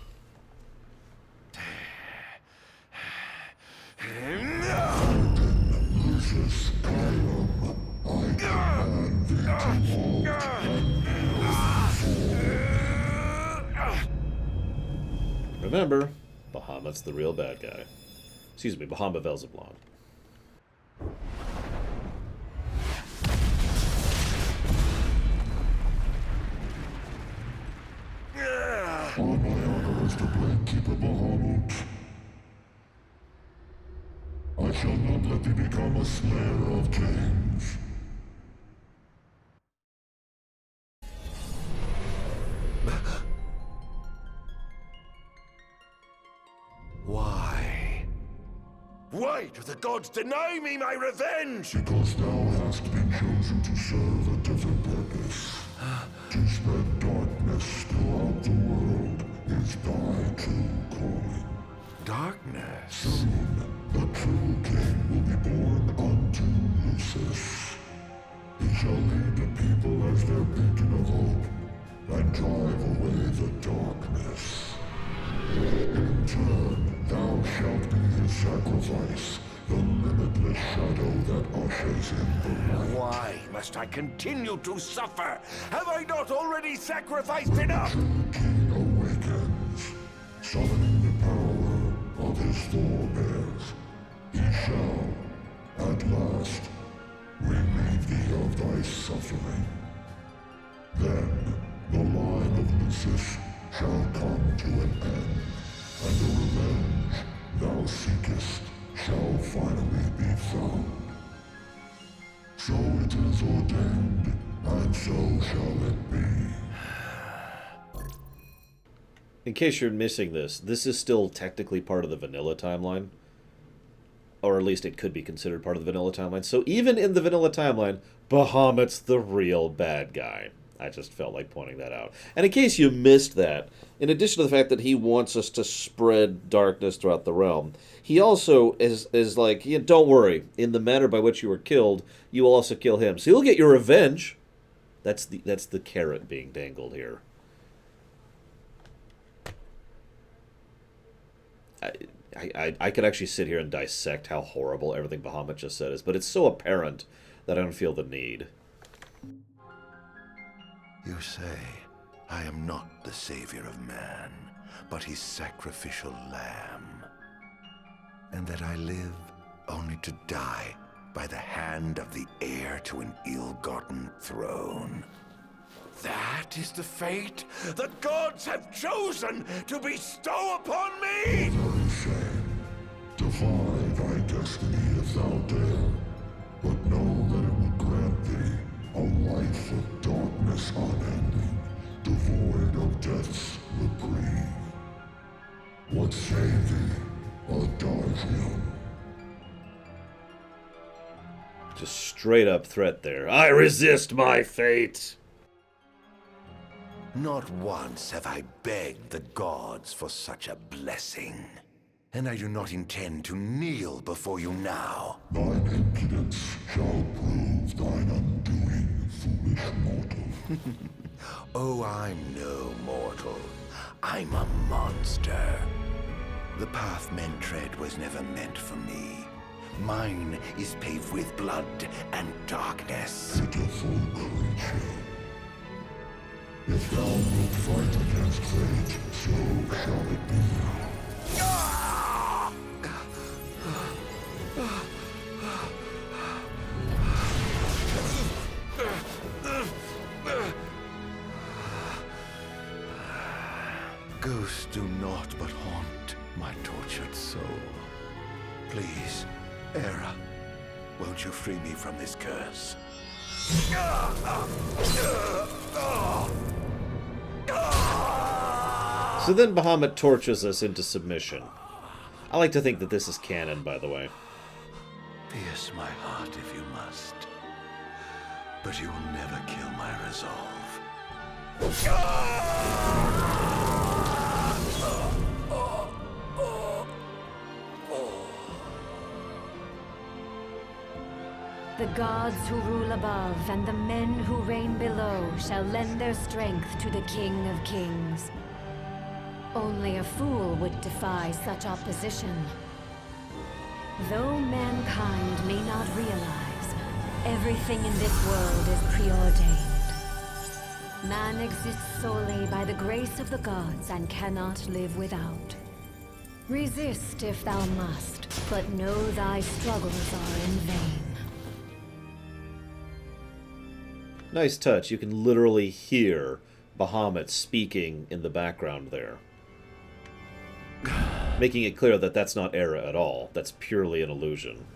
Remember, Bahamut's the real bad guy. Excuse me, Bahamut Velzeblon. All my honor is to blame Keeper Bahamut. I shall not let thee become a slayer of kings. Why? Why do the gods deny me my revenge? Because thou hast been chosen to serve a different purpose. To spread darkness throughout the world is thy true calling. Darkness? Soon, the true king will be born unto Lucis. He shall lead the people as their beacon of hope, and drive away the darkness. sacrifice the limitless shadow that ushers in the light. Why must I continue to suffer? Have I not already sacrificed enough? The king awakens, summoning the power of his forebears. He shall, at last, relieve thee of thy suffering. Then the line of Lucis shall come to an end, and the revenge thou seekest shall finally be found. So it is ordained, and so shall it be. In case you're missing this, this is still technically part of the vanilla timeline. Or at least it could be considered part of the vanilla timeline. So even in the vanilla timeline, Bahamut's the real bad guy. I just felt like pointing that out. And in case you missed that, in addition to the fact that he wants us to spread darkness throughout the realm, he also is like, yeah, don't worry, in the manner by which you were killed, you will also kill him. So you'll get your revenge. That's the carrot being dangled here. I could actually sit here and dissect how horrible everything Bahamut just said is, but it's so apparent that I don't feel the need. You say, I am not the savior of man, but his sacrificial lamb. And that I live only to die by the hand of the heir to an ill-gotten throne. That is the fate the gods have chosen to bestow upon me! Very shame. Defy thy destiny if thou dare, but know that it will grant thee a life of darkness unending, devoid of death's reprieve. What say thee, Ardyn? Just straight up threat there. I resist my fate! Not once have I begged the gods for such a blessing. And I do not intend to kneel before you now. Thine impudence shall prove thine undoing, foolish mortal. Oh, I'm no mortal. I'm a monster. The path men tread was never meant for me. Mine is paved with blood and darkness. Pitiful creature. If thou wilt fight against fate, so shall it be. Ghosts do naught but haunt my tortured soul. Please, Era, won't you free me from this curse? So then Bahamut tortures us into submission. I like to think that this is canon, by the way. Pierce my heart if you must, but you will never kill my resolve. The gods who rule above and the men who reign below shall lend their strength to the King of Kings. Only a fool would defy such opposition. Though mankind may not realize, everything in this world is preordained. Man exists solely by the grace of the gods and cannot live without. Resist if thou must, but know thy struggles are in vain. Nice touch. You can literally hear Bahamut speaking in the background there. Making it clear that that's not Era at all. That's purely an illusion.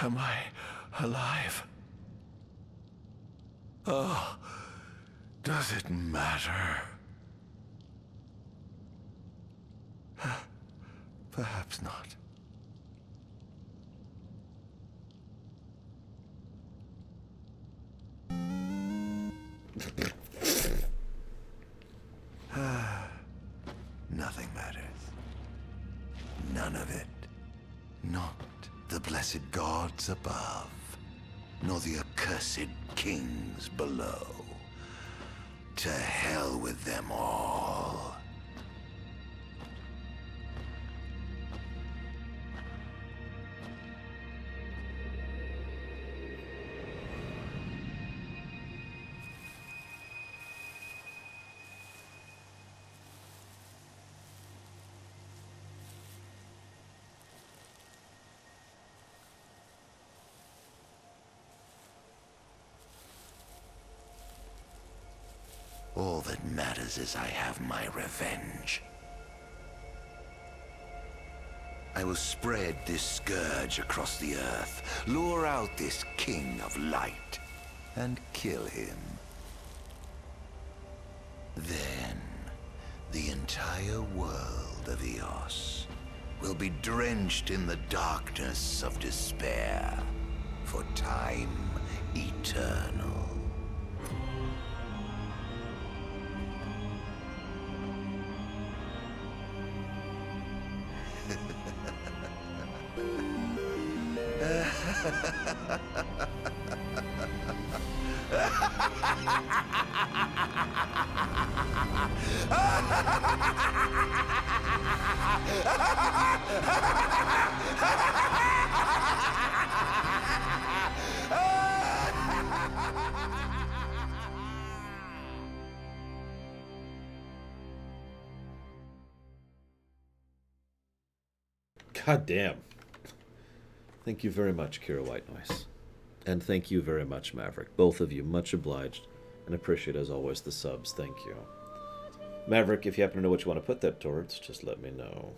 Am I alive? Oh, does it matter? Perhaps not. blessed gods above, nor the accursed kings below. To hell with them all. All that matters is I have my revenge. I will spread this scourge across the earth, lure out this king of light, and kill him. Then, the entire world of Eos will be drenched in the darkness of despair for time eternal. God damn. Thank you very much, Kira White Noise. And thank you very much, Maverick. Both of you, much obliged. And appreciate, as always, the subs. Thank you. Maverick, if you happen to know what you want to put that towards, just let me know.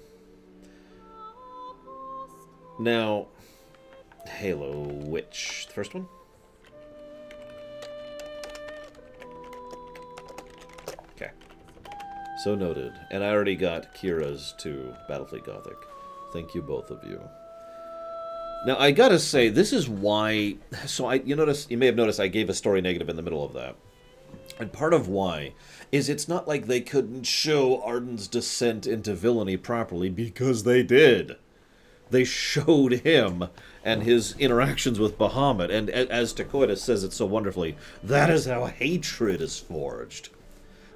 Now, Halo, which? The first one? Okay. So noted. And I already got Kira's to Battlefleet Gothic. Thank you, both of you. Now, I gotta say, this is why... So, you may have noticed I gave a story negative in the middle of that. And part of why is it's not like they couldn't show Ardyn's descent into villainy properly, because they did. They showed him and his interactions with Bahamut, and as Takoida says it so wonderfully, that is how hatred is forged.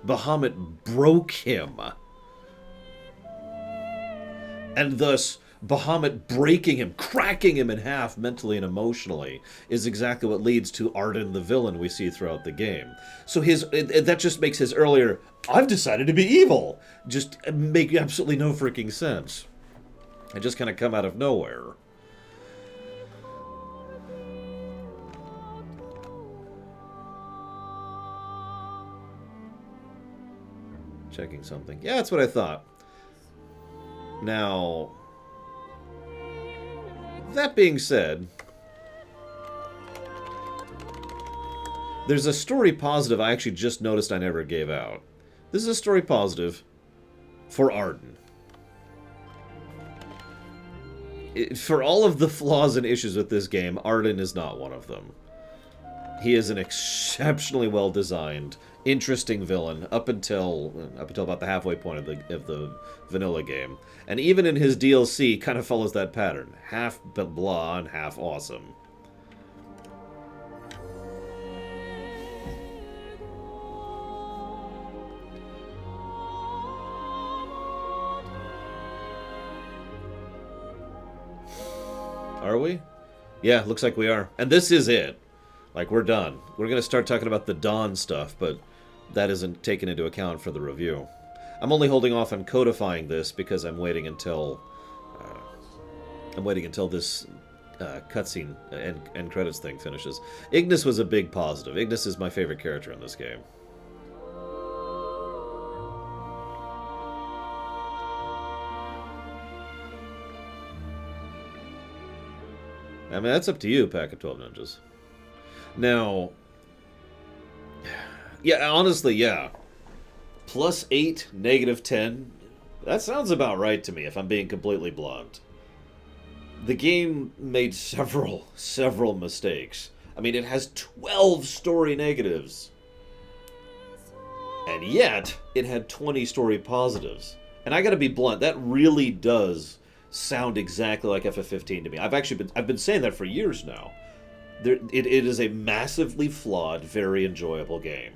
Bahamut broke him. And thus, Bahamut breaking him, cracking him in half mentally and emotionally, is exactly what leads to Ardyn the villain we see throughout the game. So that just makes his earlier, I've decided to be evil, just make absolutely no freaking sense. It just kind of come out of nowhere. Checking something. Yeah, that's what I thought. Now, that being said, there's a story positive I actually just noticed I never gave out. This is a story positive for Ardyn. For all of the flaws and issues with this game, Ardyn is not one of them. He is an exceptionally well-designed, interesting villain up until about the halfway point of the vanilla game. And even in his DLC, kind of follows that pattern. Half blah and half awesome. Are we? Yeah, looks like we are. And this is it. Like, we're done. We're going to start talking about the Dawn stuff, but that isn't taken into account for the review. I'm only holding off on codifying this because I'm waiting until this cutscene and credits thing finishes. Ignis was a big positive. Ignis is my favorite character in this game. I mean, that's up to you, Pack of 12 Ninjas. Now, yeah, honestly, yeah. +8, -10. That sounds about right to me, if I'm being completely blunt. The game made several mistakes. I mean, it has 12 story negatives. And yet, it had 20 story positives. And I gotta be blunt, that really does sound exactly like FF15 to me. I've been saying that for years now. It is a massively flawed, very enjoyable game.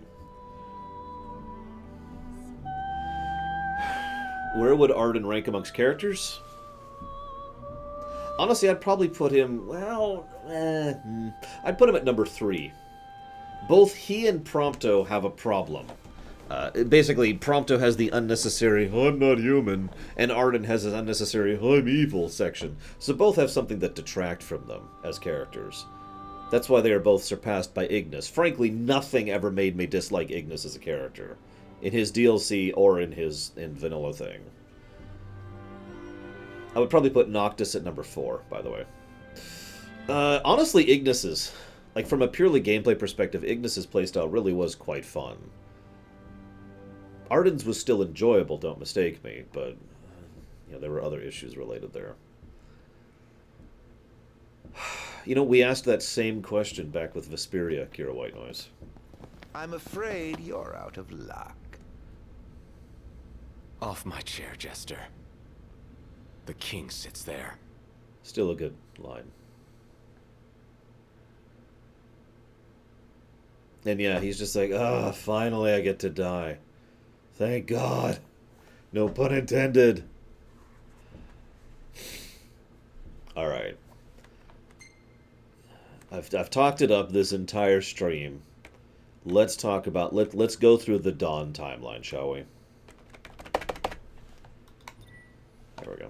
Where would Ardyn rank amongst characters? Honestly, I'd probably put him, well, I'd put him at number 3. Both he and Prompto have a problem. Basically, Prompto has the unnecessary, I'm not human, and Ardyn has his unnecessary, I'm evil section. So both have something that detract from them as characters. That's why they are both surpassed by Ignis. Frankly, nothing ever made me dislike Ignis as a character. In his DLC or in vanilla thing. I would probably put Noctis at number 4, by the way. Honestly, Ignis's, like from a purely gameplay perspective, Ignis's playstyle really was quite fun. Ardyn's was still enjoyable, don't mistake me, but you know, there were other issues related there. You know, we asked that same question back with Vesperia, Kira White Noise. I'm afraid you're out of luck. Off my chair, Jester. The king sits there. Still a good line. And yeah, he's just like, ah, finally I get to die. Thank God. No pun intended. Alright. I've talked it up this entire stream. Let's talk about, let's go through the Dawn timeline, shall we? There we go.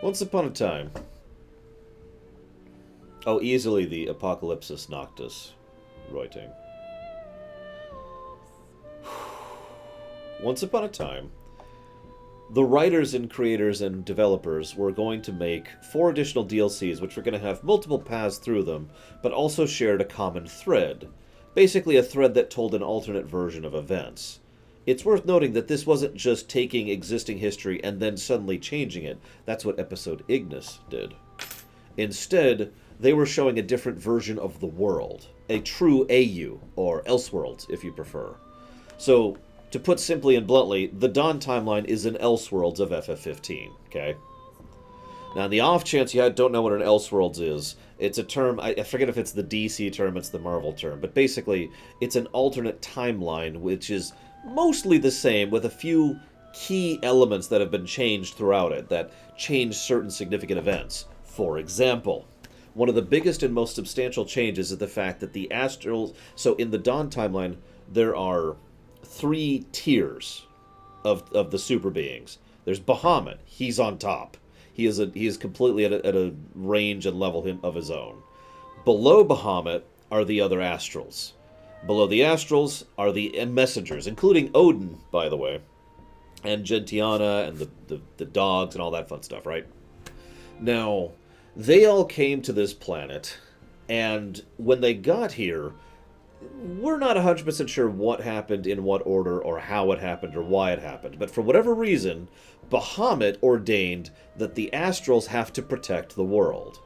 Once upon a time. Oh, easily the Apocalypsis Noctis writing. Once upon a time, the writers and creators and developers were going to make 4 additional DLCs, which were going to have multiple paths through them, but also shared a common thread. Basically a thread that told an alternate version of events. It's worth noting that this wasn't just taking existing history and then suddenly changing it. That's what episode Ignis did. Instead, they were showing a different version of the world. A true AU, or Elseworlds, if you prefer. So, to put simply and bluntly, the Dawn timeline is an Elseworlds of FF15, okay? Now, in the off chance you don't know what an Elseworlds is, it's a term, I forget if it's the DC term, it's the Marvel term, but basically, it's an alternate timeline which is mostly the same with a few key elements that have been changed throughout it that change certain significant events. For example, one of the biggest and most substantial changes is the fact that the astrals... So in the Dawn timeline, there are 3 tiers of the super beings. There's Bahamut. He's on top. He is completely at a range and level of his own. Below Bahamut are the other astrals. Below the astrals are the messengers, including Odin, by the way, and Gentiana and the dogs and all that fun stuff, right? Now, they all came to this planet, and when they got here, we're not 100% sure what happened in what order or how it happened or why it happened, but for whatever reason, Bahamut ordained that the astrals have to protect the world.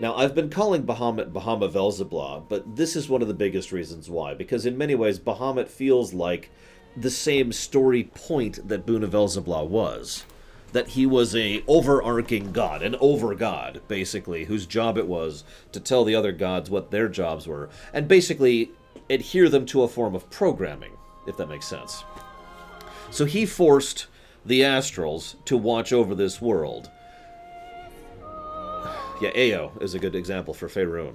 Now, I've been calling Bahamut Velzeblah, but this is one of the biggest reasons why, because in many ways, Bahamut feels like the same story point that Buna Velzeblah was. That he was a overarching god, an over-god, basically, whose job it was to tell the other gods what their jobs were, and basically adhere them to a form of programming, if that makes sense. So he forced the Astrals to watch over this world. Yeah, Ao is a good example for Faerun.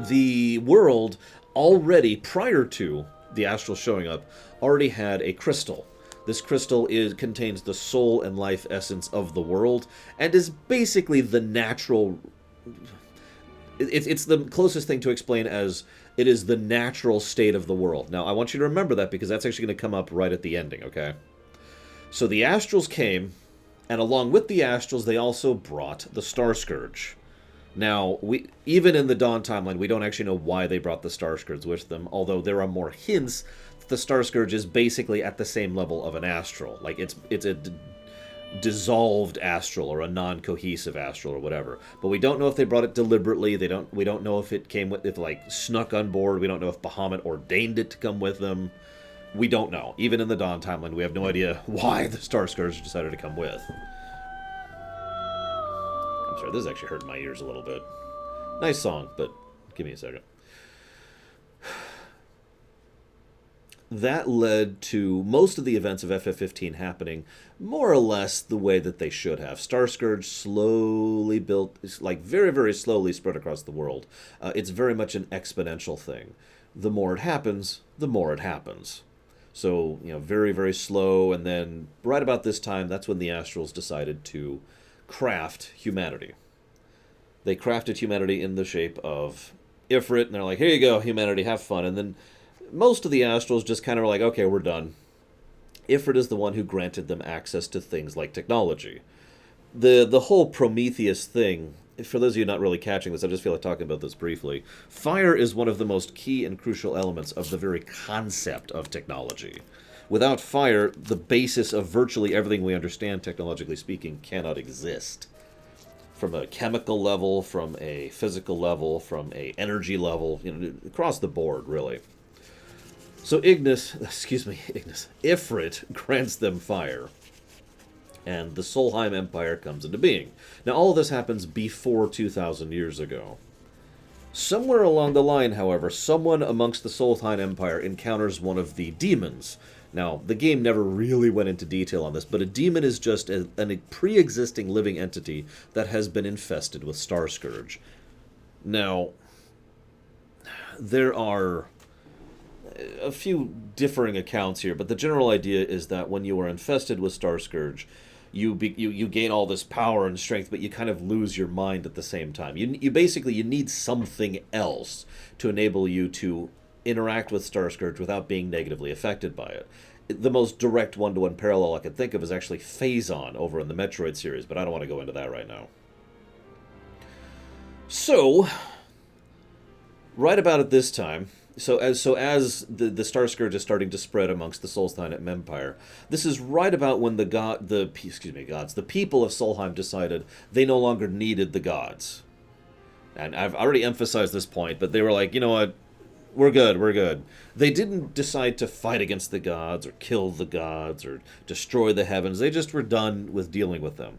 The world already, prior to the Astrals showing up, already had a crystal. This crystal contains the soul and life essence of the world, and is basically the natural... It's the closest thing to explain as it is the natural state of the world. Now, I want you to remember that because that's actually going to come up right at the ending, okay? So the Astrals came, and along with the Astrals, they also brought the Star Scourge. Now, even in the Dawn timeline, we don't actually know why they brought the Star Scourge with them, although there are more hints that the Star Scourge is basically at the same level of an Astral. Like, it's dissolved astral or a non-cohesive astral or whatever. But we don't know if they brought it deliberately. We don't know if it came with, if like snuck on board. We don't know if Bahamut ordained it to come with them. We don't know. Even in the Dawn timeline, we have no idea why the Star Scourge decided to come with. I'm sorry, this is actually hurting my ears a little bit. Nice song, but give me a second. That led to most of the events of FF15 happening more or less the way that they should have. Star Scourge slowly built, like very, very slowly spread across the world. It's very much an exponential thing. The more it happens, the more it happens. So, you know, very, very slow, and then right about this time, that's when the Astrals decided to craft humanity. They crafted humanity in the shape of Ifrit, and they're like, here you go, humanity, have fun. And then most of the Astrals just kind of were like, okay, we're done. Ifrit is the one who granted them access to things like technology. The whole Prometheus thing, for those of you not really catching this, I just feel like talking about this briefly. Fire is one of the most key and crucial elements of the very concept of technology. Without fire, the basis of virtually everything we understand, technologically speaking, cannot exist. From a chemical level, from a physical level, from a energy level, you know, across the board, really. So Ifrit grants them fire, and the Solheim Empire comes into being. Now, all of this happens before 2,000 years ago. Somewhere along the line, however, someone amongst the Solheim Empire encounters one of the demons. Now, the game never really went into detail on this, but a demon is just a pre-existing living entity that has been infested with Star Scourge. Now, there are a few differing accounts here, but the general idea is that when you are infested with Star Scourge, you gain all this power and strength, but you kind of lose your mind at the same time. You basically need something else to enable you to interact with Star Scourge without being negatively affected by it. The most direct one-to-one parallel I can think of is actually Phazon over in the Metroid series, but I don't want to go into that right now. So, right about at this time, so as the Star Scourge is starting to spread amongst the Solheim Empire, this is right about when the people of Solheim decided they no longer needed the gods. And I've already emphasized this point, but they were like, you know what, we're good. They didn't decide to fight against the gods or kill the gods or destroy the heavens. They just were done with dealing with them.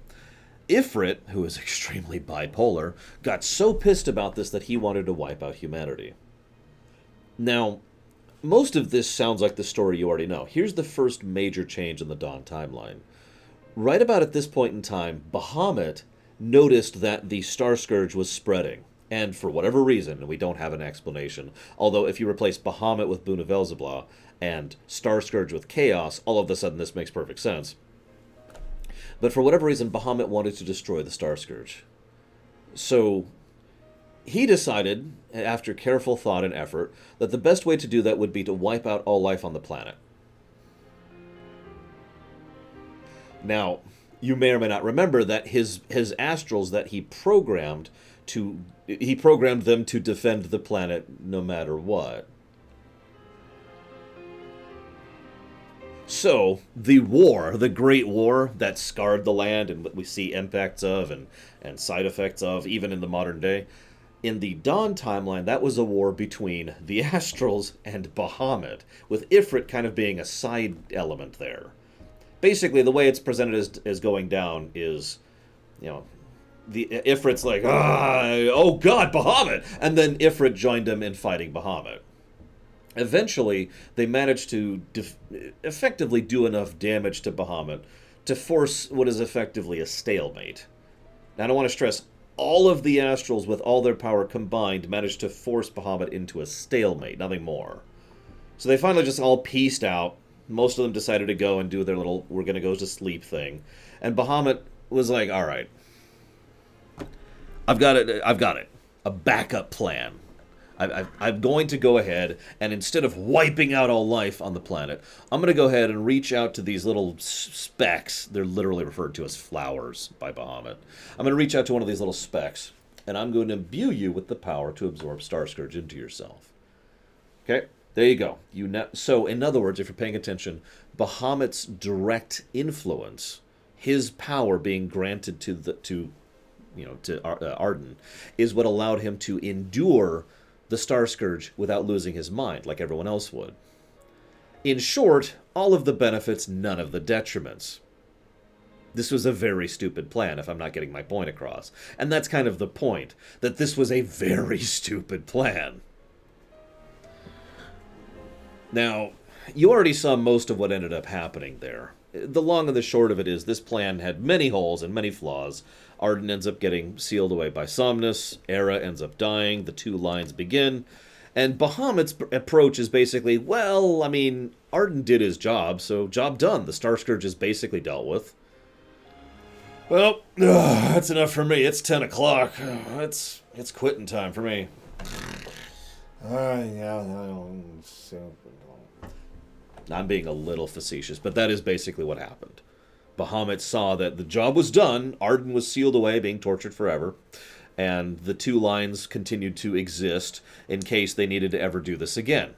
Ifrit, who is extremely bipolar, got so pissed about this that he wanted to wipe out humanity. Now, most of this sounds like the story you already know. Here's the first major change in the Dawn timeline. Right about at this point in time, Bahamut noticed that the Star Scourge was spreading. And for whatever reason, and we don't have an explanation, although if you replace Bahamut with Boon of Beelzebub and Star Scourge with Chaos, all of a sudden this makes perfect sense. But for whatever reason, Bahamut wanted to destroy the Star Scourge. So he decided, after careful thought and effort, that the best way to do that would be to wipe out all life on the planet. Now, you may or may not remember that his astrals that he programmed them to defend the planet no matter what. So, the war, the Great War that scarred the land and what we see impacts of and side effects of, even in the modern day, in the Dawn timeline, that was a war between the Astrals and Bahamut, with Ifrit kind of being a side element there. Basically, the way it's presented as going down is, you know, the Ifrit's like, oh god, Bahamut! And then Ifrit joined him in fighting Bahamut. Eventually, they managed to effectively do enough damage to Bahamut to force what is effectively a stalemate. Now, I don't want to stress, all of the Astrals with all their power combined managed to force Bahamut into a stalemate, nothing more. So they finally just all pieced out. Most of them decided to go and do their little we're gonna go to sleep thing. And Bahamut was like, alright, I've got it. A backup plan. I'm going to go ahead, and instead of wiping out all life on the planet, I'm going to go ahead and reach out to these little specks. They're literally referred to as flowers by Bahamut. I'm going to reach out to one of these little specks, and I'm going to imbue you with the power to absorb Star Scourge into yourself. Okay, there you go. So, in other words, if you're paying attention, Bahamut's direct influence his power being granted to Ardyn is what allowed him to endure the Star Scourge without losing his mind like everyone else would. In short, all of the benefits, none of the detriments. This was a very stupid plan, if I'm not getting my point across. And that's kind of the point, that this was a very stupid plan. Now, you already saw most of what ended up happening there. The long and the short of it is this plan had many holes and many flaws. Ardyn ends up getting sealed away by Somnus, Era ends up dying, the two lines begin, and Bahamut's approach is basically, well, I mean, Ardyn did his job, so job done. The Star Scourge is basically dealt with. Well, that's enough for me. It's 10 o'clock. It's quitting time for me. I'm being a little facetious, but that is basically what happened. Bahamut saw that the job was done, Ardyn was sealed away, being tortured forever, and the two lines continued to exist in case they needed to ever do this again.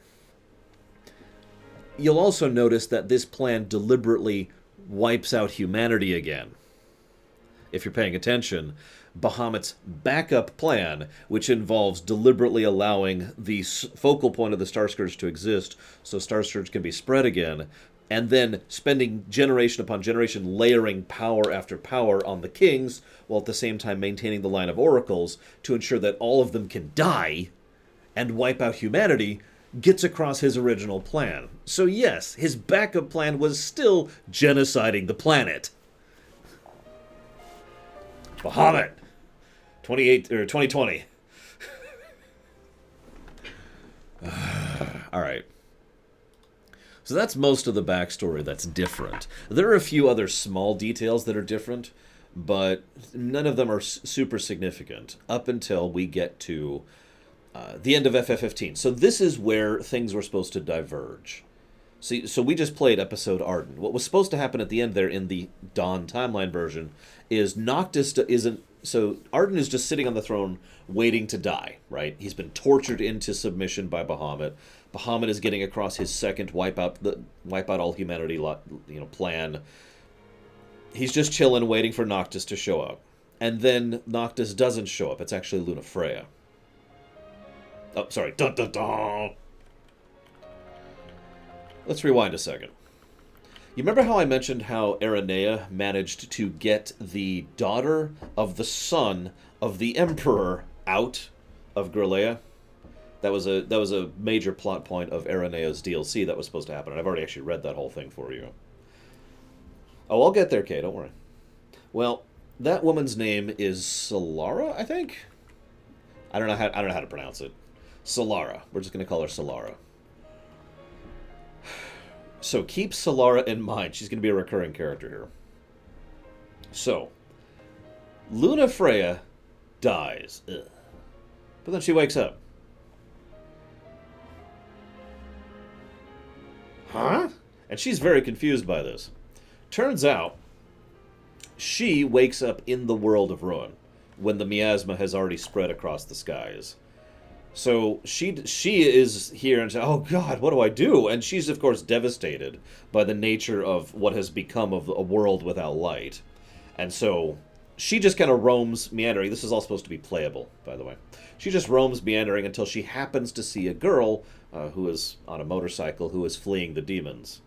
You'll also notice that this plan deliberately wipes out humanity again. If you're paying attention, Bahamut's backup plan, which involves deliberately allowing the focal point of the Star Scourge to exist so Star Scourge can be spread again, and then spending generation upon generation layering power after power on the kings, while at the same time maintaining the line of oracles to ensure that all of them can die and wipe out humanity, gets across his original plan. So yes, his backup plan was still genociding the planet. Bahamut! 2020. Alright. So that's most of the backstory that's different. There are a few other small details that are different, but none of them are super significant up until we get to the end of FF15. So this is where things were supposed to diverge. So we just played episode Ardyn. What was supposed to happen at the end there in the Dawn timeline version is Noctis isn't... So Ardyn is just sitting on the throne waiting to die, right? He's been tortured into submission by Bahamut. Bahamut is getting across his second wipe out all humanity plan. He's just chilling, waiting for Noctis to show up. And then Noctis doesn't show up. It's actually Lunafreya. Oh, sorry. Dun, dun, dun. Let's rewind a second. You remember how I mentioned how Aranea managed to get the daughter of the son of the Emperor out of Grelea? That was a major plot point of Aranea's DLC that was supposed to happen, and I've already actually read that whole thing for you. Oh, I'll get there, Kay, don't worry. Well, that woman's name is Solara, I think? I don't know how to pronounce it. Solara. We're just going to call her Solara. So keep Solara in mind. She's going to be a recurring character here. So, Lunafreya dies. Ugh. But then she wakes up. Huh? And she's very confused by this. Turns out, she wakes up in the world of Ruin when the miasma has already spread across the skies. So she is here and says, oh God, what do I do? And she's, of course, devastated by the nature of what has become of a world without light. And so she just kind of roams meandering. This is all supposed to be playable, by the way. She just roams meandering until she happens to see a girl who is on a motorcycle who is fleeing the demons.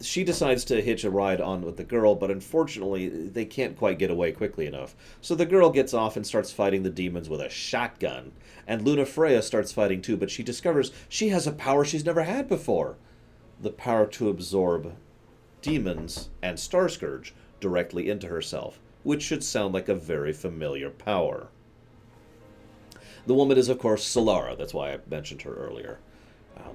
She decides to hitch a ride on with the girl, but unfortunately, they can't quite get away quickly enough. So the girl gets off and starts fighting the demons with a shotgun. And Lunafreya starts fighting too, but she discovers she has a power she's never had before. The power to absorb demons and Star Scourge directly into herself, which should sound like a very familiar power. The woman is, of course, Solara. That's why I mentioned her earlier.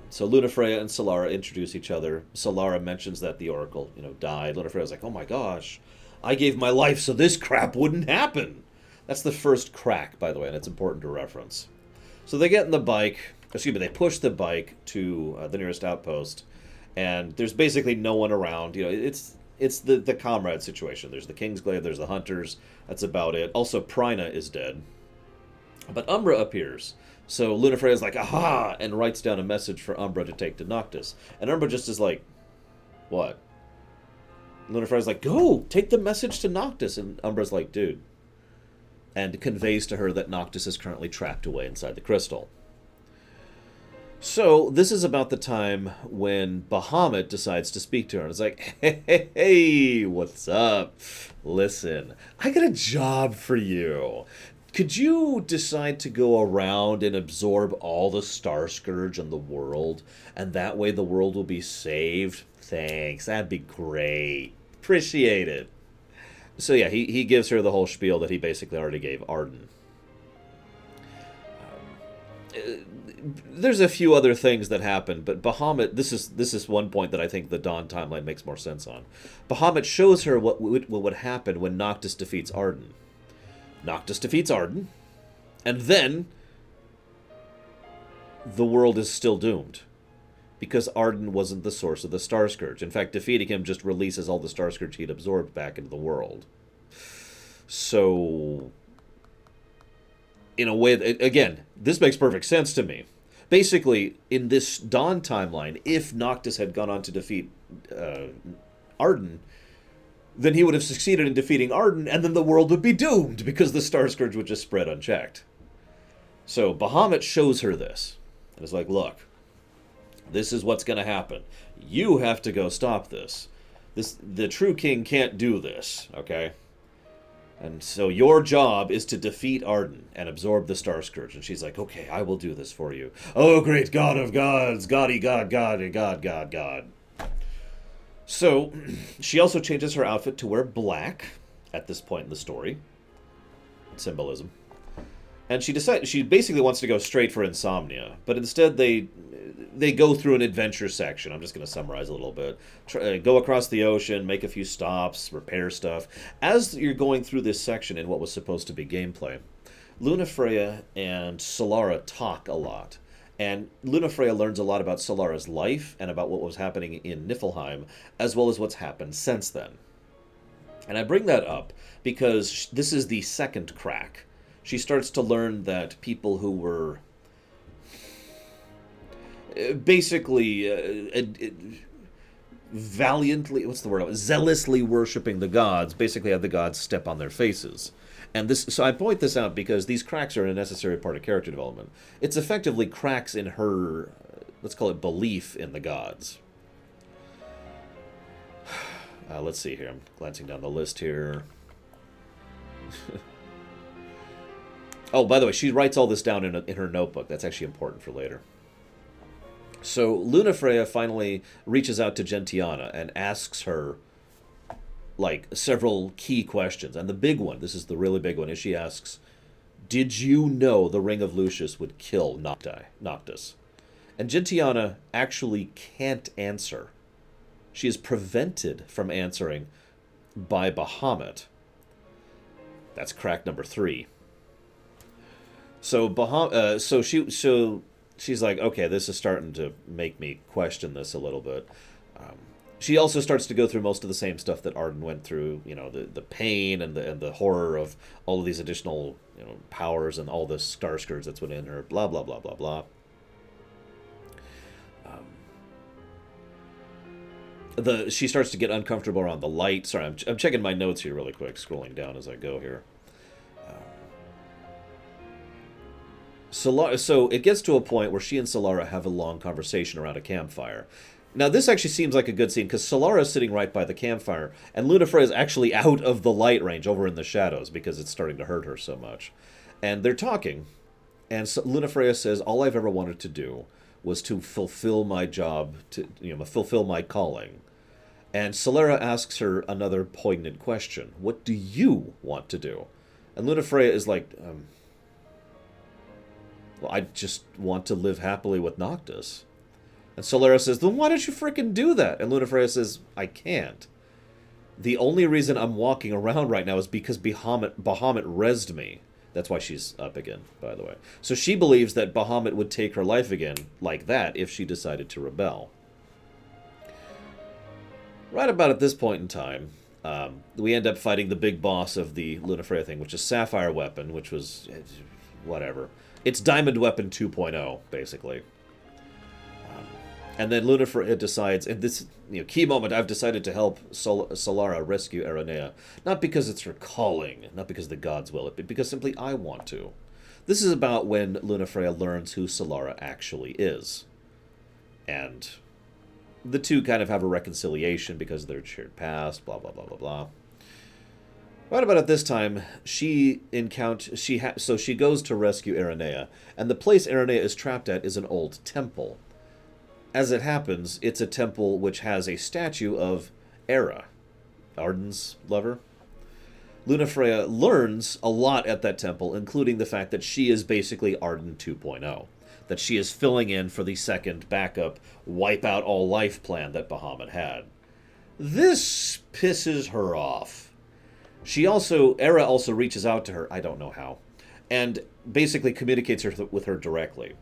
So Lunafreya and Solara introduce each other. Solara mentions that the Oracle, died. Lunafreya's like, oh my gosh, I gave my life so this crap wouldn't happen. That's the first crack, by the way, and it's important to reference. So they get in the bike, they push the bike to the nearest outpost, and there's basically no one around. It's the comrade situation. There's the Kingsglaive, there's the hunters, that's about it. Also, Prina is dead. But Umbra appears. So Lunafreya's like, aha, and writes down a message for Umbra to take to Noctis. And Umbra just is like, what? Lunafreya's like, go, take the message to Noctis. And Umbra's like, dude. And conveys to her that Noctis is currently trapped away inside the crystal. So, this is about the time when Bahamut decides to speak to her. And it's like, hey, what's up? Listen, I got a job for you. Could you decide to go around and absorb all the Star Scourge in the world? And that way the world will be saved? Thanks, that'd be great. Appreciate it. So yeah, he gives her the whole spiel that he basically already gave Ardyn. There's a few other things that happen, but Bahamut, this is one point that I think the Dawn timeline makes more sense on. Bahamut shows her what would happen when Noctis defeats Ardyn. Noctis defeats Ardyn, and then the world is still doomed. Because Ardyn wasn't the source of the Star Scourge. In fact, defeating him just releases all the Star Scourge he'd absorbed back into the world. So, in a way, again, this makes perfect sense to me. Basically, in this Dawn timeline, if Noctis had gone on to defeat Ardyn, then he would have succeeded in defeating Ardyn, and then the world would be doomed, because the Star Scourge would just spread unchecked. So, Bahamut shows her this. And is like, look, this is what's going to happen. You have to go stop this. The true king can't do this, okay? And so your job is to defeat Ardyn and absorb the Star Scourge. And she's like, okay, I will do this for you. Oh, great God of gods, Goddy God, God, God, God, God. So, she also changes her outfit to wear black at this point in the story. Symbolism. And she basically wants to go straight for Insomnia. But instead they go through an adventure section. I'm just going to summarize a little bit. Go across the ocean, make a few stops, repair stuff. As you're going through this section in what was supposed to be gameplay, Lunafreya and Solara talk a lot. And Lunafreya learns a lot about Solara's life and about what was happening in Niflheim, as well as what's happened since then. And I bring that up because this is the second crack. She starts to learn that people who were basically valiantly, zealously worshipping the gods, basically had the gods step on their faces. And this, so I point this out because these cracks are a necessary part of character development. It's effectively cracks in her, let's call it belief in the gods. Let's see here. I'm glancing down the list here. Oh, by the way, she writes all this down in her notebook. That's actually important for later. So Lunafreya finally reaches out to Gentiana and asks her, like, several key questions. And the big one, this is the really big one, is she asks, did you know the Ring of Lucius would kill Noctis? And Gentiana actually can't answer. She is prevented from answering by Bahamut. That's crack number 3. So she's like, okay, this is starting to make me question this a little bit. She also starts to go through most of the same stuff that Ardyn went through, you know, the pain and the horror of all of these additional, you know, powers and all the Star Scourge that's within her, blah, blah, blah, blah, blah. She starts to get uncomfortable around the light. Sorry, I'm checking my notes here really quick, scrolling down as I go here. So it gets to a point where she and Solara have a long conversation around a campfire. Now, this actually seems like a good scene, because Solara is sitting right by the campfire, and Lunafreya is actually out of the light range, over in the shadows, because it's starting to hurt her so much. And they're talking, and Lunafreya says, all I've ever wanted to do was to fulfill my job, fulfill my calling. And Solara asks her another poignant question. What do you want to do? And Lunafreya is like, well, I just want to live happily with Noctis. And Solara says, then why don't you frickin' do that? And Lunafreya says, I can't. The only reason I'm walking around right now is because Bahamut rezzed me. That's why she's up again, by the way. So she believes that Bahamut would take her life again like that if she decided to rebel. Right about at this point in time, we end up fighting the big boss of the Lunafreya thing, which is Sapphire Weapon, which was whatever. It's Diamond Weapon 2.0, basically. And then Lunafreya decides, and this key moment, I've decided to help Solara rescue Aranea. Not because it's her calling, not because the gods will it, but because simply I want to. This is about when Lunafreya learns who Solara actually is. And the two kind of have a reconciliation because of their shared past, blah, blah, blah, blah, blah. Right about at this time, she goes to rescue Aranea, and the place Aranea is trapped at is an old temple. As it happens, it's a temple which has a statue of Era, Ardyn's lover. Lunafreya learns a lot at that temple, including the fact that she is basically Ardyn 2.0. That she is filling in for the second backup wipe out all life plan that Bahamut had. This pisses her off. Era also reaches out to her, I don't know how, and basically communicates with her directly.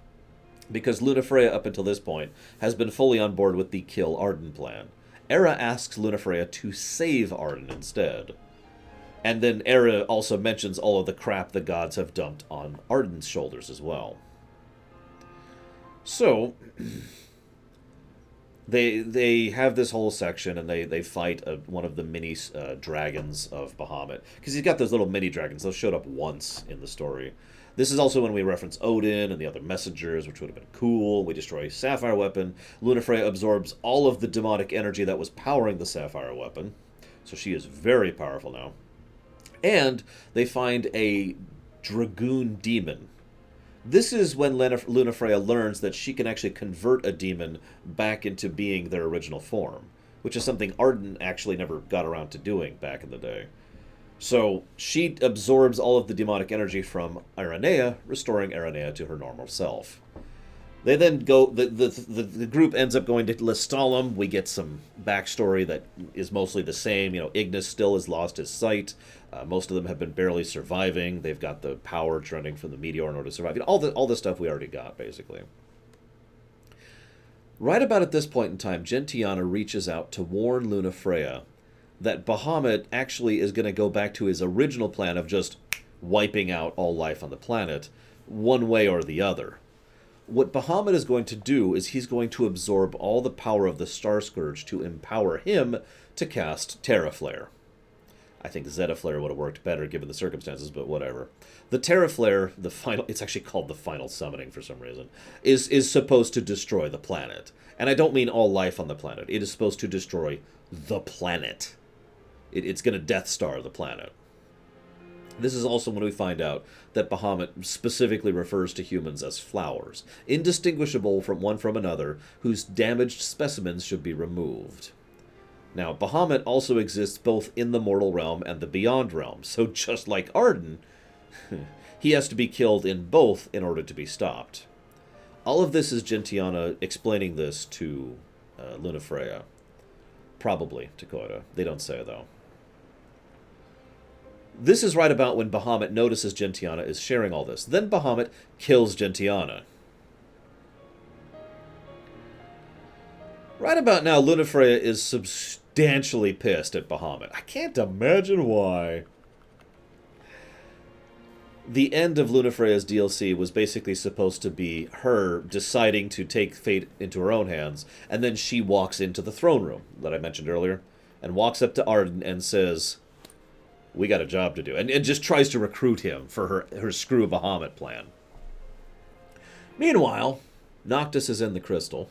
Because Lunafreya, up until this point, has been fully on board with the kill Ardyn plan. Era asks Lunafreya to save Ardyn instead. And then Era also mentions all of the crap the gods have dumped on Ardyn's shoulders as well. So, they have this whole section, and they fight one of the mini dragons of Bahamut. Because he's got those little mini dragons. Those showed up once in the story. This is also when we reference Odin and the other messengers, which would have been cool. We destroy Sapphire Weapon. Lunafreya absorbs all of the demonic energy that was powering the Sapphire Weapon. So she is very powerful now. And they find a Dragoon demon. This is when Lunafreya learns that she can actually convert a demon back into being their original form, which is something Ardyn actually never got around to doing back in the day. So she absorbs all of the demonic energy from Aranea, restoring Aranea to her normal self. They then go, the group ends up going to Lestalem. We get some backstory that is mostly the same. Ignis still has lost his sight. Most of them have been barely surviving. They've got the power trending from the meteor in order to survive. All the stuff we already got, basically. Right about at this point in time, Gentiana reaches out to warn Lunafreya that Bahamut actually is going to go back to his original plan of just wiping out all life on the planet, one way or the other. What Bahamut is going to do is he's going to absorb all the power of the Star Scourge to empower him to cast Terraflare. I think Zetaflare would have worked better given the circumstances, but whatever. The Terraflare, it's actually called the final summoning for some reason, is supposed to destroy the planet. And I don't mean all life on the planet. It is supposed to destroy the planet. It's going to Death Star the planet. This is also when we find out that Bahamut specifically refers to humans as flowers, indistinguishable from one from another, whose damaged specimens should be removed. Now, Bahamut also exists both in the mortal realm and the beyond realm, so just like Ardyn, he has to be killed in both in order to be stopped. All of this is Gentiana explaining this to Lunafreya. Probably to Koida. They don't say, though. This is right about when Bahamut notices Gentiana is sharing all this. Then Bahamut kills Gentiana. Right about now, Lunafreya is substantially pissed at Bahamut. I can't imagine why. The end of Lunafreya's DLC was basically supposed to be her deciding to take fate into her own hands, and then she walks into the throne room that I mentioned earlier, and walks up to Ardyn and says, "We got a job to do," and just tries to recruit him for her screw Bahamut plan. Meanwhile, Noctis is in the crystal.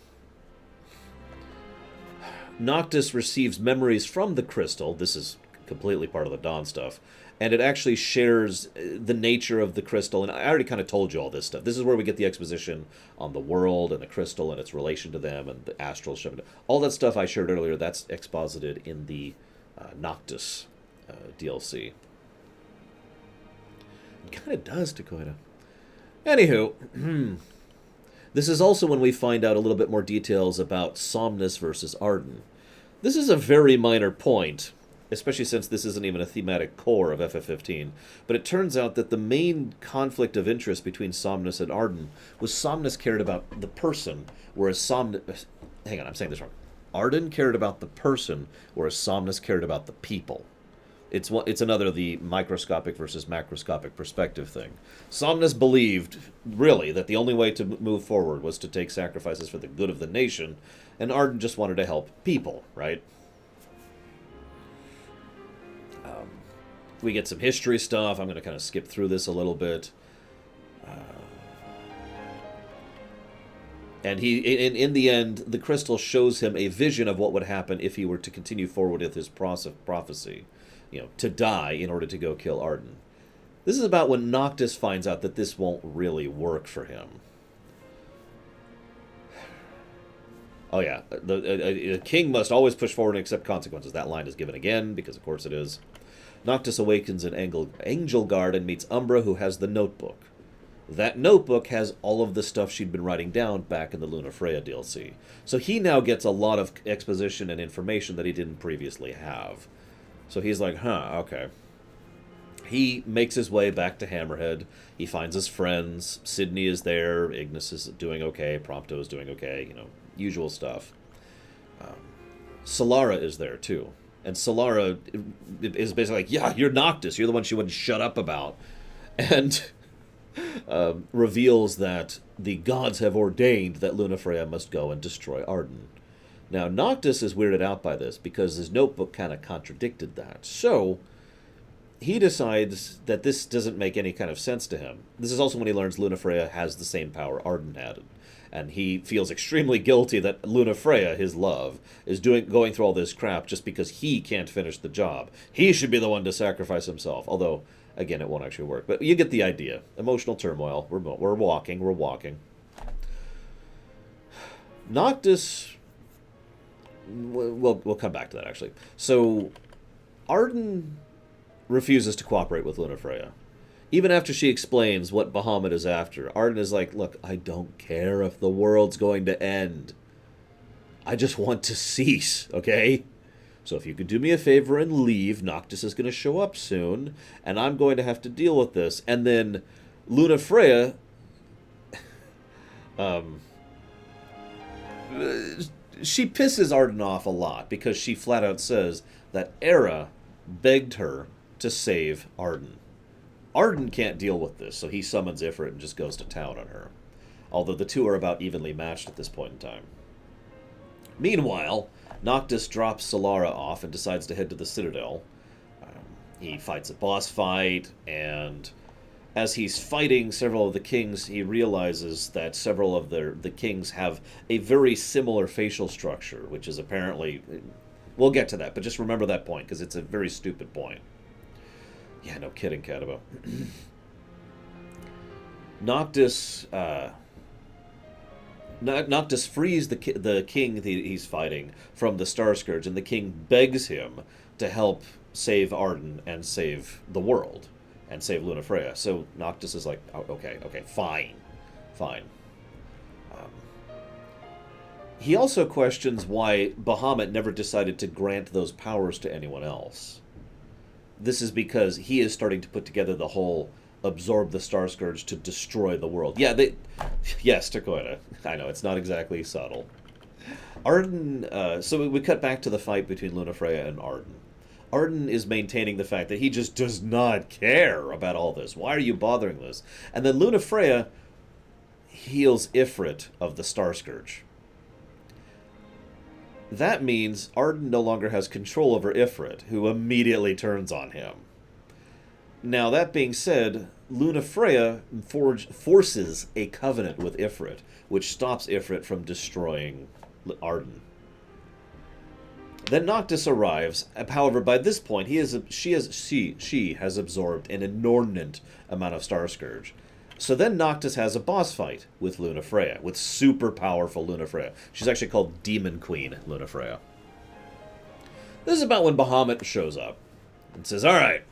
Noctis receives memories from the crystal. This is completely part of the Dawn stuff. And it actually shares the nature of the crystal. And I already kind of told you all this stuff. This is where we get the exposition on the world and the crystal and its relation to them and the astral ship. All that stuff I shared earlier, that's exposited in the Noctis DLC. It kind of does, Dakota. Anywho, this is also when we find out a little bit more details about Somnus versus Ardyn. This is a very minor point, especially since this isn't even a thematic core of FF15, but it turns out that the main conflict of interest between Somnus and Ardyn was Somnus cared about the person, whereas Somnus... Hang on, I'm saying this wrong. Ardyn cared about the person, whereas Somnus cared about the people. It's another of the microscopic versus macroscopic perspective thing. Somnus believed, really, that the only way to move forward was to take sacrifices for the good of the nation, and Ardyn just wanted to help people, right? We get some history stuff. I'm going to kind of skip through this a little bit. And in the end, the crystal shows him a vision of what would happen if he were to continue forward with his prophecy. To die in order to go kill Ardyn. This is about when Noctis finds out that this won't really work for him. Oh yeah, the king must always push forward and accept consequences. That line is given again, because of course it is. Noctis awakens in Angel Guard and meets Umbra, who has the notebook. That notebook has all of the stuff she'd been writing down back in the Lunafreya DLC. So he now gets a lot of exposition and information that he didn't previously have. So he's like, okay. He makes his way back to Hammerhead. He finds his friends. Sydney is there. Ignis is doing okay. Prompto is doing okay. Usual stuff. Solara is there, too. And Solara is basically like, yeah, you're Noctis. You're the one she wouldn't shut up about. And reveals that the gods have ordained that Lunafreya must go and destroy Ardyn. Now, Noctis is weirded out by this because his notebook kind of contradicted that. So, he decides that this doesn't make any kind of sense to him. This is also when he learns Lunafreya has the same power Ardyn had. And he feels extremely guilty that Lunafreya, his love, is going through all this crap just because he can't finish the job. He should be the one to sacrifice himself. Although, again, it won't actually work. But you get the idea. Emotional turmoil. We're walking. Noctis... We'll come back to that, actually. So, Ardyn refuses to cooperate with Lunafreya. Even after she explains what Bahamut is after, Ardyn is like, look, I don't care if the world's going to end. I just want to cease, okay? So if you could do me a favor and leave, Noctis is going to show up soon, and I'm going to have to deal with this. And then Lunafreya... she pisses Ardyn off a lot, because she flat out says that Era begged her to save Ardyn. Ardyn can't deal with this, so he summons Ifrit and just goes to town on her. Although the two are about evenly matched at this point in time. Meanwhile, Noctis drops Solara off and decides to head to the Citadel. He fights a boss fight, and as he's fighting several of the kings, he realizes that several of the kings have a very similar facial structure, which is apparently... We'll get to that, but just remember that point, because it's a very stupid point. Yeah, no kidding, Kadaba. Noctis frees the king that he's fighting from the Star Scourge, and the king begs him to help save Ardyn and save the world, and save Lunafreya. So Noctis is like, oh, okay, fine. He also questions why Bahamut never decided to grant those powers to anyone else. This is because he is starting to put together the whole absorb the Star Scourge to destroy the world. Yeah, yes, Takoida. I know, it's not exactly subtle. Ardyn, so we cut back to the fight between Lunafreya and Ardyn. Ardyn is maintaining the fact that he just does not care about all this. Why are you bothering this? And then Lunafreya heals Ifrit of the Star Scourge. That means Ardyn no longer has control over Ifrit, who immediately turns on him. Now, that being said, Lunafreya forces a covenant with Ifrit, which stops Ifrit from destroying Ardyn. Then Noctis arrives. However, by this point, she has absorbed an inordinate amount of Star Scourge. So then Noctis has a boss fight with Lunafreya, with super powerful Lunafreya. She's actually called Demon Queen Lunafreya. This is about when Bahamut shows up and says, all right,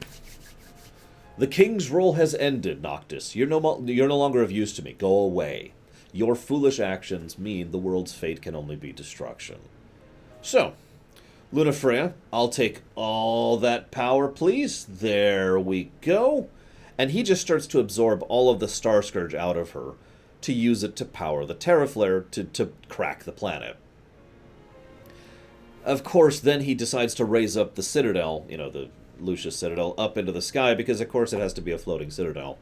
the king's role has ended, Noctis. You're no longer of use to me. Go away. Your foolish actions mean the world's fate can only be destruction. So, Lunafreya, I'll take all that power, please. There we go. And he just starts to absorb all of the Star Scourge out of her to use it to power the Terraflare to crack the planet. Of course, then he decides to raise up the Citadel, Lucius Citadel up into the sky, because of course it has to be a floating citadel.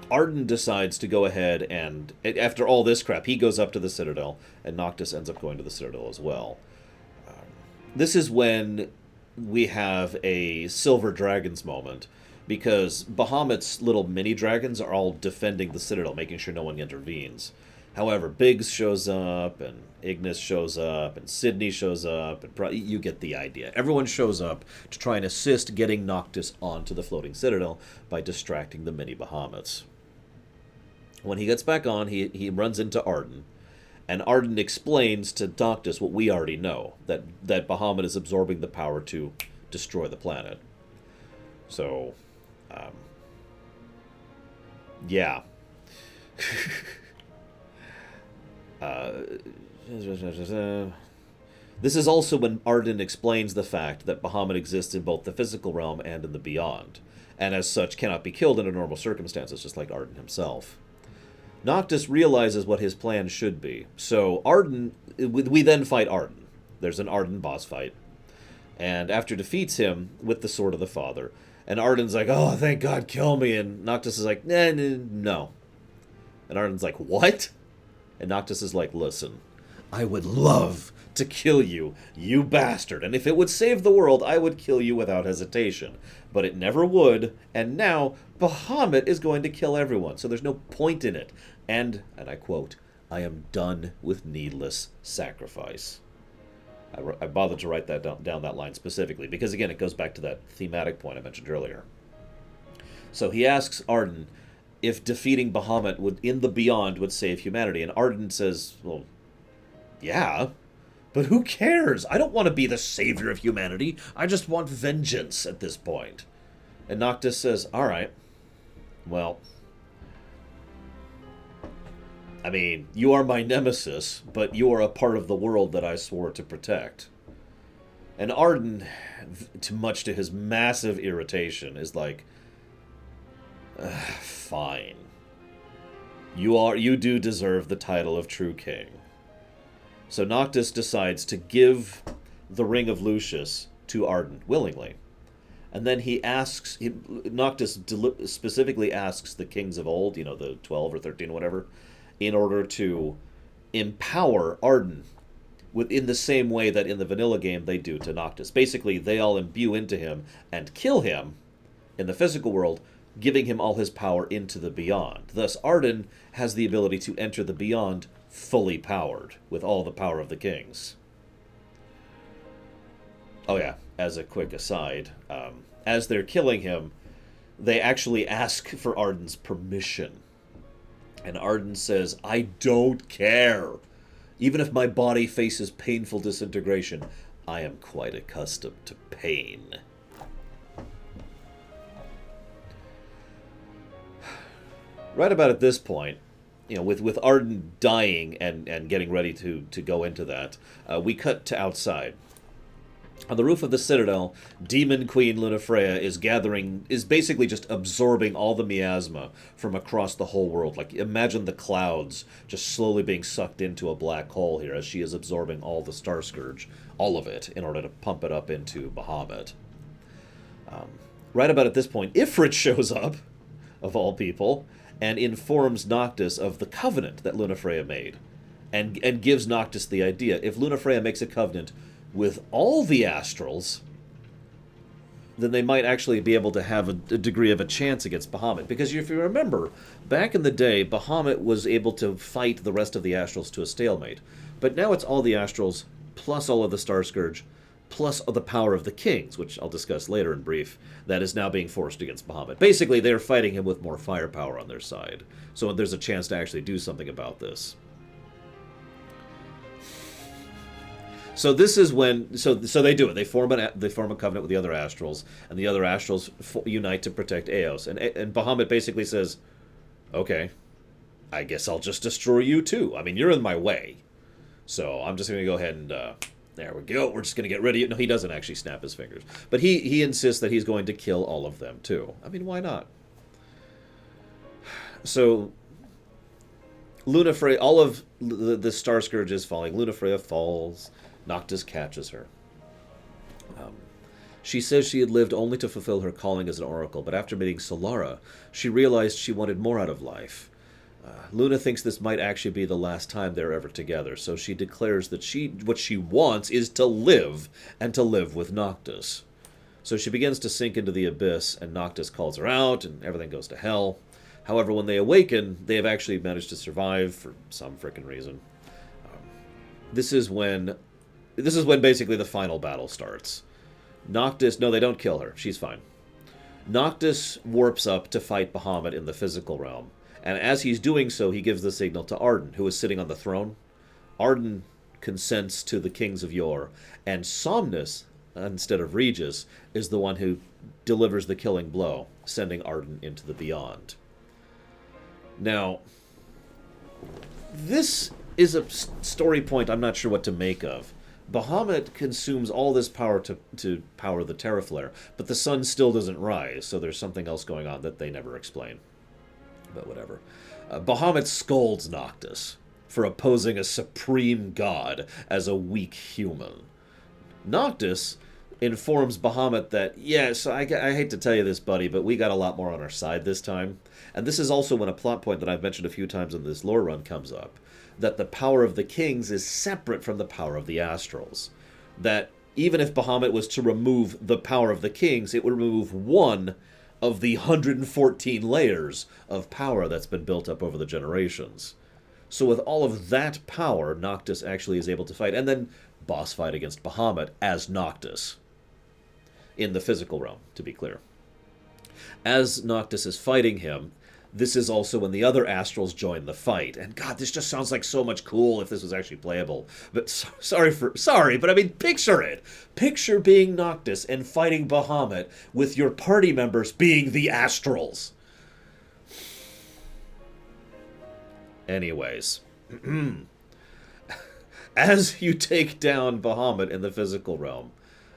Ardyn decides to go ahead and, after all this crap, he goes up to the Citadel, and Noctis ends up going to the Citadel as well. This is when we have a Silver Dragons moment, because Bahamut's little mini-dragons are all defending the Citadel, making sure no one intervenes. However, Biggs shows up, and Ignis shows up, and Sydney shows up, and you get the idea. Everyone shows up to try and assist getting Noctis onto the floating Citadel by distracting the mini-Bahamuts. When he gets back on, he runs into Ardyn, and Ardyn explains to Noctis what we already know, that Bahamut is absorbing the power to destroy the planet. So, yeah. This is also when Ardyn explains the fact that Bahamut exists in both the physical realm and in the beyond, and as such cannot be killed under normal circumstances, just like Ardyn himself. Noctis realizes what his plan should be, so we then fight Ardyn. There's an Ardyn boss fight, and after defeats him with the Sword of the Father, and Ardyn's like, oh, thank God, kill me, and Noctis is like, no. And Ardyn's like, what? And Noctis is like, listen, I would love to kill you, you bastard, and if it would save the world, I would kill you without hesitation. But it never would, and now Bahamut is going to kill everyone, so there's no point in it. And I quote, I am done with needless sacrifice. I bothered to write that down that line specifically, because again, it goes back to that thematic point I mentioned earlier. So he asks Ardyn if defeating Bahamut in the beyond would save humanity, and Ardyn says, well, yeah, but who cares? I don't want to be the savior of humanity. I just want vengeance at this point. And Noctis says, all right, well, I mean, you are my nemesis, but you are a part of the world that I swore to protect. And Ardyn, much to his massive irritation, is like, fine. You do deserve the title of true king. So Noctis decides to give the Ring of Lucius to Ardyn willingly. And then Noctis specifically asks the kings of old, the 12 or 13, whatever, in order to empower Ardyn in the same way that in the vanilla game they do to Noctis. Basically, they all imbue into him and kill him in the physical world, giving him all his power into the beyond. Thus, Ardyn has the ability to enter the beyond fully powered, with all the power of the kings. Oh yeah, as a quick aside, as they're killing him, they actually ask for Ardyn's permission. And Ardyn says, I don't care. Even if my body faces painful disintegration, I am quite accustomed to pain. Right about at this point, with Ardyn dying and getting ready to go into that, we cut to outside. On the roof of the Citadel, Demon Queen Lunafreya is basically just absorbing all the miasma from across the whole world. Like, imagine the clouds just slowly being sucked into a black hole here as she is absorbing all the Star Scourge, all of it, in order to pump it up into Bahamut. Right about at this point, Ifrit shows up, of all people, and informs Noctis of the covenant that Lunafreya made, and gives Noctis the idea. If Lunafreya makes a covenant with all the Astrals, then they might actually be able to have a degree of a chance against Bahamut. Because if you remember, back in the day, Bahamut was able to fight the rest of the Astrals to a stalemate. But now it's all the Astrals, plus all of the Star Scourge, plus the power of the Kings, which I'll discuss later in brief, that is now being forced against Bahamut. Basically, they're fighting him with more firepower on their side. So there's a chance to actually do something about this. So this is when, so they do it. They form a covenant with the other Astrals, and the other Astrals unite to protect Eos. And Bahamut basically says, okay, I guess I'll just destroy you too. I mean, you're in my way. So I'm just going to go ahead and, there we go. We're just going to get rid of you. No, he doesn't actually snap his fingers. But he insists that he's going to kill all of them too. I mean, why not? So Lunafreya, all of the Star Scourge is falling. Lunafreya falls. Noctis catches her. She says she had lived only to fulfill her calling as an oracle, but after meeting Solara, she realized she wanted more out of life. Luna thinks this might actually be the last time they're ever together, so she declares that what she wants is to live, and to live with Noctis. So she begins to sink into the abyss, and Noctis calls her out, and everything goes to hell. However, when they awaken, they have actually managed to survive for some frickin' reason. This is when basically the final battle starts. Noctis, no, they don't kill her. She's fine. Noctis warps up to fight Bahamut in the physical realm. And as he's doing so, he gives the signal to Ardyn, who is sitting on the throne. Ardyn consents to the kings of yore, and Somnus, instead of Regis, is the one who delivers the killing blow, sending Ardyn into the beyond. Now, this is a story point I'm not sure what to make of. Bahamut consumes all this power to power the Terraflare, but the sun still doesn't rise, so there's something else going on that they never explain. But whatever. Bahamut scolds Noctis for opposing a supreme god as a weak human. Noctis informs Bahamut that, yes, I hate to tell you this, buddy, but we got a lot more on our side this time. And this is also when a plot point that I've mentioned a few times in this lore run comes up, that the power of the kings is separate from the power of the astrals. That even if Bahamut was to remove the power of the kings, it would remove one of the 114 layers of power that's been built up over the generations. So with all of that power, Noctis actually is able to fight, and then boss fight against Bahamut as Noctis. In the physical realm, to be clear. As Noctis is fighting him, this is also when the other astrals join the fight. And God, this just sounds like so much cool if this was actually playable. But sorry, but I mean, picture it. Picture being Noctis and fighting Bahamut with your party members being the astrals. Anyways. As you take down Bahamut in the physical realm,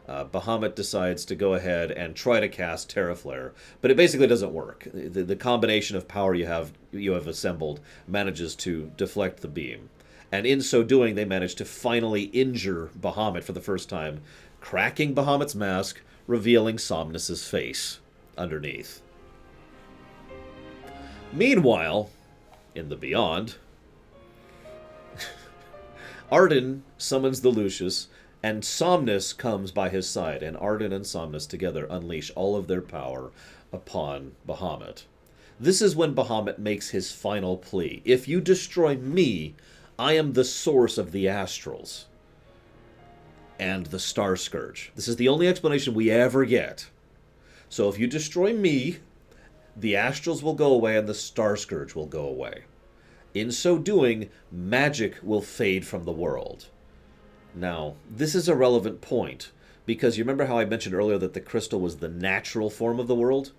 Bahamut decides to go ahead and try to cast Terraflare, but it basically doesn't work. The combination of power you have assembled manages to deflect the beam. And in so doing, they manage to finally injure Bahamut for the first time, cracking Bahamut's mask, revealing Somnus's face underneath. Meanwhile, in the Beyond, Ardyn summons the Lucius, and Somnus comes by his side, and Ardyn and Somnus together unleash all of their power upon Bahamut. This is when Bahamut makes his final plea. If you destroy me, I am the source of the astrals and the Star Scourge. This is the only explanation we ever get. So if you destroy me, the astrals will go away and the Star Scourge will go away. In so doing, magic will fade from the world. Now, this is a relevant point, because you remember how I mentioned earlier that the crystal was the natural form of the world?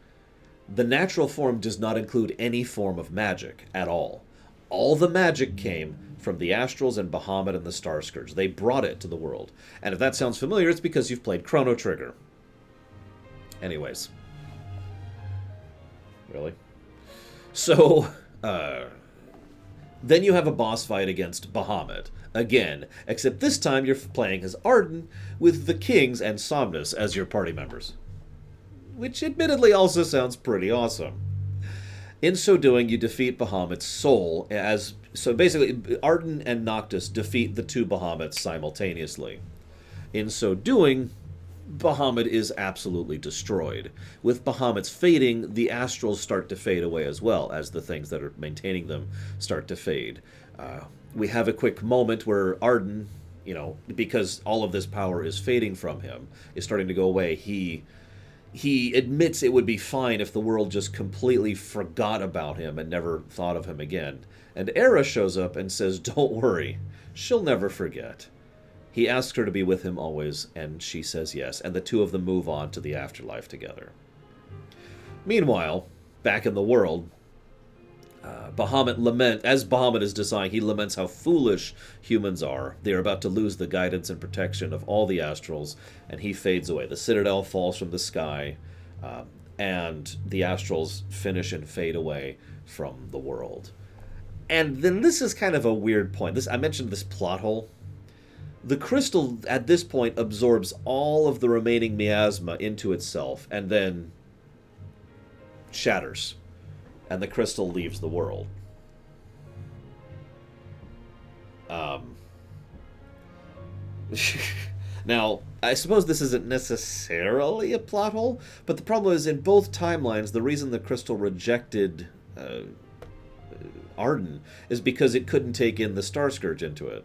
The natural form does not include any form of magic at all. All the magic came from the astrals and Bahamut and the Star Scourge. They brought it to the world. And if that sounds familiar, it's because you've played Chrono Trigger. Anyways. Really? So, then you have a boss fight against Bahamut. Again, except this time you're playing as Ardyn with the Kings and Somnus as your party members. Which admittedly also sounds pretty awesome. In so doing, you defeat Bahamut's soul as... So basically, Ardyn and Noctis defeat the two Bahamuts simultaneously. In so doing, Bahamut is absolutely destroyed. With Bahamut's fading, the astrals start to fade away as well, as the things that are maintaining them start to fade. We have a quick moment where Ardyn, because all of this power is fading from him, is starting to go away. He admits it would be fine if the world just completely forgot about him and never thought of him again. And Era shows up and says, "Don't worry, she'll never forget." He asks her to be with him always, and she says yes, and the two of them move on to the afterlife together. Meanwhile, back in the world, as Bahamut is dying, he laments how foolish humans are. They are about to lose the guidance and protection of all the astrals, and he fades away. The Citadel falls from the sky, and the astrals finish and fade away from the world. And then this is kind of a weird point. I mentioned this plot hole. The crystal, at this point, absorbs all of the remaining miasma into itself, and then shatters. And the crystal leaves the world. Now, I suppose this isn't necessarily a plot hole, but the problem is in both timelines, the reason the crystal rejected Ardyn is because it couldn't take in the Star Scourge into it.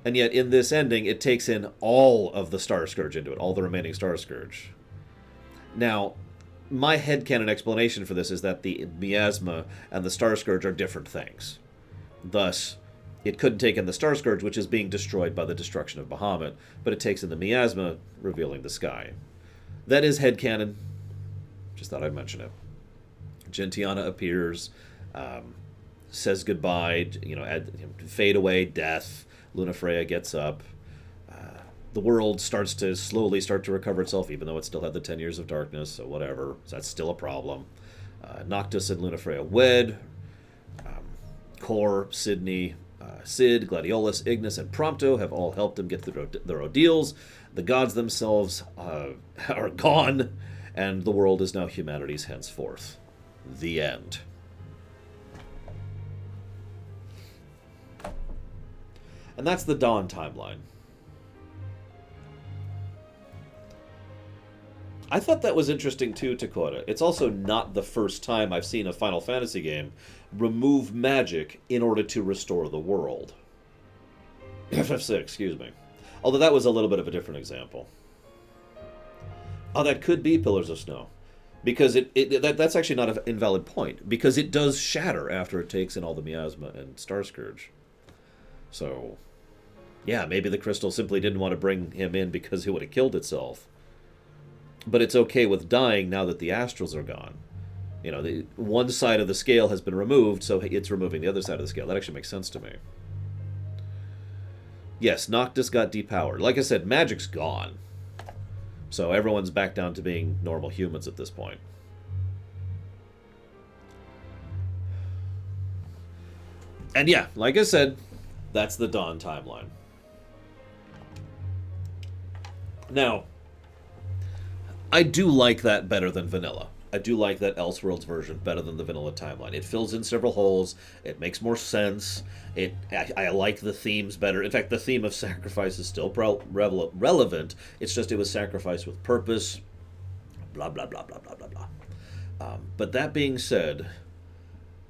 And yet, in this ending, it takes in all of the Star Scourge into it, all the remaining Star Scourge. Now, my headcanon explanation for this is that the miasma and the Star Scourge are different things. Thus, it couldn't take in the Star Scourge, which is being destroyed by the destruction of Bahamut, but it takes in the miasma, revealing the sky. That is headcanon. Just thought I'd mention it. Gentiana appears, says goodbye, fade away, death. Lunafreya gets up. The world starts to slowly recover itself, even though it still had the 10 years of darkness, so whatever. So that's still a problem. Noctis and Lunafreya wed. Kor, Sydney, Cid, Gladiolus, Ignis, and Prompto have all helped him get through their ordeals. The gods themselves are gone, and the world is now humanity's henceforth. The end. And that's the Dawn timeline. I thought that was interesting too, Takota. It's also not the first time I've seen a Final Fantasy game remove magic in order to restore the world. FF6, excuse me. Although that was a little bit of a different example. Oh, that could be Pillars of Snow. Because that's actually not an invalid point. Because it does shatter after it takes in all the miasma and Star Scourge. So, yeah, maybe the crystal simply didn't want to bring him in because it would have killed itself. But it's okay with dying now that the astrals are gone. You know, the one side of the scale has been removed, so it's removing the other side of the scale. That actually makes sense to me. Yes, Noctis got depowered. Like I said, magic's gone. So everyone's back down to being normal humans at this point. And yeah, like I said, that's the Dawn timeline. Now, I do like that better than vanilla. I do like that Elseworlds version better than the vanilla timeline. It fills in several holes. It makes more sense. I like the themes better. In fact, the theme of sacrifice is still relevant. It's just it was sacrifice with purpose. Blah, blah, blah, blah, blah, blah, blah. But that being said,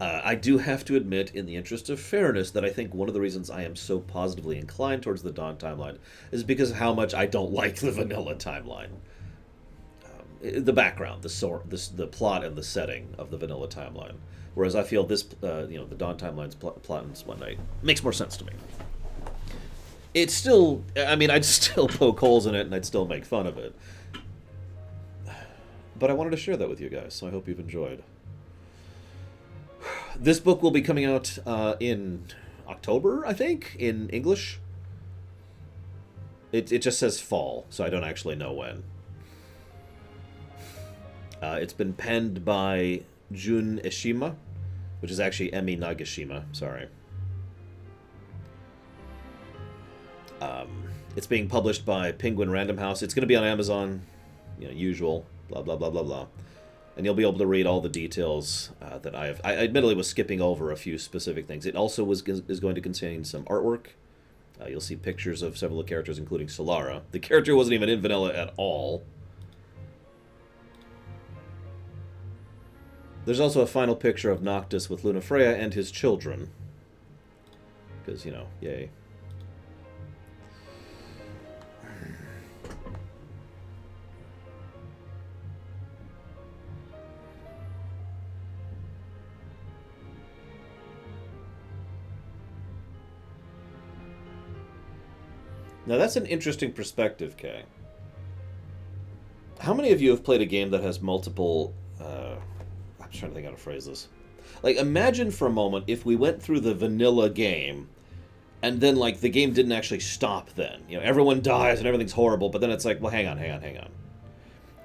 I do have to admit, in the interest of fairness, that I think one of the reasons I am so positively inclined towards the Dawn timeline is because of how much I don't like the vanilla timeline. The background, the plot, and the setting of the vanilla timeline. Whereas I feel this, the Dawn timeline's plot and whatnot makes more sense to me. It's still, I mean, I'd still poke holes in it and I'd still make fun of it. But I wanted to share that with you guys, so I hope you've enjoyed. This book will be coming out in October, I think, in English. It just says fall, so I don't actually know when. It's been penned by Jun Eshima, which is actually Emi Nagashima, sorry. It's being published by Penguin Random House. It's going to be on Amazon, usual, blah, blah, blah, blah, blah. And you'll be able to read all the details that I have. I admittedly was skipping over a few specific things. It also is going to contain some artwork. You'll see pictures of several of the characters, including Solara. The character wasn't even in vanilla at all. There's also a final picture of Noctis with Lunafreya and his children. Because, yay. Now that's an interesting perspective, Kay. How many of you have played a game that has multiple... I'm trying to think how to phrase this. Like, imagine for a moment if we went through the vanilla game, and then, like, the game didn't actually stop then. Everyone dies and everything's horrible, but then it's like, well, hang on.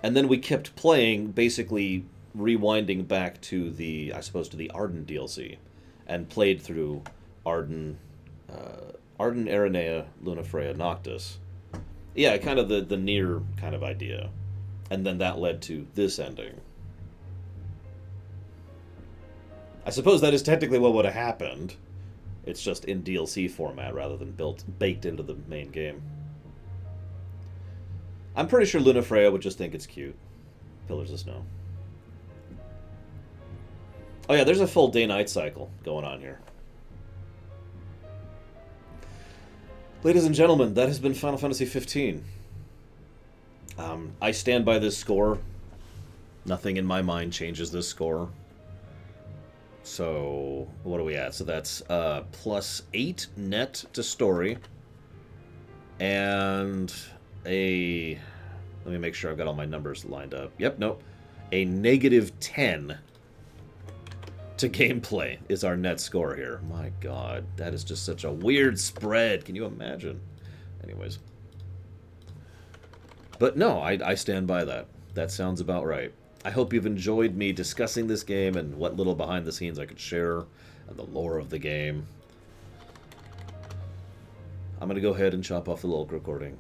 And then we kept playing, basically rewinding back to the Ardyn DLC, and played through Ardyn, Ardyn, Aranea, Lunafreya, Noctis. Yeah, kind of the near kind of idea. And then that led to this ending. I suppose that is technically what would have happened. It's just in DLC format rather than baked into the main game. I'm pretty sure Lunafreya would just think it's cute. Pillars of Snow. Oh yeah, there's a full day-night cycle going on here. Ladies and gentlemen, that has been Final Fantasy XV. I stand by this score. Nothing in my mind changes this score. So, what are we at? So that's +8 net to story. And a... Let me make sure I've got all my numbers lined up. Yep, nope. A -10 to gameplay is our net score here. My god, that is just such a weird spread. Can you imagine? Anyways. But no, I stand by that. That sounds about right. I hope you've enjoyed me discussing this game and what little behind the scenes I could share and the lore of the game. I'm going to go ahead and chop off the little recording.